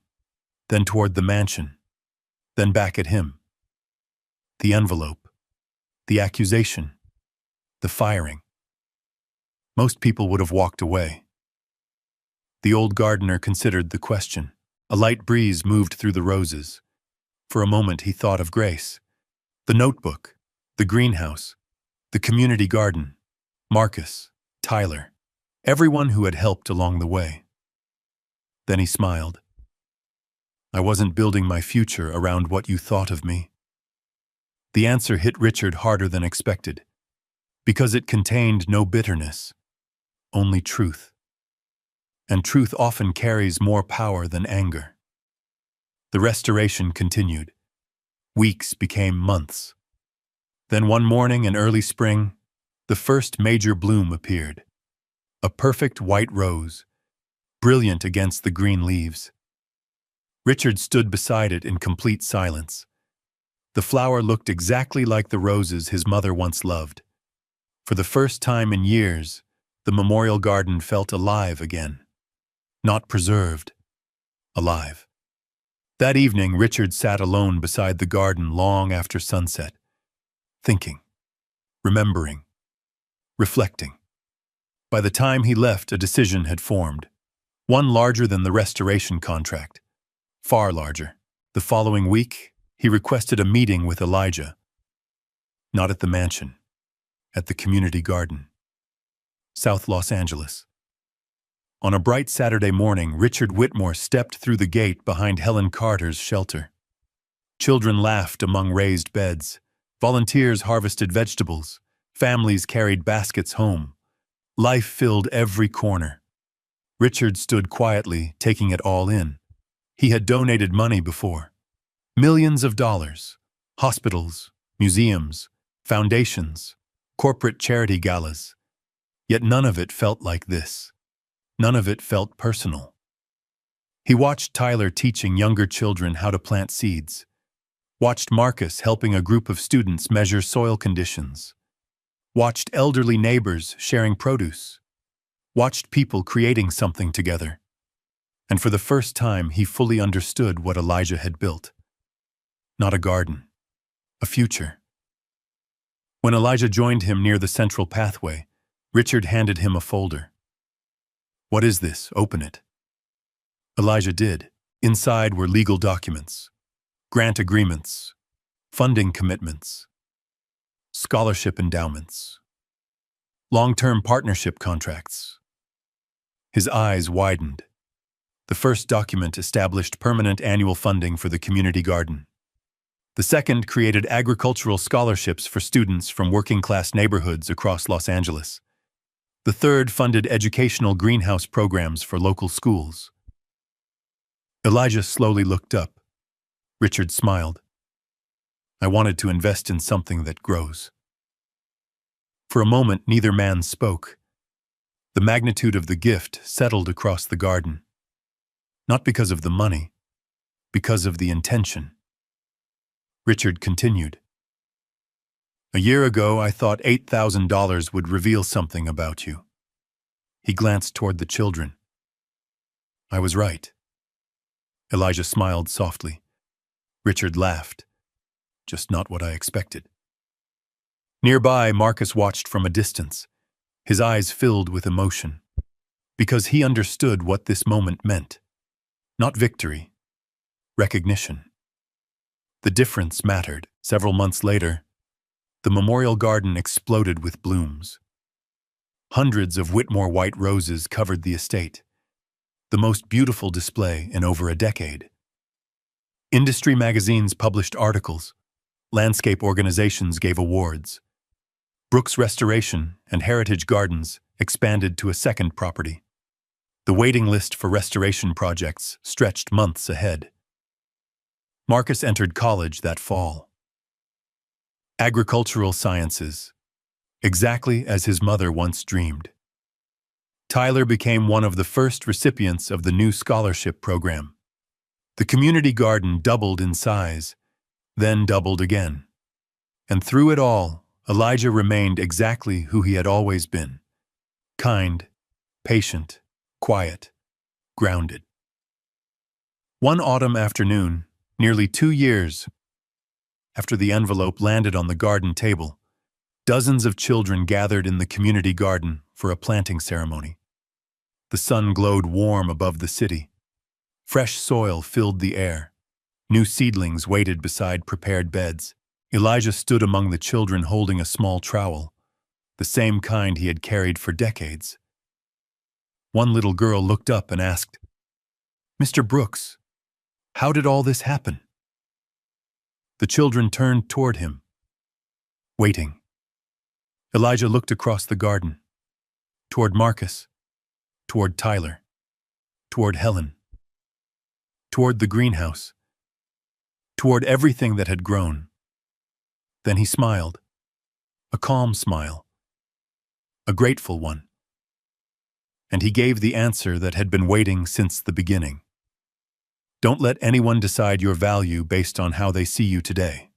then toward the mansion, then back at him. The envelope, the accusation, the firing. Most people would have walked away. The old gardener considered the question. A light breeze moved through the roses. For a moment he thought of Grace, the notebook, the greenhouse, the community garden, Marcus, Tyler, everyone who had helped along the way. Then he smiled. I wasn't building my future around what you thought of me. The answer hit Richard harder than expected, because it contained no bitterness, only truth. And truth often carries more power than anger. The restoration continued. Weeks became months. Then one morning in early spring, the first major bloom appeared. A perfect white rose, brilliant against the green leaves. Richard stood beside it in complete silence. The flower looked exactly like the roses his mother once loved. For the first time in years, the memorial garden felt alive again. Not preserved, alive. That evening, Richard sat alone beside the garden long after sunset, thinking, remembering, reflecting. By the time he left, a decision had formed, one larger than the restoration contract, far larger. The following week, he requested a meeting with Elijah. Not at the mansion, at the community garden, South Los Angeles. On a bright Saturday morning, Richard Whitmore stepped through the gate behind Helen Carter's shelter. Children laughed among raised beds. Volunteers harvested vegetables. Families carried baskets home. Life filled every corner. Richard stood quietly, taking it all in. He had donated money before. Millions of dollars. Hospitals, museums, foundations, corporate charity galas. Yet none of it felt like this. None of it felt personal. He watched Tyler teaching younger children how to plant seeds. Watched Marcus helping a group of students measure soil conditions. Watched elderly neighbors sharing produce. Watched people creating something together. And for the first time, he fully understood what Elijah had built. Not a garden, a future. When Elijah joined him near the central pathway, Richard handed him a folder. What is this? Open it. Elijah did. Inside were legal documents, grant agreements, funding commitments, scholarship endowments, long-term partnership contracts. His eyes widened. The first document established permanent annual funding for the community garden. The second created agricultural scholarships for students from working-class neighborhoods across Los Angeles. The third funded educational greenhouse programs for local schools. Elijah slowly looked up. Richard smiled. I wanted to invest in something that grows. For a moment, neither man spoke. The magnitude of the gift settled across the garden. Not because of the money, because of the intention. Richard continued. A year ago, I thought $8,000 would reveal something about you. He glanced toward the children. I was right. Elijah smiled softly. Richard laughed. Just not what I expected. Nearby, Marcus watched from a distance, his eyes filled with emotion, because he understood what this moment meant. Not victory, recognition. The difference mattered. Several months later, the memorial garden exploded with blooms. Hundreds of Whitmore white roses covered the estate, the most beautiful display in over a decade. Industry magazines published articles. Landscape organizations gave awards. Brooks Restoration and Heritage Gardens expanded to a second property. The waiting list for restoration projects stretched months ahead. Marcus entered college that fall. Agricultural sciences, exactly as his mother once dreamed. Tyler became one of the first recipients of the new scholarship program. The community garden doubled in size, then doubled again. And through it all, Elijah remained exactly who he had always been. Kind, patient, quiet, grounded. One autumn afternoon, nearly 2 years after the envelope landed on the garden table, dozens of children gathered in the community garden for a planting ceremony. The sun glowed warm above the city. Fresh soil filled the air. New seedlings waited beside prepared beds. Elijah stood among the children holding a small trowel, the same kind he had carried for decades. One little girl looked up and asked, "Mr. Brooks, how did all this happen?" The children turned toward him, waiting. Elijah looked across the garden, toward Marcus, toward Tyler, toward Helen, toward the greenhouse, toward everything that had grown. Then he smiled, a calm smile, a grateful one. And he gave the answer that had been waiting since the beginning. Don't let anyone decide your value based on how they see you today.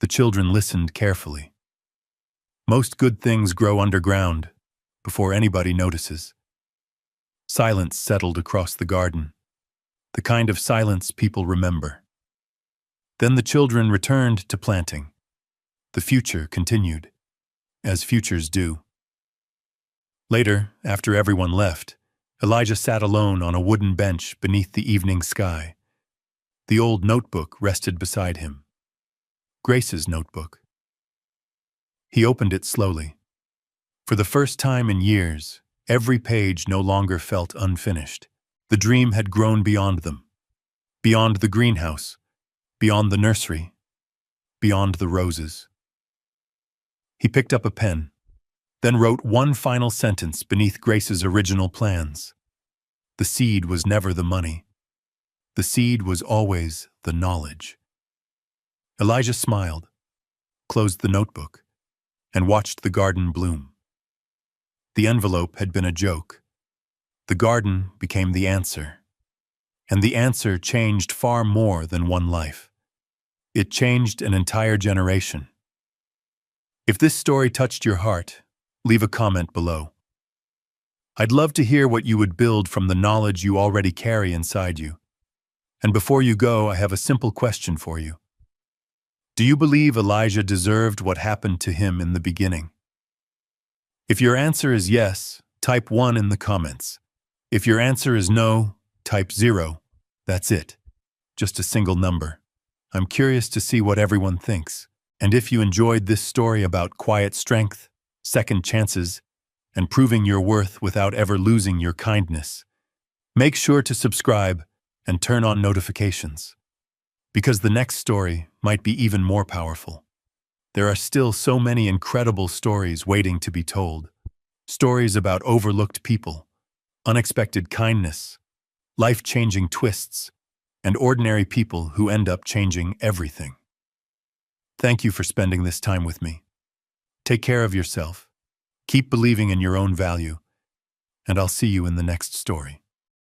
The children listened carefully. Most good things grow underground, before anybody notices. Silence settled across the garden, the kind of silence people remember. Then the children returned to planting. The future continued, as futures do. Later, after everyone left, Elijah sat alone on a wooden bench beneath the evening sky. The old notebook rested beside him. Grace's notebook. He opened it slowly. For the first time in years, every page no longer felt unfinished. The dream had grown beyond them, beyond the greenhouse, beyond the nursery, beyond the roses. He picked up a pen, then wrote one final sentence beneath Grace's original plans. The seed was never the money. The seed was always the knowledge. Elijah smiled, closed the notebook, and watched the garden bloom. The envelope had been a joke. The garden became the answer. And the answer changed far more than one life. It changed an entire generation. If this story touched your heart, leave a comment below. I'd love to hear what you would build from the knowledge you already carry inside you. And before you go, I have a simple question for you. Do you believe Elijah deserved what happened to him in the beginning? If your answer is yes, type 1 in the comments. If your answer is no, type 0. That's it. Just a single number. I'm curious to see what everyone thinks. And if you enjoyed this story about quiet strength, second chances, and proving your worth without ever losing your kindness, make sure to subscribe and turn on notifications. Because the next story might be even more powerful. There are still so many incredible stories waiting to be told. Stories about overlooked people, unexpected kindness, life-changing twists, and ordinary people who end up changing everything. Thank you for spending this time with me. Take care of yourself, keep believing in your own value, and I'll see you in the next story.